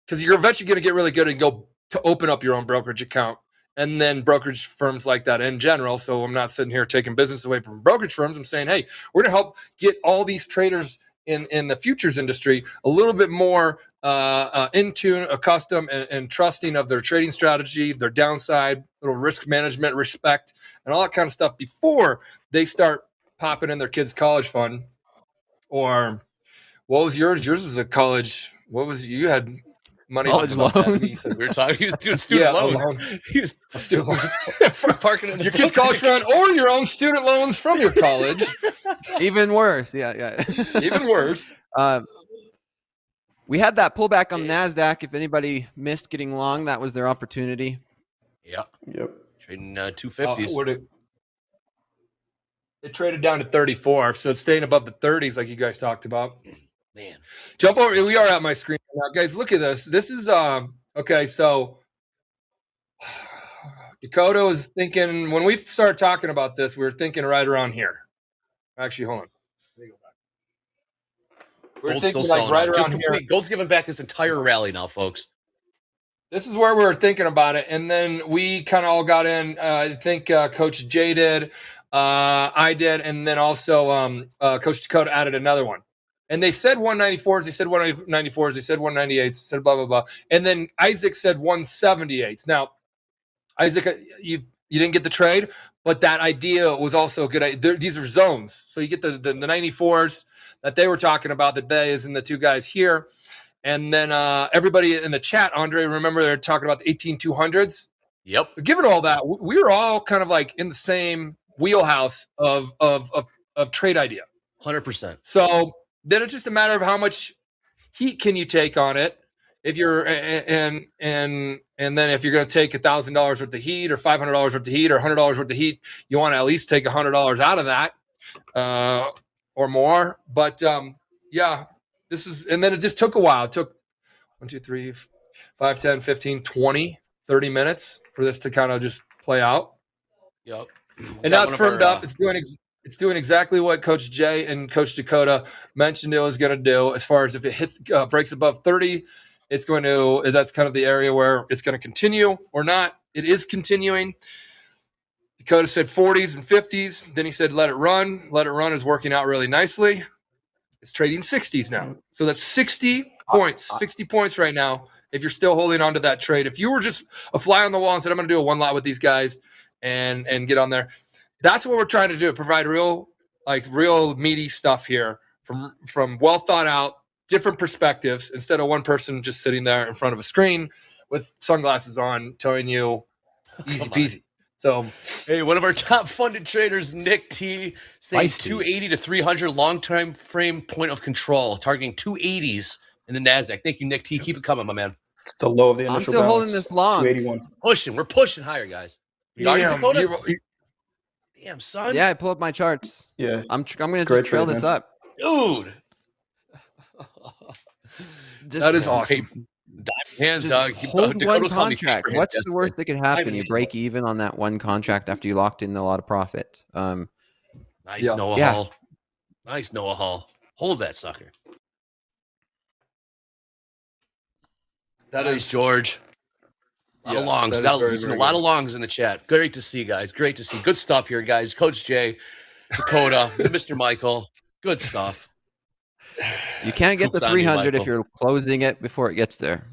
because you're eventually going to get really good and go to open up your own brokerage account. And then brokerage firms like that in general. So I'm not sitting here taking business away from brokerage firms. I'm saying, hey, we're going to help get all these traders in the futures industry a little bit more in tune, accustomed, and trusting of their trading strategy, their downside, little risk management, respect, and all that kind of stuff before they start popping in their kids' college fund. Or what was yours? Yours was a college. What was you had money? College loan. We were talking. He was doing student loans. He was student loans. Parking in your kids' college fund or your own student loans from your college. Even worse. Yeah. Even worse. We had that pullback on NASDAQ. If anybody missed getting long, that was their opportunity. Yep. Trading 250s. It traded down to 34, so it's staying above the 30s like you guys talked about. Man. Jump over. We are at my screen now. Guys, look at this. This is, okay, so Dakota was thinking, when we started talking about this, we were thinking right around here. Actually, hold on. Gold's still selling right around here. Gold's giving back this entire rally now, folks. This is where we were thinking about it. And then we kind of all got in. I think Coach Jay did. I did. And then also Coach Dakota added another one. And they said 194s. They said 194s. They said 198s. They said blah, blah, blah. And then Isaac said 178s. Now, Isaac, you didn't get the trade, But that idea was also a good idea. These are zones. So you get the 94s that they were talking about, that Bay is, and the two guys here. And then everybody in the chat, Andre, remember they're talking about the 18200s? Yep. But given all that, we were all kind of like in the same wheelhouse of trade idea. 100%. So then it's just a matter of how much heat can you take on it. If you're and then if you're going to take $1,000 worth of heat, or $500 worth of heat, or $100 worth of heat, you want to at least take $100 out of that or more. But yeah, this is, and then it just took a while. It took 1, 2, 3, 5, 10, 15, 20, 30 minutes for this to kind of just play out. Yep. And now it's firmed up. It's doing exactly what Coach Jay and Coach Dakota mentioned it was going to do. As far as if it hits breaks above 30, it's going to. That's kind of the area where it's going to continue or not. It is continuing. Dakota said 40s and 50s. Then he said let it run. Let it run is working out really nicely. It's trading 60s now. So that's 60 points. 60 points right now if you're still holding on to that trade. If you were just a fly on the wall and said, I'm going to do a one lot with these guys and get on there. That's what we're trying to do, provide real meaty stuff here from well thought out, different perspectives, instead of one person just sitting there in front of a screen with sunglasses on telling you easy peasy. So, hey, one of our top funded traders, Nick T, saying 280 to 300 long-term frame point of control, targeting 280s in the NASDAQ. Thank you, Nick T. Keep it coming, my man. It's the low of the initial I'm still balance, holding this long. 281. We're pushing higher, guys. Damn, son. Yeah, I pulled up my charts. Yeah, I'm going to just trail this up. Dude. That is awesome. Hands, just dog. Hold one contract. What's the worst that could happen? You break even on that one contract after you locked in a lot of profit. Nice Noah Hall. Nice Noah Hall. Hold that sucker. That is George. A lot of longs. A lot of longs in the chat. Great to see, guys. Great to see. Good stuff here, guys. Coach Jay, Dakota, Mr. Michael. Good stuff. You can't get the 300 if you're closing it before it gets there.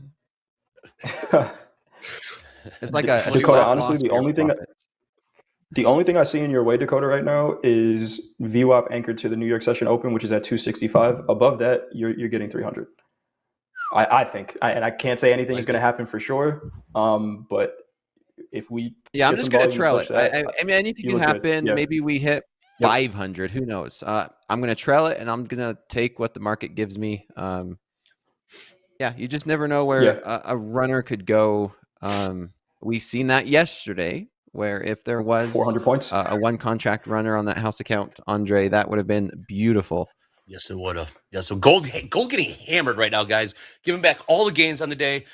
It's like a Dakota. Honestly, the only thing I see in your way, Dakota, right now is VWAP anchored to the New York Session Open, which is at 265. Above that, you're getting 300. I think, and I can't say anything is going to happen for sure. But if we, I'm just going to trail it. I mean, anything can happen. Yeah. Maybe we hit 500. Who knows? I'm going to trail it, and I'm going to take what the market gives me. You just never know where a runner could go. We seen that yesterday, where if there was 400 points, a one contract runner on that house account, Andre, that would have been beautiful. Yes, it would have. Yeah, so gold getting hammered right now, guys. Giving back all the gains on the day.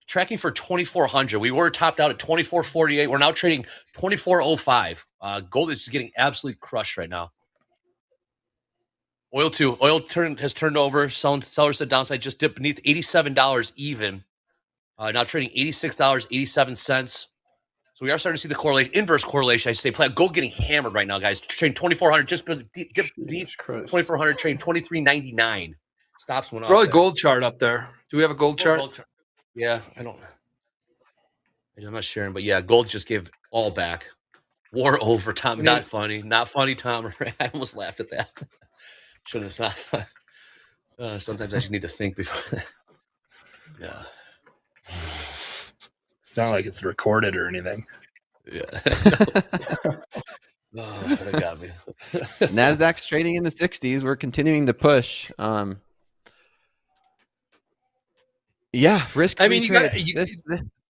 Tracking for 2,400. We were topped out at 2,448. We're now trading 2,405. Gold is just getting absolutely crushed right now. Oil too. Has turned over. Sellers said downside just dipped beneath $87 even. Now trading $86.87. So we are starting to see the inverse correlation, I should say. Gold getting hammered right now, guys. Trading 2,400, just beneath 2,400, trading 2,399. Stops went off. Throw a gold chart up there. Do we have a gold chart? Yeah, I'm not sharing, but yeah, gold just gave all back. War over, Tom. Not funny, Tom. I almost laughed at that. Shouldn't have stopped. Sometimes I just need to think before. Yeah. It's not like it's recorded or anything. Yeah. That got me. NASDAQ's trading in the 60s. We're continuing to push. Risk. I mean,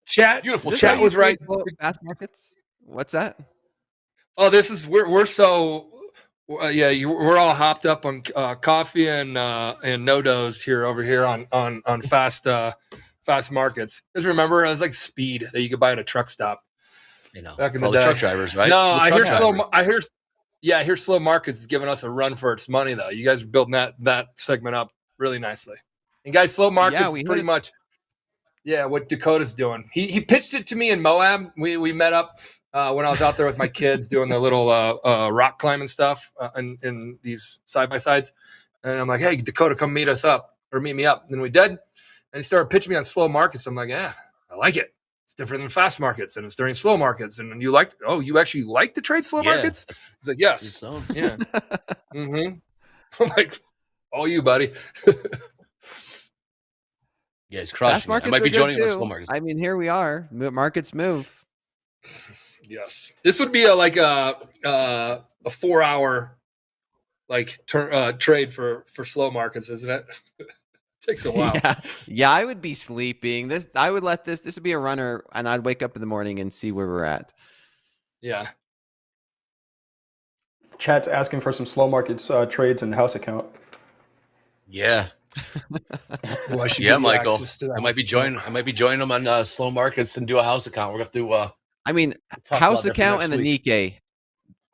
chat. Beautiful. Chat was right. Fast markets. What's that? Oh, we're so. We're all hopped up on coffee and no-dos over here on fast markets. Just remember, it was like speed that you could buy at a truck stop. You know, back in the truck drivers, right? No, I hear slow markets is giving us a run for its money, though. You guys are building that segment up really nicely. And guys, slow markets is pretty much what Dakota's doing. He pitched it to me in Moab. We met up when I was out there with my kids doing the little rock climbing stuff in these side-by-sides. And I'm like, hey, Dakota, come meet me up. And we did. And he started pitching me on slow markets. I'm like, I like it. It's different than fast markets, and it's during slow markets. And you actually like to trade slow markets? He's like, yes. So. Yeah. Mm-hmm. I'm like, all you, buddy. Yeah, he's crushing it. I might be joining on slow markets. I mean, here we are. Markets move. Yes. This would be a 4-hour trade for slow markets, isn't it? Takes a while. Yeah, I would be sleeping. I would let this would be a runner, and I'd wake up in the morning and see where we're at. Yeah. Chat's asking for some slow markets trades in the house account. Yeah. Michael. I might be joining them on slow markets and do a house account. We're going to have to house account and the Nikkei.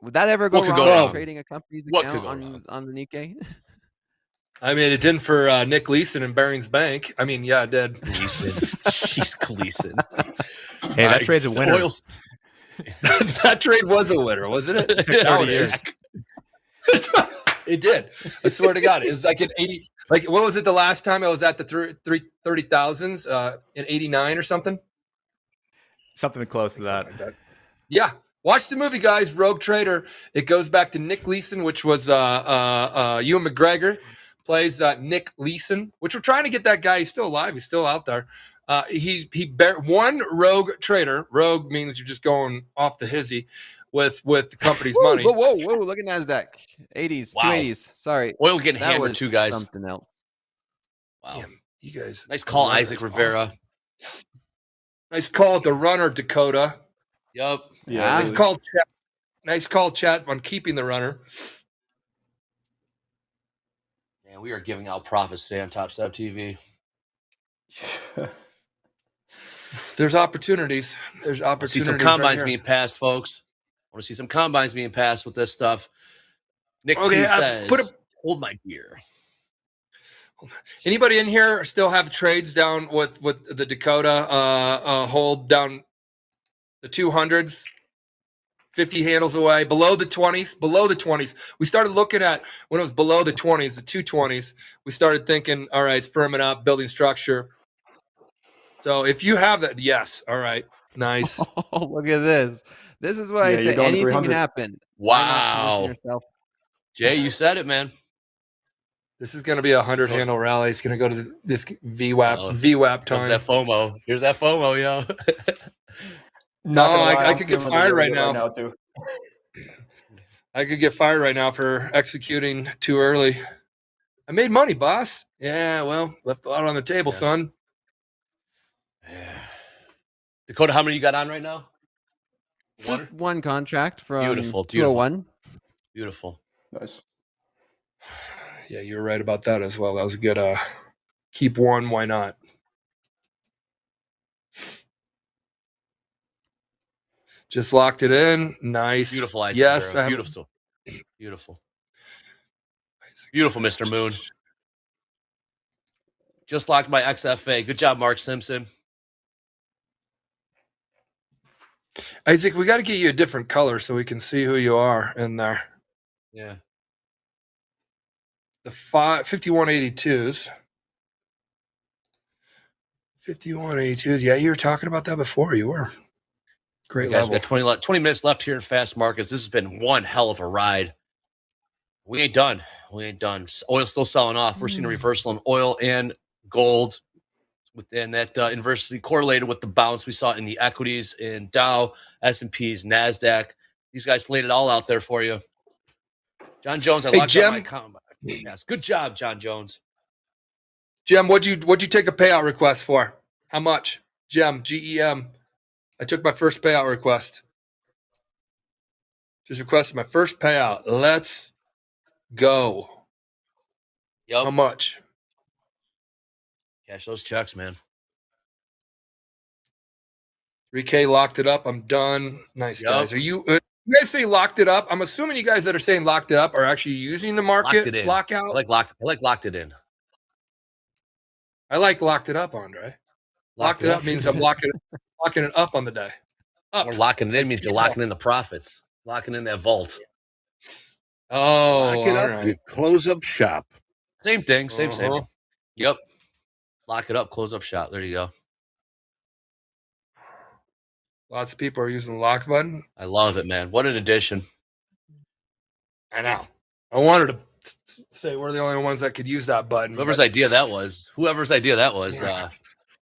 Would that ever go wrong trading a company's account on the Nikkei? I mean, it didn't for Nick Gleason and Barings Bank. I mean, yeah, it did. Gleason. Jeez, Gleason. Hey, that trade's a winner. That trade was a winner, wasn't it? It took 30 years. It did. I swear to God. It was like an 80. Like, what was it the last time I was at the 30,000s in 89 or something? Something close to that. Like that. Yeah. Watch the movie, guys. Rogue Trader. It goes back to Nick Gleason, which was Ewan McGregor. Plays Nick Leeson, which we're trying to get that guy. He's still alive. He's still out there. One rogue trader. Rogue means you're just going off the hizzy with the company's money. Whoa! Look at NASDAQ. 80s, 280s. Sorry. Oil getting hammered too, guys. Something else. Wow. Damn, you guys. Nice call, Isaac Rivera. Awesome. Nice call at the runner, Dakota. Yup. Yeah. Nice call, chat on keeping the runner. Man, we are giving out profits today on TopstepTV. There's opportunities. There's opportunities. See some combines being passed, folks. I want to see some combines being passed with this stuff. Nick T says, hold my beer. Anybody in here still have trades down with the Dakota hold down the 200s? 50 handles away, below the 20s. We started looking at when it was below the 20s, the 220s. We started thinking, all right, it's firming up, building structure. So if you have that, yes, all right, nice. Oh, look at this. This is what I say. Anything can happen. Wow. Jay, you said it, man. This is going to be a 100 handle rally. It's going to go to this VWAP time. Here's that FOMO, yo. No, I could get fired right now. I could get fired right now for executing too early. I made money, boss. Yeah, well, left a lot on the table, son. Dakota, how many you got on right now? Just one contract from beautiful. 201. Beautiful. Nice. Yeah, you were right about that as well. That was a good keep one, why not? Just locked it in. Nice. Beautiful, Isaac. Yes. Beautiful. Beautiful, Mr. Moon. Just locked my XFA. Good job, Mark Simpson. Isaac, we got to get you a different color so we can see who you are in there. Yeah. The 5182s. 5182s. Yeah, you were talking about that before. You were. Great guys, level. We got 20 minutes left here in fast markets. This has been one hell of a ride. We ain't done. Oil's still selling off. We're seeing a reversal in oil and gold. Within that inversely correlated with the bounce we saw in the equities in Dow, S&Ps, NASDAQ. These guys laid it all out there for you. John Jones, I locked up my combine. Yes, good job, John Jones. Jem, what'd you take a payout request for? How much? Jem, GEM. I took my first payout request. Just requested my first payout. Let's go. Yep. How much? Cash those checks, man. 3K locked it up. I'm done. Nice, guys. Are you guys say locked it up? I'm assuming you guys that are saying locked it up are actually using the market lockout. I like locked it in. I like locked it up, Andre. Locked it up means I'm locking it up on the day. Or locking it in means you're locking in the profits. Locking in that vault. Oh, lock it up. Right. Close up shop. Same thing. Same. Yep. Lock it up. Close up shop. There you go. Lots of people are using the lock button. I love it, man. What an addition. I know. I wanted to say we're the only ones that could use that button. Whoever's idea that was, they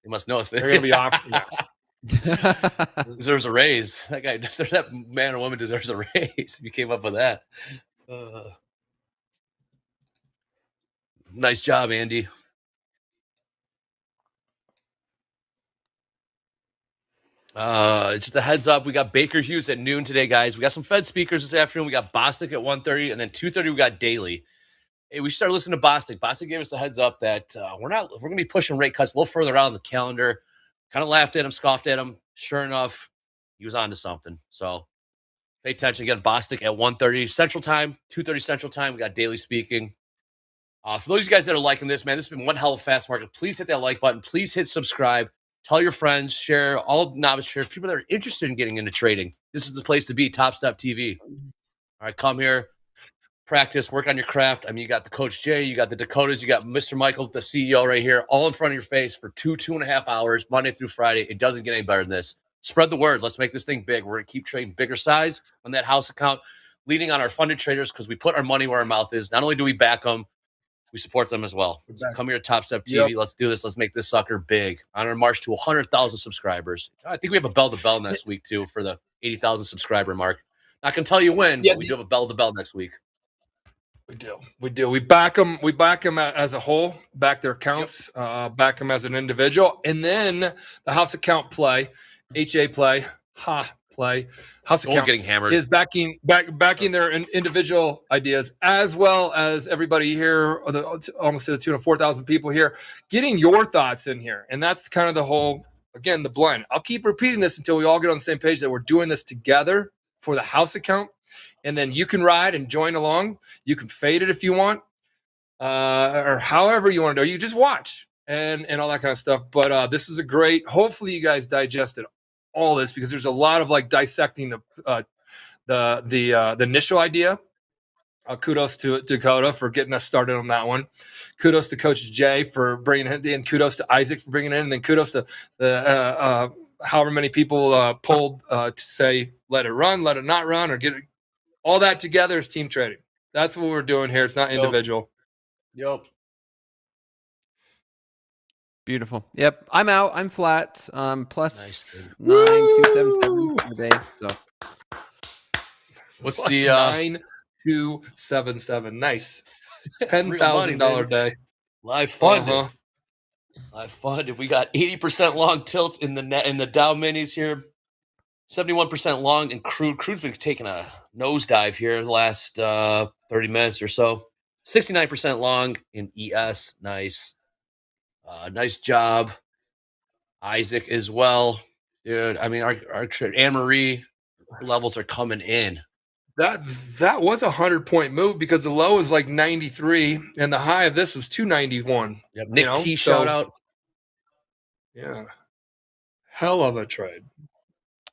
must know a thing. They're going to be off. Yeah. Deserves a raise. That man or woman deserves a raise if you came up with that. Nice job, Andy. Just a heads up, we got Baker Hughes at noon today, guys. We got some Fed speakers this afternoon. We got Bostic at 1:30, and then 2:30 we got Daily. Hey, we started listening to Bostic. Bostic gave us the heads up that we're going to be pushing rate cuts a little further out on the calendar. Kind of laughed at him, scoffed at him. Sure enough, he was on to something. So pay attention. Again, Bostic at 1:30 Central Time, 2:30 Central Time. We got Daily speaking. For those of you guys that are liking this, man, this has been one hell of a fast market. Please hit that like button. Please hit subscribe. Tell your friends, share, all novice traders, people that are interested in getting into trading. This is the place to be, TopstepTV. All right, come here, practice, work on your craft. I mean, you got the Coach Jay, you got the Dakotas, you got Mr. Michael, the CEO right here, all in front of your face for 2.5 hours, Monday through Friday. It doesn't get any better than this. Spread the word. Let's make this thing big. We're going to keep trading bigger size on that house account, leading on our funded traders because we put our money where our mouth is. Not only do we back them, we support them as well. So come here to TopstepTV. Yep. Let's do this. Let's make this sucker big. On our march to 100,000 subscribers. I think we have a bell-to-bell next week, too, for the 80,000 subscriber mark. Not going to tell you when, but we do have a bell-to-bell next week. We do. We back them as a whole, back their accounts, back them as an individual. And then the house account play, HA play, play, house account getting hammered is backing their individual ideas, as well as everybody here, almost to the tune of 4,000 people here, getting your thoughts in here. And that's kind of the whole, again, the blend. I'll keep repeating this until we all get on the same page that we're doing this together for the house account. And then you can ride and join along. You can fade it if you want, or however you want to do. You just watch and all that kind of stuff. But this is a great. Hopefully, you guys digested all this because there's a lot of like dissecting the initial idea. Kudos to Dakota for getting us started on that one. Kudos to Coach Jay for bringing it in. Kudos to Isaac for bringing it in. And then kudos to the however many people pulled to say let it run, let it not run, or get it. All that together is team trading. That's what we're doing here. It's not individual. Yep. Beautiful. Yep. I'm out. I'm flat. Plus 9,277 today. So what's the 9,277? Nice. $10,000 day. Live funded. Live funded. We got 80% long tilt in the Dow minis here. 71% long in crude. Crude's been taking a nosedive here the last 30 minutes or so. 69% long in ES. Nice. Nice job. Isaac as well. Dude, I mean, our Anne-Marie levels are coming in. That was a 100-point move because the low is like 93 and the high of this was 291. Yep. Nick T shout out. Yeah. Hell of a trade.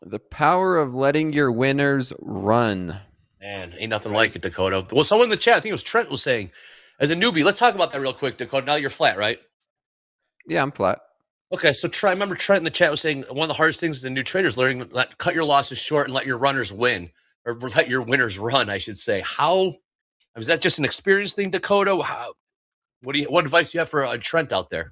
The power of letting your winners run. Man, ain't nothing like it, Dakota. Well, someone in the chat, I think it was Trent, was saying, as a newbie, let's talk about that real quick, Dakota. Now you're flat, right? Yeah, I'm flat. Okay, so I remember Trent in the chat was saying one of the hardest things as a new trader is learning cut your losses short and let your runners win, or let your winners run, I should say. Is that just an experience thing, Dakota? What advice do you have for Trent out there?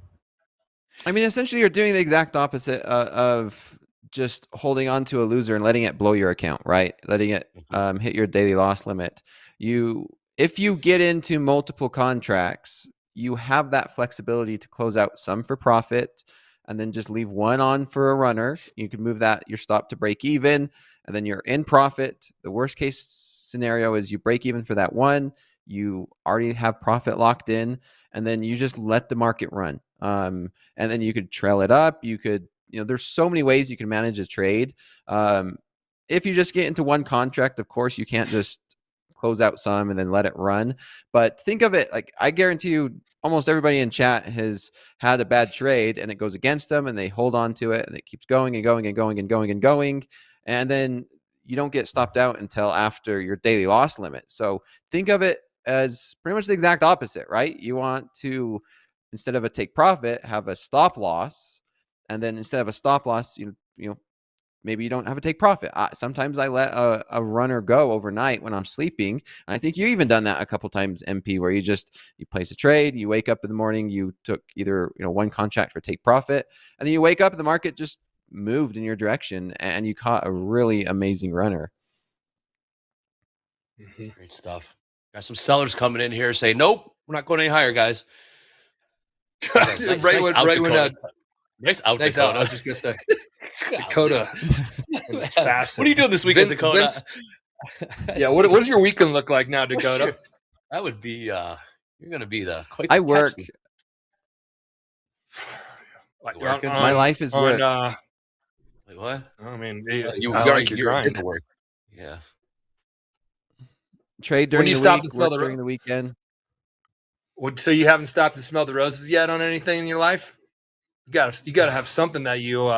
I mean, essentially, you're doing the exact opposite of just holding on to a loser and letting it blow your account, right? Letting it hit your daily loss limit. If you get into multiple contracts, you have that flexibility to close out some for profit and then just leave one on for a runner. You can move your stop to break even, and then you're in profit. The worst case scenario is you break even for that one. You already have profit locked in, and then you just let the market run. And then you could trail it up. You could, there's so many ways you can manage a trade. If you just get into one contract, of course, you can't just close out some and then let it run. But think of it like, I guarantee you almost everybody in chat has had a bad trade and it goes against them and they hold on to it and it keeps going and going and going and going and going. And then you don't get stopped out until after your daily loss limit. So think of it as pretty much the exact opposite, right? You want to, instead of a take profit, have a stop loss. And then instead of a stop loss, maybe you don't have a take profit. Sometimes I let a runner go overnight when I'm sleeping. And I think you even done that a couple times, MP, where you place a trade, you wake up in the morning, you took either one contract for take profit, and then you wake up and the market just moved in your direction and you caught a really amazing runner. Great stuff. Got some sellers coming in here saying, nope, we're not going any higher, guys. Nice out, Dakota. Nice out, Dakota. I was just going to say. Dakota. What are you doing this weekend, Dakota? Yeah, what does your weekend look like now, Dakota? That would be, you're going to be quite the I work. My life is work. Wait, what? I mean, you're to work. Yeah. Trade during the week, work during the weekend. So you haven't stopped to smell the roses yet on anything in your life? You gotta have something that you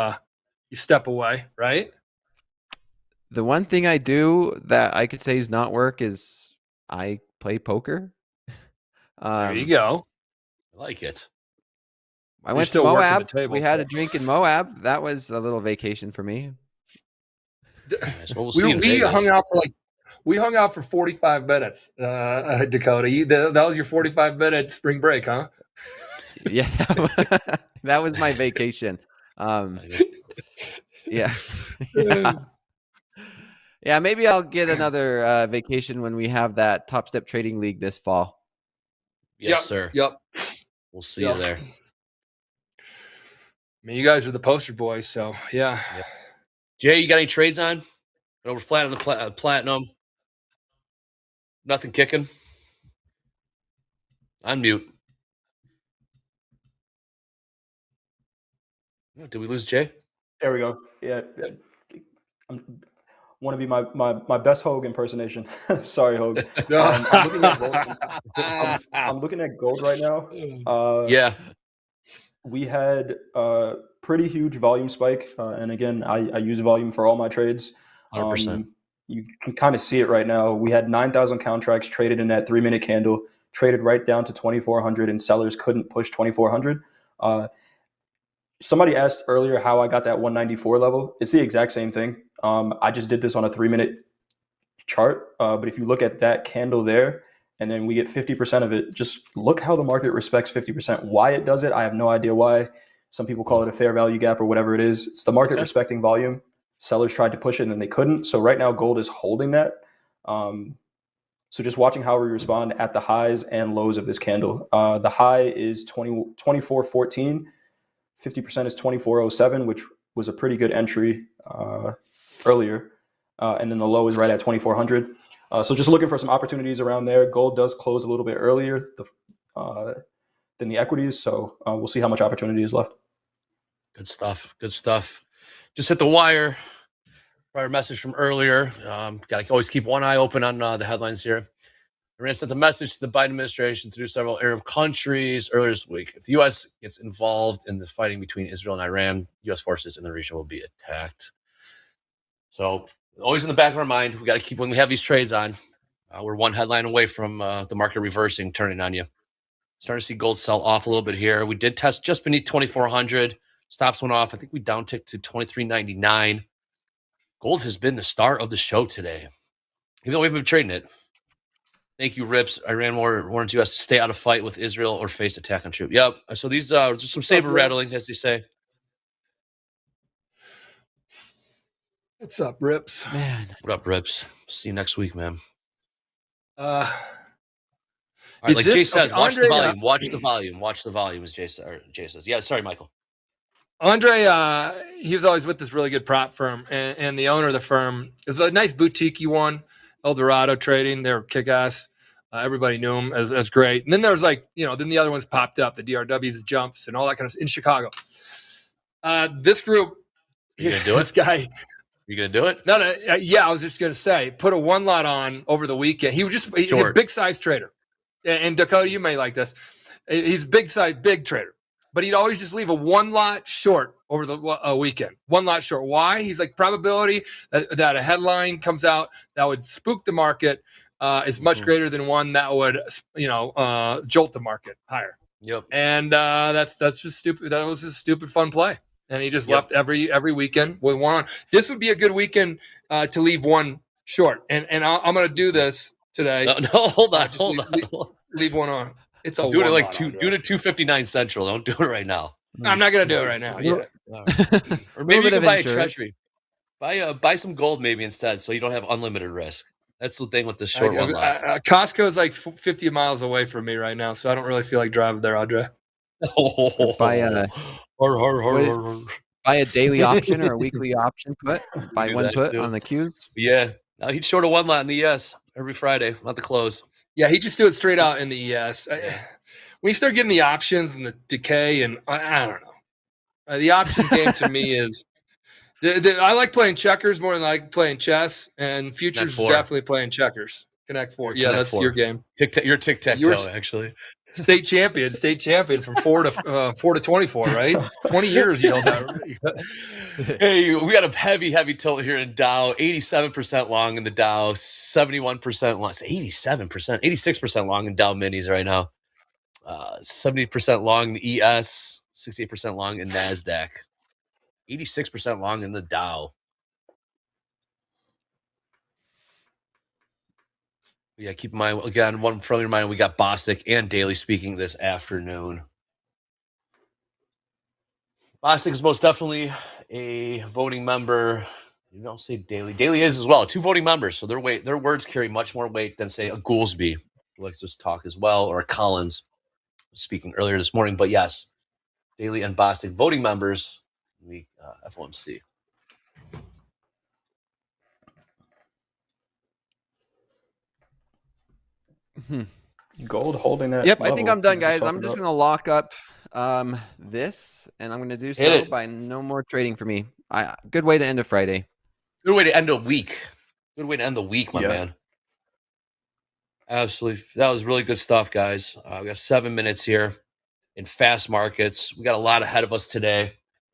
step away, right? The one thing I do that I could say is not work is I play poker. There you go. I like it. I went to Moab. We had a drink in Moab. That was a little vacation for me. Nice. Well, we hung out for 45 minutes, Dakota. That was your 45-minute spring break, huh? Yeah, that was my vacation. Yeah. Yeah, maybe I'll get another vacation when we have that Topstep Trading League this fall. Yes, sir. Yep. We'll see you there. I mean, you guys are the poster boys, so yeah. Yep. Jay, you got any trades on? Over flat on the platinum. Nothing kicking. Unmute. Did we lose Jay? There we go. Yeah. I want to be my best Hogue impersonation. Sorry, Hogue. I'm looking at gold right now. Yeah. We had a pretty huge volume spike. And again, I use volume for all my trades. 100%. You can kind of see it right now. We had 9,000 contracts traded in that 3-minute candle, traded right down to 2,400, and sellers couldn't push 2,400. Somebody asked earlier how I got that 194 level. It's the exact same thing. I just did this on a 3-minute chart. But if you look at that candle there, and then we get 50% of it, just look how the market respects 50%. Why it does it, I have no idea why. Some people call it a fair value gap or whatever it is. It's the market respecting volume. Sellers tried to push it and they couldn't. So right now gold is holding that. So just watching how we respond at the highs and lows of this candle. The high is 24.14. 50% is 24.07, which was a pretty good entry earlier. And then the low is right at 2,400. So just looking for some opportunities around there. Gold does close a little bit earlier than the equities. So we'll see how much opportunity is left. Good stuff. Good stuff. Just hit the wire. Prior message from earlier. Got to always keep one eye open on the headlines here. Iran sent a message to the Biden administration through several Arab countries earlier this week. If the U.S. gets involved in the fighting between Israel and Iran, U.S. forces in the region will be attacked. So always in the back of our mind, we got to keep, when we have these trades on, we're one headline away from the market reversing, turning on you. Starting to see gold sell off a little bit here. We did test just beneath 2,400. Stops went off. I think we downticked to 23.99. Gold has been the star of the show today, even though we haven't been trading it. Thank you, Rips. Iran warns U.S. to stay out of fight with Israel or face attack on troops. Yep. So these are just some saber rattling, as they say. What's up, Rips? Man. What up, Rips? See you next week, man. All right, like Jay says, watch the volume. Watch the volume. Watch the volume, as Jay says. Yeah, sorry, Michael. Andre, he was always with this really good prop firm, and the owner of the firm is a nice boutique one, Eldorado Trading. They were kick-ass. Everybody knew him as great. And then there was then the other ones popped up, the DRWs, the jumps, and all that kind of stuff in Chicago. This group, you gonna do it? This guy. You gonna do it? No, yeah, I was just gonna say, put a one lot on over the weekend. He's a big size trader. And Dakota, you may like this. He's big trader. But he'd always just leave a one lot short over the weekend. One lot short. Why? He's like, probability that a headline comes out that would spook the market is much greater than one that would, jolt the market higher. Yep. And that's just stupid. That was a stupid fun play. and he just left every weekend with one on. This would be a good weekend to leave one short, and I'm going to do this today. No, hold on. Leave one on. It's a do it like do it at 2:59 Central. Don't do it right now. I'm not going to do it right now. Yeah. Or maybe you can buy a treasury. Buy some gold maybe instead, so you don't have unlimited risk. That's the thing with the short one lot. Costco is like 50 miles away from me right now, so I don't really feel like driving there, Audrey. Buy a daily option or a weekly option put. Buy one put on the Qs. Yeah. No, he'd short a one lot in the ES every Friday, not the close. Yeah, he just do it straight out in the ES. When you start getting the options and the decay, and I don't know. The options game to me is I like playing checkers more than I like playing chess, and futures is definitely playing checkers. Connect Four. Yeah, that's your game. You're tic-tac-toe, actually. State champion from 4 to 24, right? 20 years, you know that. Hey, we got a heavy tilt here in Dow. 87% long in the Dow, 71% long. 87%, 86% long in Dow minis right now. 70% long in the ES, 68% long in NASDAQ. 86% long in the Dow. Yeah, keep in mind, again, one friendly reminder, we got Bostic and Daly speaking this afternoon. Bostic is most definitely a voting member. You don't say Daly. Daly is as well. 2 voting members, so their words carry much more weight than, say, a Goolsby, who likes to talk as well, or a Collins, speaking earlier this morning. But yes, Daly and Bostic voting members in the FOMC. Gold holding that. Yep, I think I'm done, guys. I'm just going to lock up this, and I'm going to do so by no more trading for me. Good way to end a Friday. Good way to end a week. Good way to end the week, my man. Absolutely. That was really good stuff, guys. We got 7 minutes here in fast markets. We got a lot ahead of us today.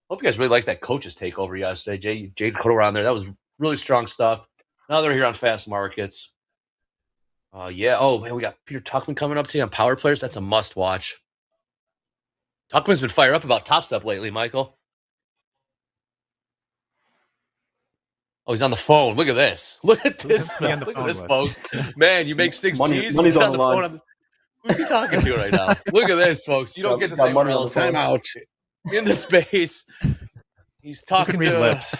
Hope you guys really liked that coach's takeover yesterday. Jade Cotto on there. That was really strong stuff. Now they're here on fast markets. Oh, man, we got Peter Tuchman coming up today on Power Players. That's a must watch. Tuchman's been fired up about Topstep lately, Michael. Oh, he's on the phone. Look at this. Look at this. Look at this, folks. Man, you make 6 G's. Money's on the phone. Who's he talking to right now? Look at this, folks. You don't get this anywhere else. Time out. In the space. He's talking to lips.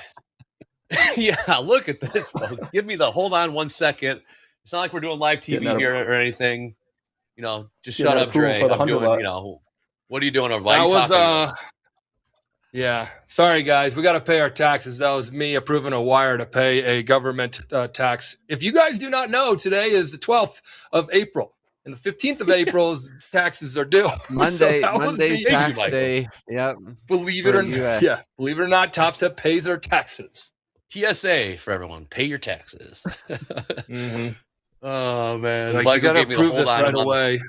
Yeah, look at this, folks. Give me the hold on 1 second. It's not like we're doing live TV here or anything. You know, just shut up, Dre. I'm doing, what are you doing over there? Yeah. Sorry, guys. We got to pay our taxes. That was me approving a wire to pay a government tax. If you guys do not know, today is the 12th of April. And the 15th of April is taxes are due. Monday's tax day. Yep. Believe it or not, Topstep pays their taxes. PSA for everyone: pay your taxes. Mm-hmm. Oh man, like, you got to approve this right away.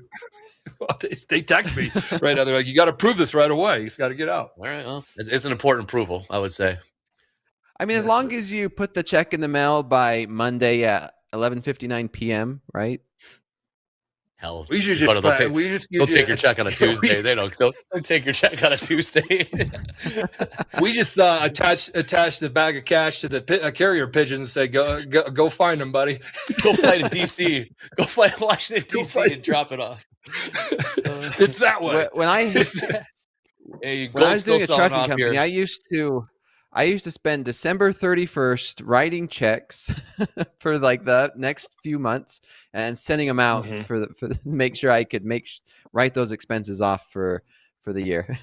They text me right now. They're like, "You got to approve this right away. It's got to get out." All right, well, it's an important approval, I would say. I mean, as long as you put the check in the mail by Monday at 11:59 p.m., right? Hell, we should just they'll take your check on a Tuesday. They'll take your check on a Tuesday. We just attach the bag of cash to the carrier pigeon and say, go find them, buddy. Go fly to DC. Go fly to Washington DC and drop it off. It's that way. When I was doing a trucking company, I used to spend December 31st writing checks for like the next few months and sending them out for make sure I could write those expenses off for the year.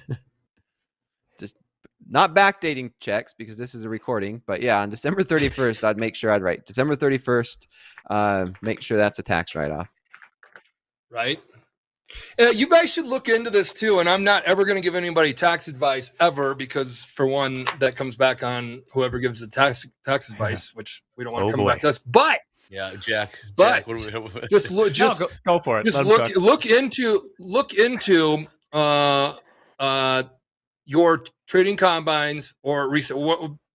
Just not backdating checks because this is a recording, but yeah, on December 31st, I'd make sure I'd write December 31st, make sure that's a tax write-off. Right. You guys should look into this too, and I'm not ever going to give anybody tax advice ever because, for one, that comes back on whoever gives the tax advice, which we don't want to come back to us. But yeah, Jack, what just look, go for it. Just look into your trading combines or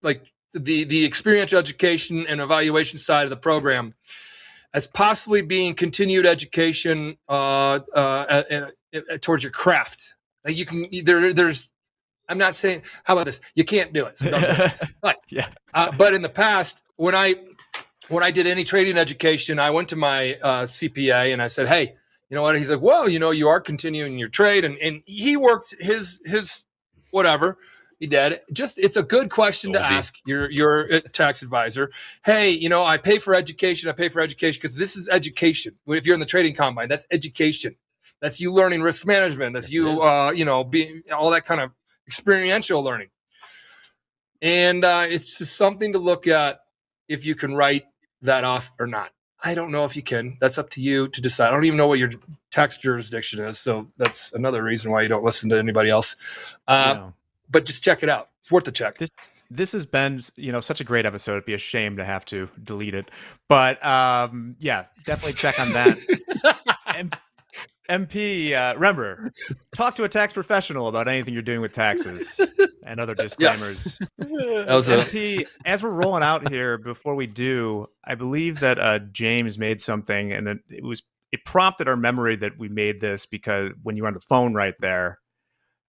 like the experiential education and evaluation side of the program as possibly being continued education towards your craft. Like you can there's I'm not saying, how about this? You can't do it. So don't do it. But, yeah. But in the past, when I did any trading education, I went to my CPA and I said, hey, you know what? He's like, well, you are continuing your trade. And he worked his whatever he did. Just, it's a good question to ask your tax advisor. Hey, I pay for education. Because this is education. If you're in the trading combine, that's education. That's you learning risk management. That's you, being all that kind of experiential learning. And it's just something to look at if you can write that off or not. I don't know if you can. That's up to you to decide. I don't even know what your tax jurisdiction is. So that's another reason why you don't listen to anybody else. But just check it out. It's worth a check. This has been, such a great episode. It'd be a shame to have to delete it. But yeah, definitely check on that. MP, remember, talk to a tax professional about anything you're doing with taxes and other disclaimers. Yes. MP, as we're rolling out here, before we do, I believe that James made something, and it prompted our memory that we made this because when you were on the phone right there.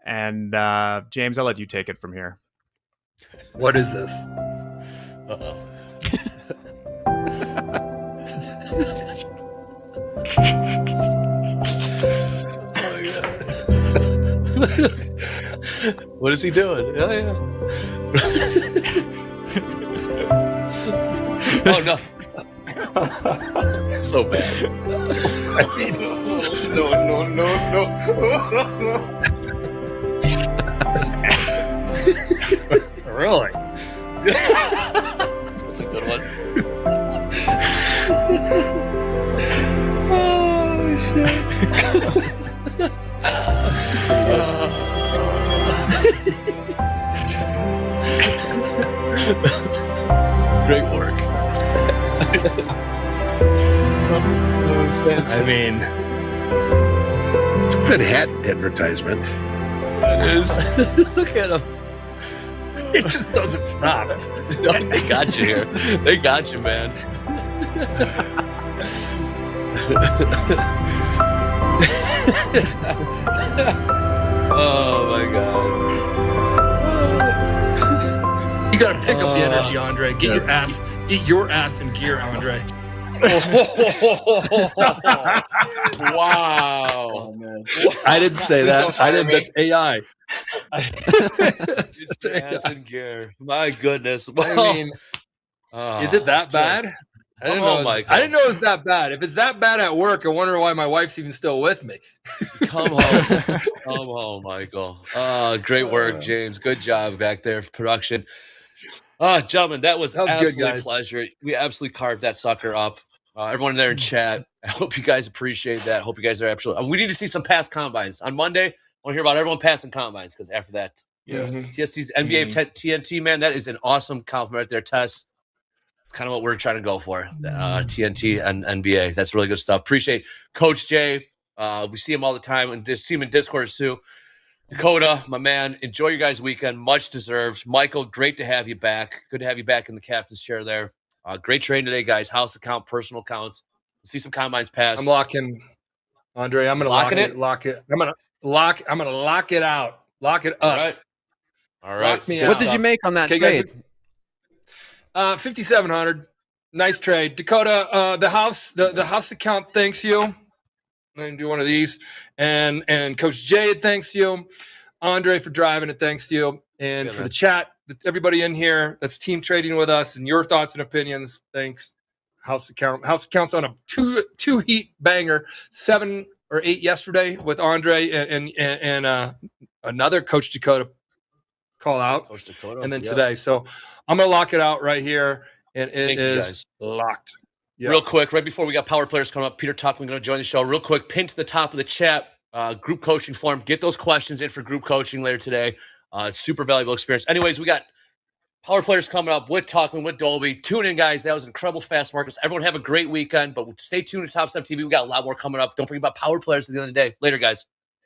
And James, I'll let you take it from here. What is this? Uh-oh. What is he doing? Oh, yeah. Oh, no. So bad. No. Really? That's a good one. Oh, shit. Great work. I mean, good hat advertisement. It is. Look at him. It just doesn't stop. No, they got you here. They got you, man. Oh my God. You gotta pick up the energy, Andre. Get your ass in gear, Andre. Wow. Oh, man. I didn't say that. I didn't. That's AI. It's ass in gear. My goodness. Well, I mean, is it that bad? I didn't know it was that bad. If it's that bad at work, I wonder why my wife's even still with me. Come home. Come home, Michael. Great work, James. Good job back there for production. Gentlemen, that was absolutely a pleasure. We absolutely carved that sucker up. Everyone there in chat, I hope you guys appreciate that. I hope you guys are absolutely. We need to see some past combines. On Monday, I want to hear about everyone passing combines because after that, TST's NBA TNT, man, that is an awesome compliment there, Tess. It's kind of what we're trying to go for. TNT and NBA. That's really good stuff. Appreciate Coach Jay. We see him all the time, and this team in Discord too. Dakota, my man, enjoy your guys' weekend. Much deserved. Michael, great to have you back. Good to have you back in the captain's chair there. Great training today, guys. House account, personal accounts. We'll see some combines passed. I'm locking, Andre. I'm gonna lock it. I'm gonna lock it out. Lock it up. All right. Lock me what out. did you make on that trade? 5,700. Nice trade, Dakota. The house account thanks you. I'm gonna do one of these, and Coach Jay thanks you, Andre for driving it thanks you, and for the chat, everybody in here that's team trading with us and your thoughts and opinions. Thanks. House accounts on a two heat banger, 7 or 8 yesterday with Andre and another Coach Dakota call out, Coach Dakota, and then today. So I'm gonna lock it out right here, and it is locked. Yep. Real quick, right before we got power players coming up, Peter Tuckman going to join the show. Real quick, pin to the top of the chat, group coaching form. Get those questions in for group coaching later today. Super valuable experience. Anyways, we got power players coming up with Tuckman, with Dolby. Tune in, guys. That was incredible fast markets. Everyone have a great weekend, but stay tuned to TopstepTV. We got a lot more coming up. Don't forget about power players at the end of the day. Later, guys.